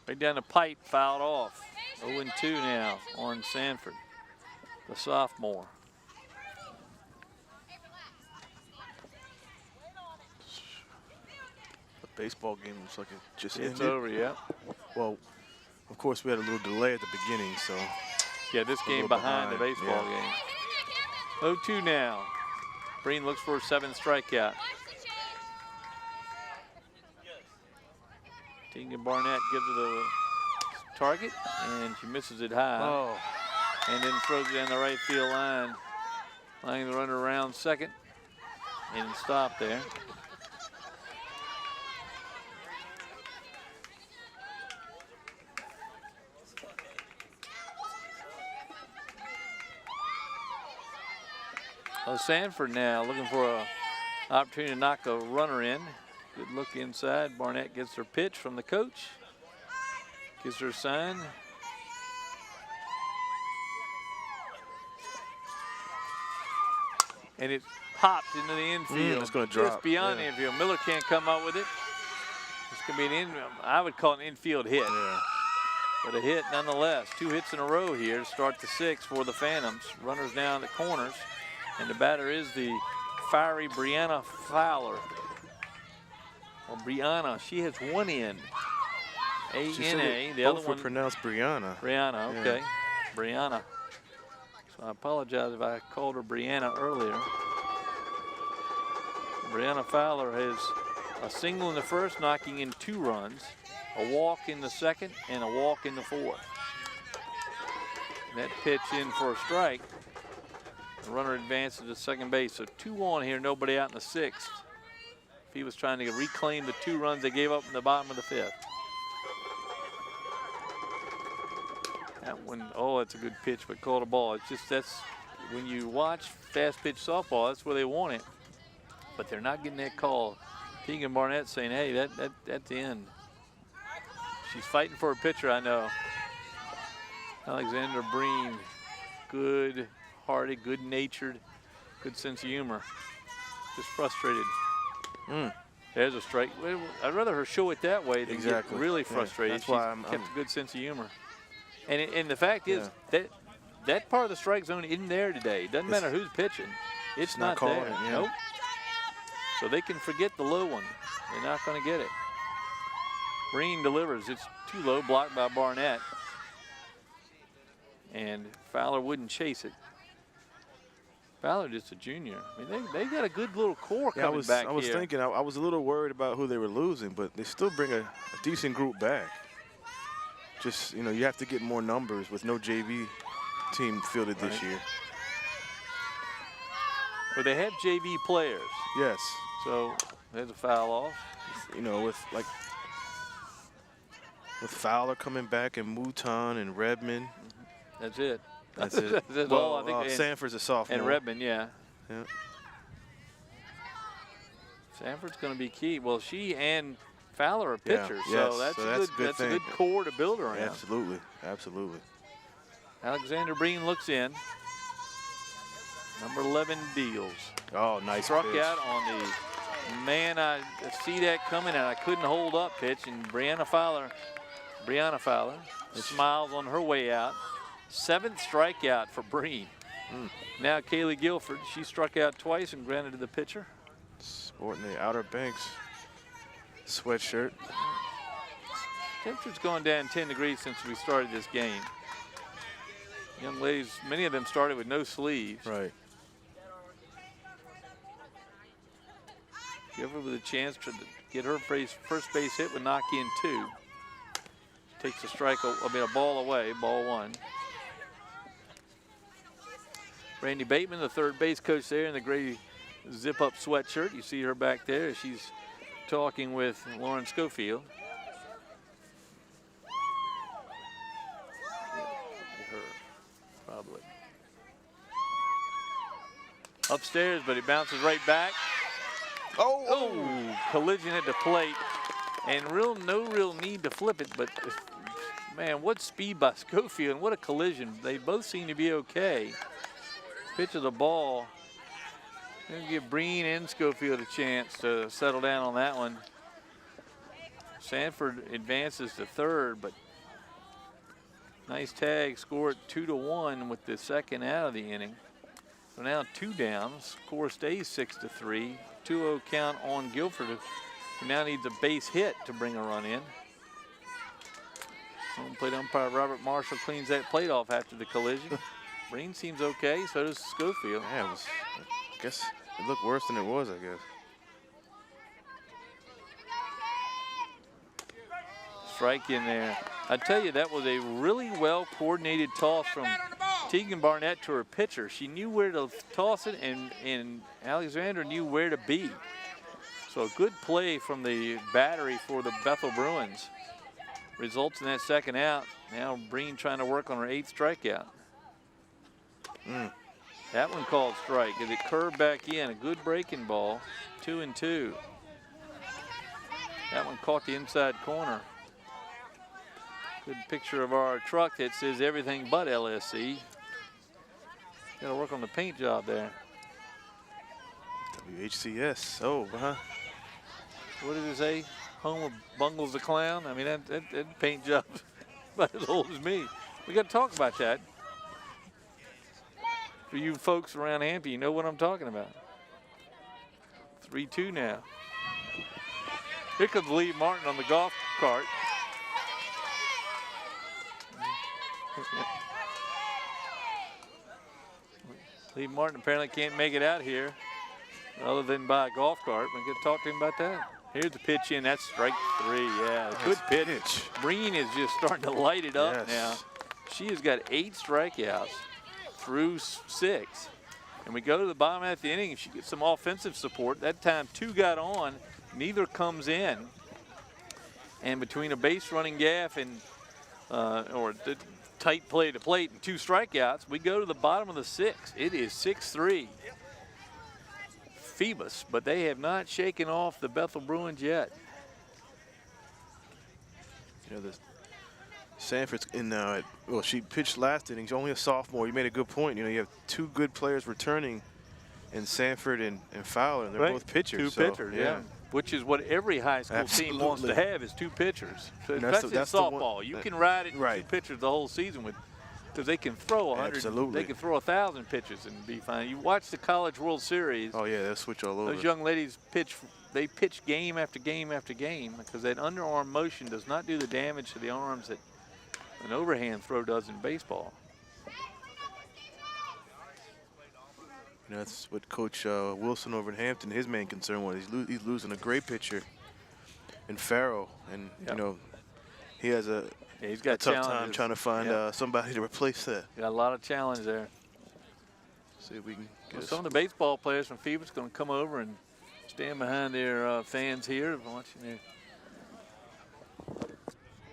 Right down the pipe, fouled off. 0-2 now on Sanford, the sophomore. Baseball game looks like it just It's ended. over, yeah. Well, of course, we had a little delay at the beginning, so. Yeah, this game behind the baseball game. 0-2 now. Breen looks for a 7th strikeout. Tegan Barnett gives her the target, and she misses it high. And then throws it down the right field line. Laying the runner around second, and stop there. Sanford now looking for an opportunity to knock a runner in. Good look inside. Barnett gets her pitch from the coach. Gives her a sign. And it popped into the infield. It's going to drop. Just beyond the infield. Miller can't come up with it. It's going to be I would call it an infield hit. Yeah. But a hit nonetheless. 2 hits in a row here to start the 6th for the Phantoms. Runners down the corners. And the batter is the fiery Brianna Fowler. Or Brianna, she has 1 in. A-N-A. The other one pronounced Brianna. Brianna, okay. Yeah. Brianna. So I apologize if I called her Brianna earlier. Brianna Fowler has a single in the 1st, knocking in 2 runs, a walk in the 2nd, and a walk in the 4th. That pitch in for a strike. The runner advances to second base. So 2 on here, nobody out in the 6th. He was trying to reclaim the 2 runs they gave up in the bottom of the 5th. That one, that's a good pitch, but called a ball. It's just that's when you watch fast pitch softball, that's where they want it. But they're not getting that call. Tegan Barnett saying, hey, that's the end. She's fighting for a pitcher, I know. Alexander Breen, good-hearted, good-natured, good sense of humor. Just frustrated. There's a strike. I'd rather her show it that way than get really frustrated. That's why She's kept a good sense of humor. And the fact is that that part of the strike zone isn't there today. Doesn't matter who's pitching. It's not calling there. it, yeah. Nope. So they can forget the low one. They're not going to get it. Breen delivers. It's too low, blocked by Barnett. And Fowler wouldn't chase it. Fowler just a junior. I mean, they got a good little core coming back here. I was thinking, I was a little worried about who they were losing, but they still bring a decent group back. Just, you know, you have to get more numbers with no JV team fielded this year. But they have JV players. Yes. So there's a foul off. You know, with Fowler coming back and Mouton and Redmond. That's it. That's it. That's well, all, I think. Sanford's a sophomore. And Redmond, yeah. Yeah. Sanford's going to be key. Well, she and Fowler are pitchers, Yeah. so Yes. that's a good core to build around. Absolutely, absolutely. Alexander Breen looks in. Number 11 deals. Oh, nice Struck pitch. out on the man. I see that coming, and I couldn't hold up pitch. And Brianna Fowler smiles on her way out. 7th strikeout for Breen. Now Kaylee Guilford, she struck out twice and grounded to the pitcher. Sporting the Outer Banks sweatshirt. Temperature's gone down 10 degrees since we started this game. Young ladies, many of them started with no sleeves. Right. Guilford with a chance to get her first base hit would knock in 2. Takes a ball away, ball 1. Randy Bateman, the third base coach there in the gray zip-up sweatshirt. You see her back there. She's talking with Lauren Schofield. Her, probably. Upstairs, but he bounces right back. Oh, collision at the plate. And no real need to flip it, but man, what speed by Schofield and what a collision. They both seem to be okay. Pitch of the ball. Gonna give Breen and Schofield a chance to settle down on that one. Sanford advances to third, but nice tag, score it 2-1 with the second out of the inning. So now 2 down, score stays 6-3. 2-0 count on Guilford, who now needs a base hit to bring a run in. Home plate umpire Robert Marshall cleans that plate off after the collision. Breen seems okay, so does Schofield. Yeah, I guess it looked worse than it was, I guess. Strike in there. I tell you, that was a really well-coordinated toss from Tegan Barnett to her pitcher. She knew where to toss it, and Alexander knew where to be. So a good play from the battery for the Bethel Bruins. Results in that second out. Now Breen trying to work on her 8th strikeout. That one called strike as it curved back in. A good breaking ball. 2-2. That one caught the inside corner. Good picture of our truck that says everything but LSC. Got to work on the paint job there. WHCS. Oh, What did it say? Home of Bungles the Clown? I mean, that paint job's about as old as me. We got to talk about that. For you folks around Hampton, you know what I'm talking about. 3-2 now. Here comes Lee Martin on the golf cart. Lee Martin apparently can't make it out here other than by a golf cart. We could talk to him about that. Here's the pitch in. That's strike 3. Yeah, good pitch. Breen is just starting to light it up now. She has got 8 strikeouts through 6. And we go to the bottom of the inning. If she gets some offensive support, that time 2 got on. Neither comes in. And between a base running gaff and or the tight play to plate and 2 strikeouts, we go to the bottom of the 6th. It is 6-3. Phoebus, but they have not shaken off the Bethel Bruins yet. You know, Sanford's in now. Well, she pitched last inning. She's only a sophomore. You made a good point. You know, you have 2 good players returning in Sanford and Fowler, and they're both pitchers. 2 pitchers, yeah. Which is what every high school team wants to have, is 2 pitchers. So especially in softball. You can ride it 2 pitchers the whole season with because they can throw 100. Absolutely. They can throw 1,000 pitches and be fine. You watch the College World Series. Oh yeah, they'll switch all over. Those young ladies pitch. They pitch game after game after game because that underarm motion does not do the damage to the arms that an overhand throw does in baseball. You know, that's what Coach Wilson over in Hampton, his main concern was. He's losing a great pitcher in Farrell, and you know, he has he's got a tough time trying to find somebody to replace that. Got a lot of challenge there. See if we can get some of the baseball players from Phoebus going to come over and stand behind their fans here,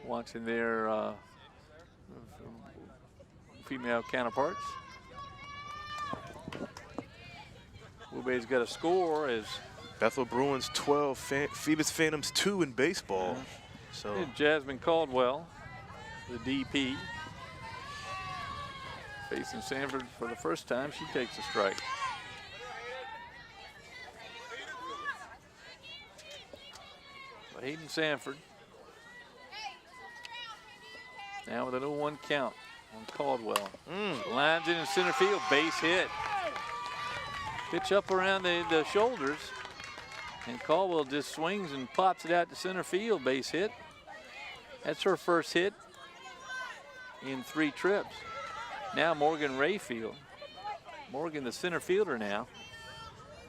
watching their female counterparts. Woodbury's got a score as Bethel Bruins 12, Phoebus Phantoms 2 in baseball. So Jasmine Caldwell, the DP, facing Sanford for the first time. She takes a strike. Hayden Sanford now with an 0-1 count on Caldwell. Lines in center field, base hit. Pitch up around the shoulders, and Caldwell just swings and pops it out to center field, base hit. That's her first hit in 3 trips. Now Morgan Rayfield. Morgan, the center fielder now.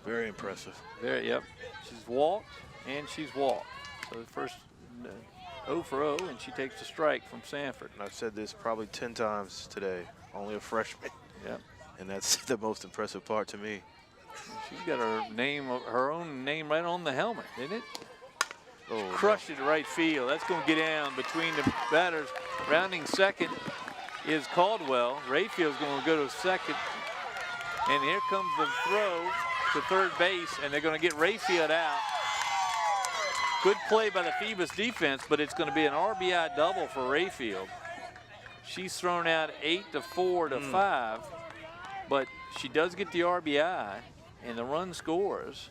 very impressive. There, yep. She's walked and she's walked. So the first 0 for 0, and she takes a strike from Sanford. And I've said this probably 10 times today. Only a freshman. Yep. And that's the most impressive part to me. She's got her own name right on the helmet, isn't it? Oh, Crushed it to right field. That's going to get down between the batters. Rounding second is Caldwell. Rayfield's going to go to second. And here comes the throw to third base, and they're going to get Rayfield out. Good play by the Phoebus defense, but it's going to be an RBI double for Rayfield. She's thrown out 8 to 4 to 5, but she does get the RBI, and the run scores.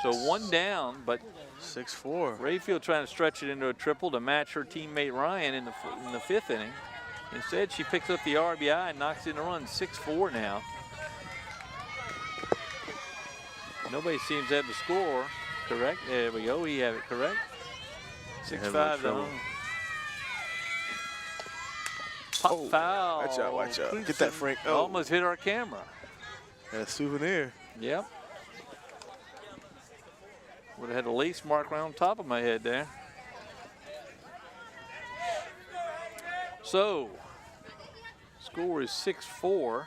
So 1 down, but 6-4. Rayfield trying to stretch it into a triple to match her teammate Ryan in the 5th inning. Instead, she picks up the RBI and knocks in the run. 6-4 now. Nobody seems to have the score correct. There we go. We have it correct. 6-5 to home. Pop foul. Watch out, watch out. Get that, Frank. Oh. Almost hit our camera. Got a souvenir. Yep. Would have had a lace mark right on top of my head there. So, score is 6-4.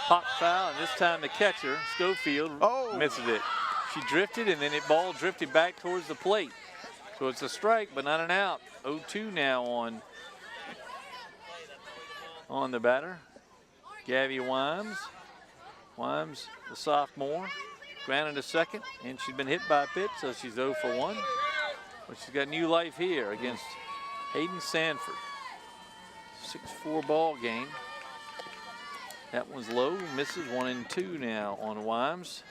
Pop foul, and this time the catcher, Schofield, misses it. She drifted, and then ball drifted back towards the plate. So it's a strike, but not an out. 0-2 now on the batter. Gabby Wimes. Wimes, the sophomore, grounded to second, and she's been hit by a pitch, so she's 0 for 1. But she's got new life here against Hayden Sanford. 6-4 ball game. That one's low, misses 1-2 now on Wimes.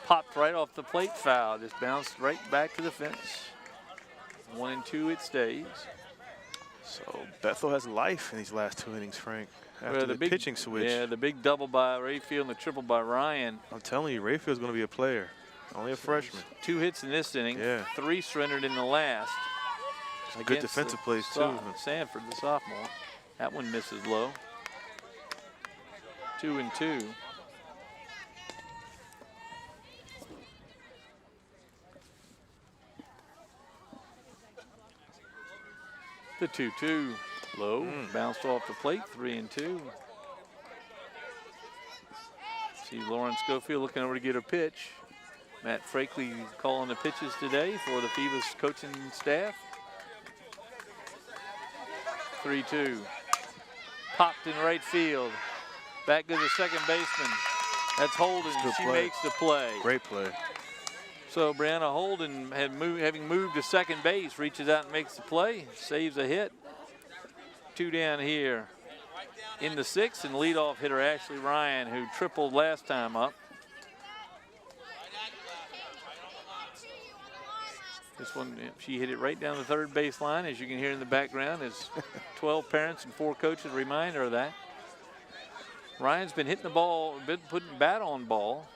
Popped right off the plate, foul. Just bounced right back to the fence. 1-2 it stays. So Bethel has life in these last 2 innings, Frank. After the big pitching switch. Yeah, the big double by Rayfield and the triple by Ryan. I'm telling you, Rayfield's going to be a player. Only a freshman. 2 hits in this inning. Yeah. 3 surrendered in the last. Good defensive plays too. Sanford, the sophomore. That one misses low. 2-2. The 2-2 low, bounced off the plate, 3-2. See Lauren Schofield looking over to get a pitch. Matt Frakely calling the pitches today for the Phoebus coaching staff. 3-2. Popped in right field. Back to the second baseman. That's Holden. She makes the play. Great play. So Brianna Holden, having moved to second base, reaches out and makes the play, saves a hit. 2 down here. in the 6th, and leadoff hitter Ashley Ryan, who tripled last time up. This one, she hit it right down the third base line, as you can hear in the background, as 12 parents and 4 coaches remind her of that. Ryan's been hitting the ball, been putting bat on ball.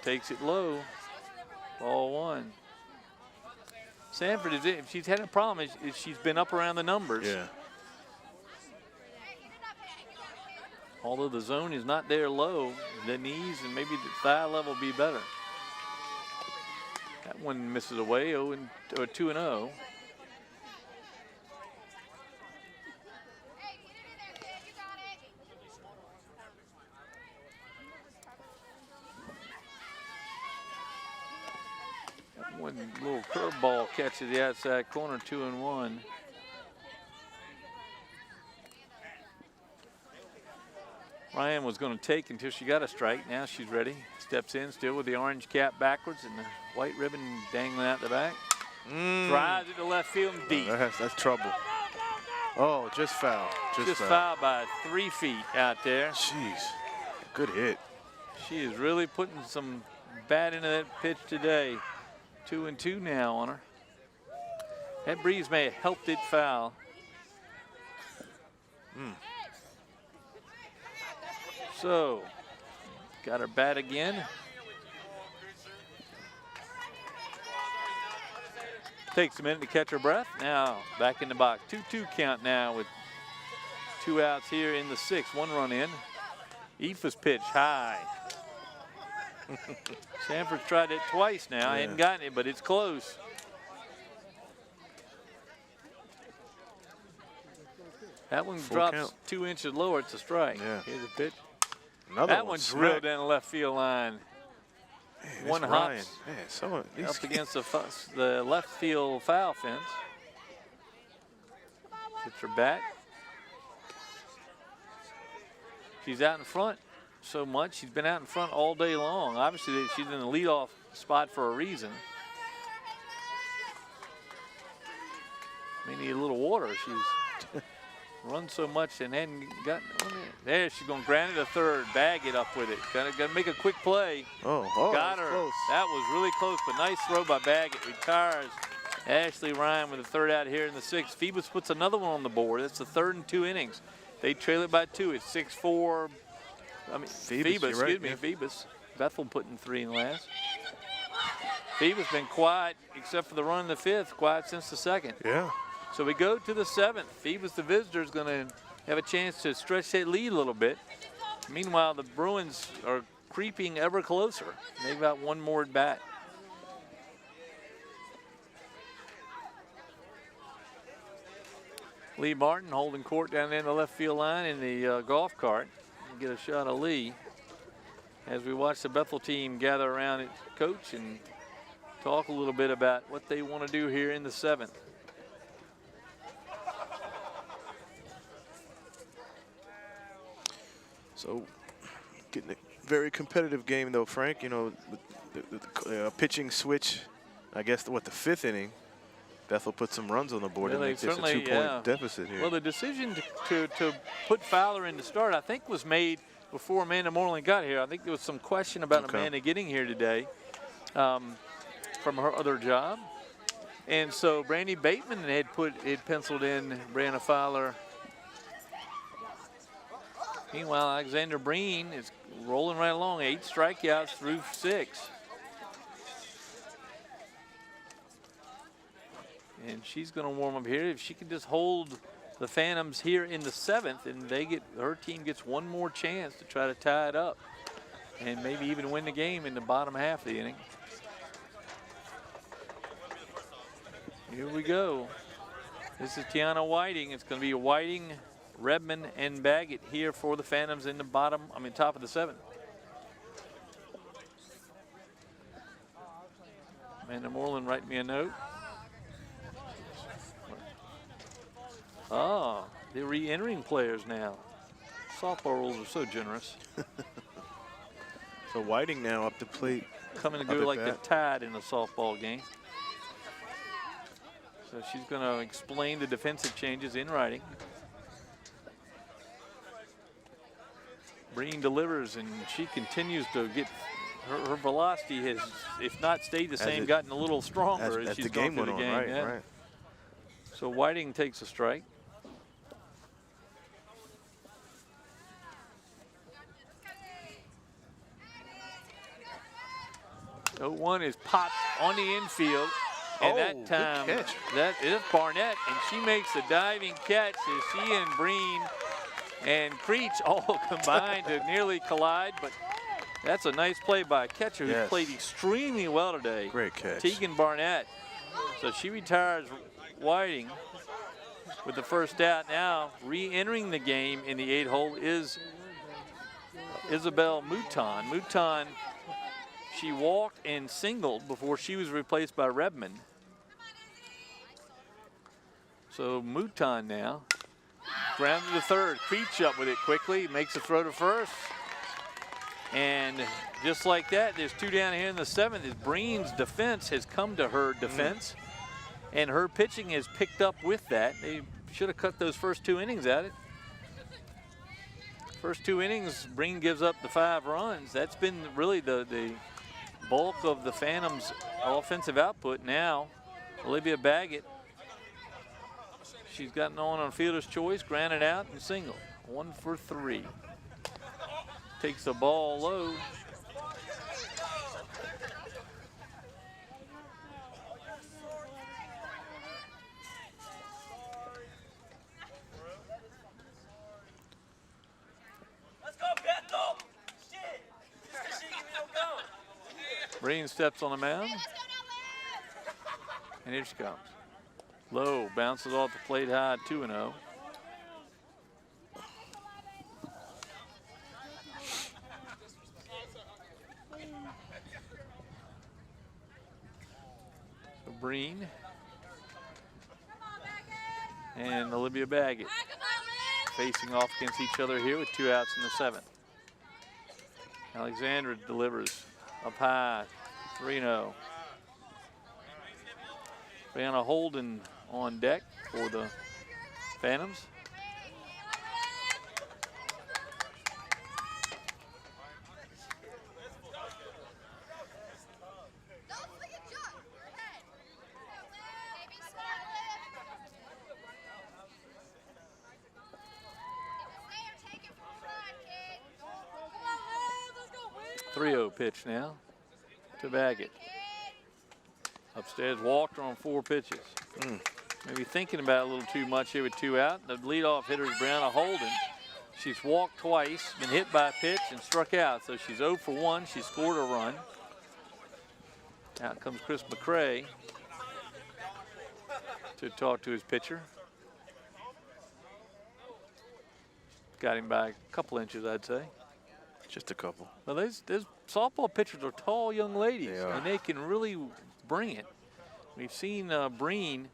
Takes it low. Ball 1. Sanford is if she's had a problem is she's been up around the numbers. Yeah. Although the zone is not there low, the knees and maybe the thigh level will be better. That one misses away, 2-0. One little curveball catches the outside corner, 2-1. Ryan was going to take until she got a strike. Now she's ready. Steps in still with the orange cap backwards and the white ribbon dangling out the back. Drives it to left field and deep. That's trouble. Oh, just foul. Just foul by 3 feet out there. Jeez. Good hit. She is really putting some bat into that pitch today. 2-2 now on her. That breeze may have helped it foul. So, got her bat again. Takes a minute to catch her breath. Now back in the box. 2-2 count now with 2 outs here in the 6th. 1 run in. Aoife's pitch high. Sanford's tried it twice now. Yeah. Hadn't gotten it, but it's close. That one drops count. 2 inches lower. It's a strike. Yeah. Here's a pitch. That one's drilled down the left field line. Man, One hops these up against the left field foul fence. Gets her bat. She's out in front so much. She's been out in front all day long. Obviously, she's in the leadoff spot for a reason. May need a little water. She's run so much and hadn't gotten on it. There, she's going to ground it to third, bag it up with it. Got to make a quick play. Got her. Close. That was really close, but nice throw by Baggett. Retires Ashley Ryan with the 3rd out here in the 6th. Phoebus puts another one on the board. That's the 3rd in 2 innings. They trail it by 2. It's 6-4. I mean, Phoebus, right, excuse me, Phoebus. Bethel putting 3 in last. Phoebus been quiet, except for the run in the 5th, quiet since the 2nd. Yeah. So we go to the 7th. Phoebus, the visitor, is going to have a chance to stretch that lead a little bit. Meanwhile, the Bruins are creeping ever closer. They've got 1 more at bat. Lee Martin holding court down there in the left field line in the golf cart. We'll get a shot of Lee as we watch the Bethel team gather around its coach and talk a little bit about what they want to do here in the 7th. So, getting a very competitive game, though, Frank. You know, the pitching switch, I guess, the 5th inning, Bethel put some runs on the board and makes this a 2-point deficit here. Well, the decision to put Fowler in to start, I think, was made before Amanda Moreland got here. I think there was some question about Amanda getting here today from her other job. And so Brandy Bateman had penciled in Brianna Fowler. Meanwhile, Alexander Breen is rolling right along, 8 strikeouts through 6. And she's going to warm up here. If she can just hold the Phantoms here in the 7th, and her team gets 1 more chance to try to tie it up and maybe even win the game in the bottom half of the inning. Here we go. This is Tiana Whiting. It's going to be Whiting, Redmond, and Baggett here for the Phantoms in the top of the 7th. Amanda Moreland, write me a note. They're re-entering players now. Softball rules are so generous. So Whiting now up the plate. Coming to go like the Tide in a softball game. So she's going to explain the defensive changes in writing. Breen delivers, and she continues to get her velocity has, if not stayed the same, gotten a little stronger as she's the gone game through went the on. game. Right, Yeah. right. So Whiting takes a strike. Oh, 1 is popped on the infield. And that time, that is Barnett, and she makes a diving catch as she and Breen and Creech all combined to nearly collide. But that's a nice play by a catcher who played extremely well today. Great catch. Tegan Barnett. So she retires Whiting with the first out. Now re-entering the game in the 8-hole is Isabel Mouton. Mouton, she walked and singled before she was replaced by Redmond. So Mouton now grounded to third. Creech up with it quickly, makes a throw to first. And just like that, there's 2 down here in the 7th. As Breen's defense has come to her defense, and her pitching has picked up with that. They should have cut those first 2 innings at it. First 2 innings, Breen gives up the 5 runs. That's been really the bulk of the Phantoms' offensive output. Now, Olivia Baggett, she's gotten on fielder's choice, grounded out and single. 1 for 3. Takes the ball low. Let's go, Bethel! Shit! This shit give me no go. Breen steps on the mound. And here she comes. Low, bounces off the plate high, 2-0. So Breen and Olivia Baggett facing off against each other here with 2 outs in the 7th. Alexandra delivers up high, 3-0. Brianna Holden on deck for the Phantoms. Pitch now to Baggett. Upstairs, walked her on 4 pitches. Maybe thinking about it a little too much here with 2 out. The leadoff hitter is Brianna Holden. She's walked twice, been hit by a pitch, and struck out. So she's 0 for 1. She scored a run. Out comes Chris McCray to talk to his pitcher. Got him by a couple inches, I'd say. Just a couple. Well, those softball pitchers are tall young ladies, and they can really bring it. We've seen Breen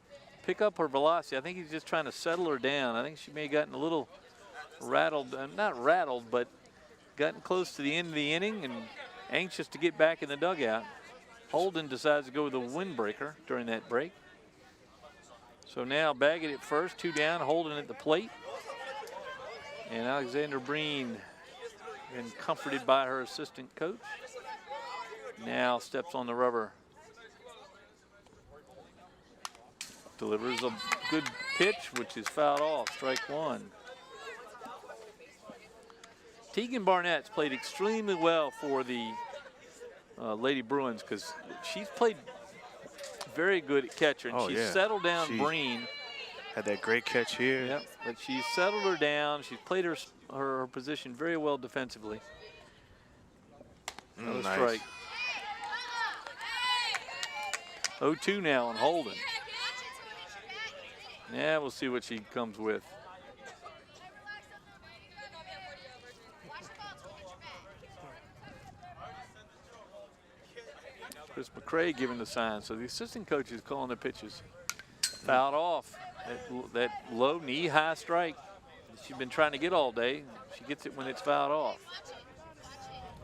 pick up her velocity. I think he's just trying to settle her down. I think she may have gotten a little rattled, not rattled, but gotten close to the end of the inning and anxious to get back in the dugout. Holden decides to go with a windbreaker during that break. So now Baggett at first, 2 down, Holden at the plate. And Alexander Breen been comforted by her assistant coach. Now steps on the rubber. Delivers a good pitch, which is fouled off, strike 1. Tegan Barnett's played extremely well for the Lady Bruins because she's played very good at catcher, and she's settled down Breen. Had that great catch here. Yep, but she's settled her down. She's played her position very well defensively. Another strike. 0-2 now on Holden. Yeah, we'll see what she comes with. Chris McCray giving the sign. So the assistant coach is calling the pitches. Fouled off. That low knee-high strike she's been trying to get all day. She gets it when it's fouled off.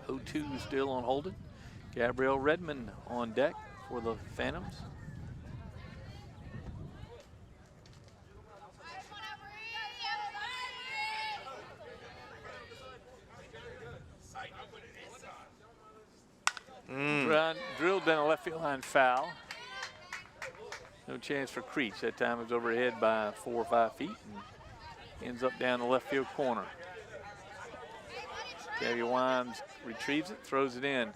0-2 still on Holden. Gabrielle Redmond on deck for the Phantoms. drilled down the left field line foul. No chance for Creech. That time it was overhead by 4 or 5 feet and ends up down the left field corner. Gabby Wimes retrieves it, throws it in.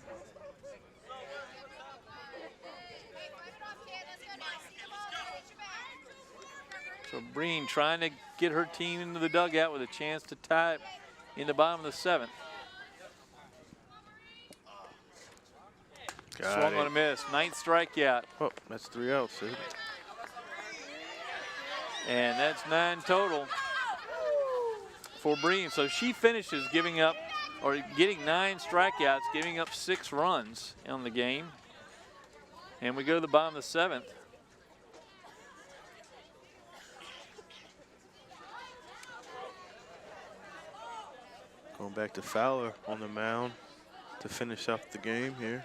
So Breen trying to get her team into the dugout with a chance to tie it in the bottom of the 7th. Swung on a miss. 9th strikeout. Oh, that's 3 outs. Isn't it? And that's 9 total for Breen. So she finishes giving up, or getting 9 strikeouts, giving up 6 runs on the game. And we go to the bottom of the 7th. Going back to Fowler on the mound to finish up the game here.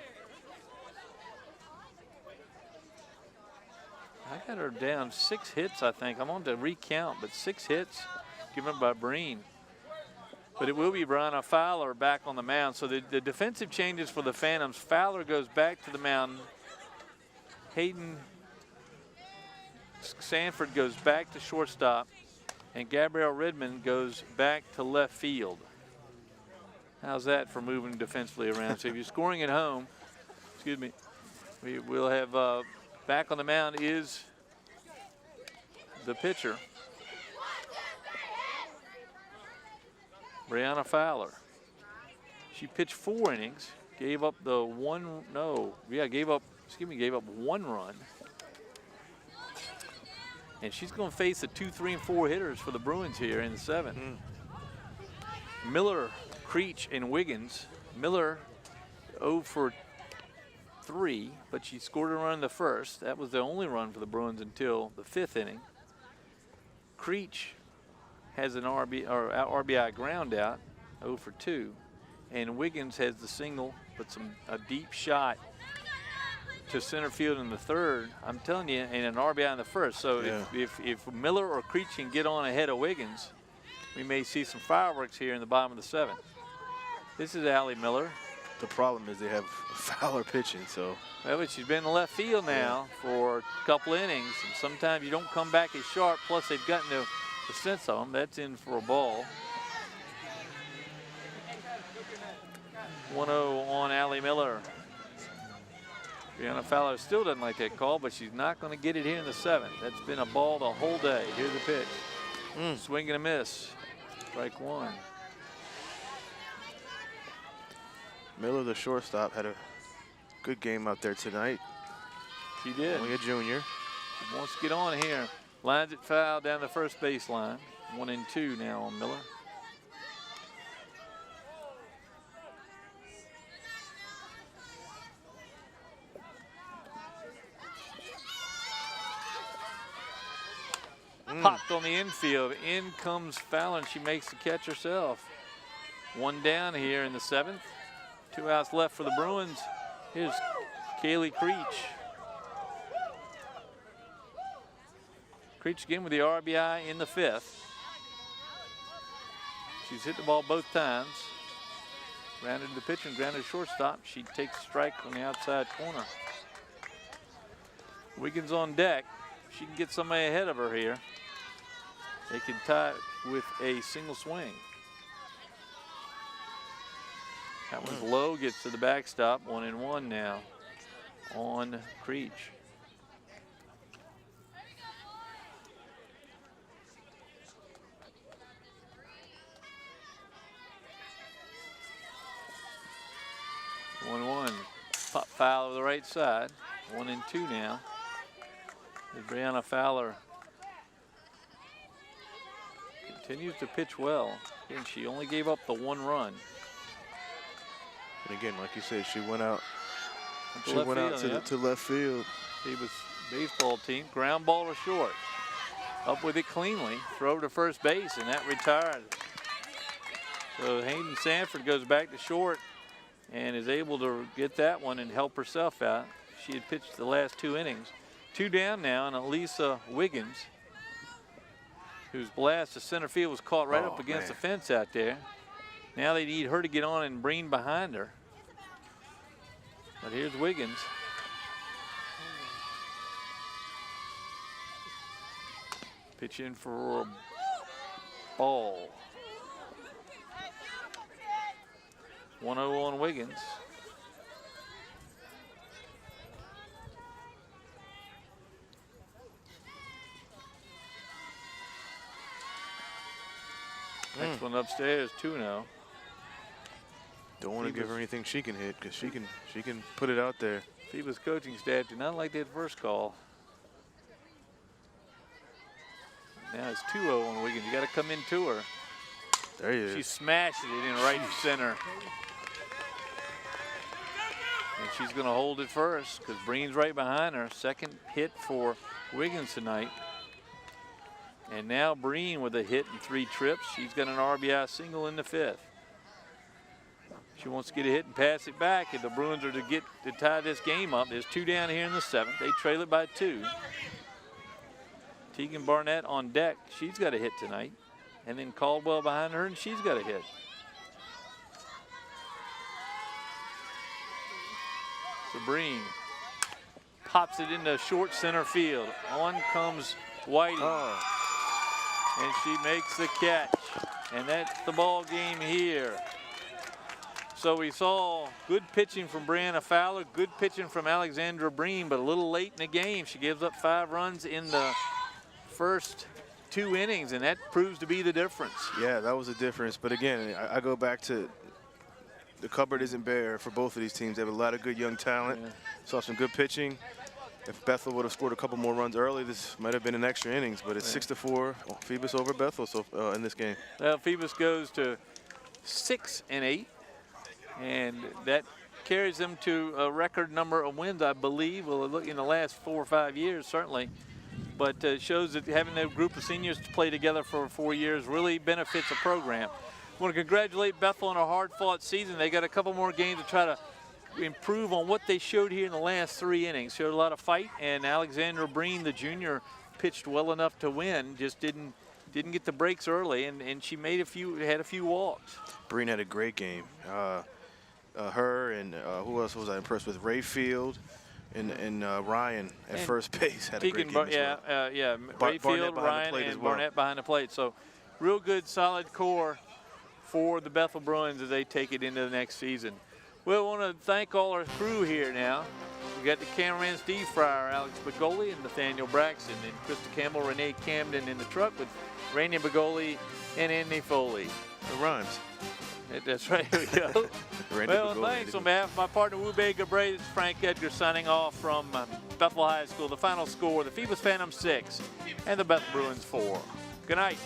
I got her down 6 hits, I think. I'm on to recount, but 6 hits given up by Breen. But it will be Brianna Fowler back on the mound. So the defensive changes for the Phantoms. Fowler goes back to the mound. Hayden Sanford goes back to shortstop. And Gabrielle Redmond goes back to left field. How's that for moving defensively around? So if you're scoring at home, excuse me, we'll have back on the mound is the pitcher, Brianna Fowler. She pitched 4 innings, gave up the gave up 1 run. And she's going to face the 2, 3, and 4 hitters for the Bruins here in the 7th. Miller, Creech, and Wiggins. Miller 0 for 3, but she scored a run in the 1st. That was the only run for the Bruins until the 5th inning. Creech has an RBI ground out, 0 for 2. And Wiggins has the single, but a deep shot to center field in the 3rd. I'm telling you, and an RBI in the 1st. So yeah. if Miller or Creech can get on ahead of Wiggins, we may see some fireworks here in the bottom of the 7th. This is Allie Miller. The problem is they have Fowler pitching, so. Well, but she's been in left field now for a couple innings, and sometimes you don't come back as sharp, plus they've gotten the sense of them. That's in for a ball. 1-0 on Allie Miller. Brianna Fowler still doesn't like that call, but she's not going to get it here in the 7th. That's been a ball the whole day. Here's the pitch. Swing and a miss. Strike 1. Miller, the shortstop, had a good game out there tonight. She did. Only a junior. She wants to get on here. Lines it foul down the first baseline. 1-2 now on Miller. Popped on the infield. In comes Fowler, and she makes the catch herself. 1 down here in the 7th. 2 outs left for the Bruins. Here's Kaylee Creech. Creech again with the RBI in the 5th. She's hit the ball both times. Grounded to the pitcher and grounded to shortstop. She takes a strike on the outside corner. Wiggins on deck. She can get somebody ahead of her here. They can tie it with a single swing. That one's low, gets to the backstop. 1-1 now on Creech. Pop foul to the right side. 1-2 now. As Brianna Fowler continues to pitch well. And she only gave up the 1 run. And again, like you said, she went out. To She went out to left field. Phoebus baseball team. Ground ball to short. Up with it cleanly. Throw to first base, and that retired. So Hayden Sanford goes back to short and is able to get that one and help herself out. She had pitched the last 2 innings. 2 down now, and Elisa Wiggins, whose blast to center field was caught right up against the fence out there. Now they need her to get on and Breen behind her. But here's Wiggins. Pitch in for a ball. 1-0 on Wiggins. Next one upstairs, 2-0. Don't want to give her anything she can hit because she can put it out there. Phoebus coaching staff did not like that first call. Now it's 2-0 on Wiggins. You got to come into her. There he is. She smashed it in right center. And she's going to hold it first because Breen's right behind her. Second hit for Wiggins tonight. And now Breen with a hit and 3 trips. She's got an RBI single in the 5th. She wants to get a hit and pass it back. If the Bruins are to tie this game up, there's 2 down here in the 7th. They trail it by 2. Tegan Barnett on deck. She's got a hit tonight. And then Caldwell behind her, and she's got a hit. So Breen pops it into short center field. On comes Whiting. And she makes the catch. And that's the ball game here. So we saw good pitching from Brianna Fowler, good pitching from Alexandra Breen, but a little late in the game. She gives up 5 runs in the first 2 innings, and that proves to be the difference. Yeah, that was the difference. But again, I go back to the cupboard isn't bare for both of these teams. They have a lot of good young talent. Yeah. Saw some good pitching. If Bethel would have scored a couple more runs early, this might have been an extra innings, but it's 6-4. Phoebus over Bethel in this game. Well, Phoebus goes to 6-8, and that carries them to a record number of wins, I believe. Well, look in the last 4 or 5 years, certainly. But shows that having a group of seniors to play together for 4 years really benefits the program. I want to congratulate Bethel on a hard-fought season. They got a couple more games to try to improve on what they showed here in the last 3 innings. Showed a lot of fight, and Alexandra Breen, the junior, pitched well enough to win. Just didn't get the breaks early, and she made had a few walks. Breen had a great game. Her and who else was I impressed with? Rayfield and Ryan at first base had a great game as well. Rayfield, Ryan, and Barnett behind the plate. So real good, solid core for the Bethel Bruins as they take it into the next season. We want to thank all our crew here now. We got the cameraman Steve Fryer, Alex Bagoli, and Nathaniel Braxton, and Krista Campbell, Renee Camden in the truck with Rainey Bagoli and Andy Foley. It rhymes. That's right. Here we go. Well, thanks on behalf of my partner Wu Bay Gabre. This is Frank Edgar signing off from Bethel High School. The final score: the Phoebus Phantoms 6 and the Bethel Bruins 4. Good night.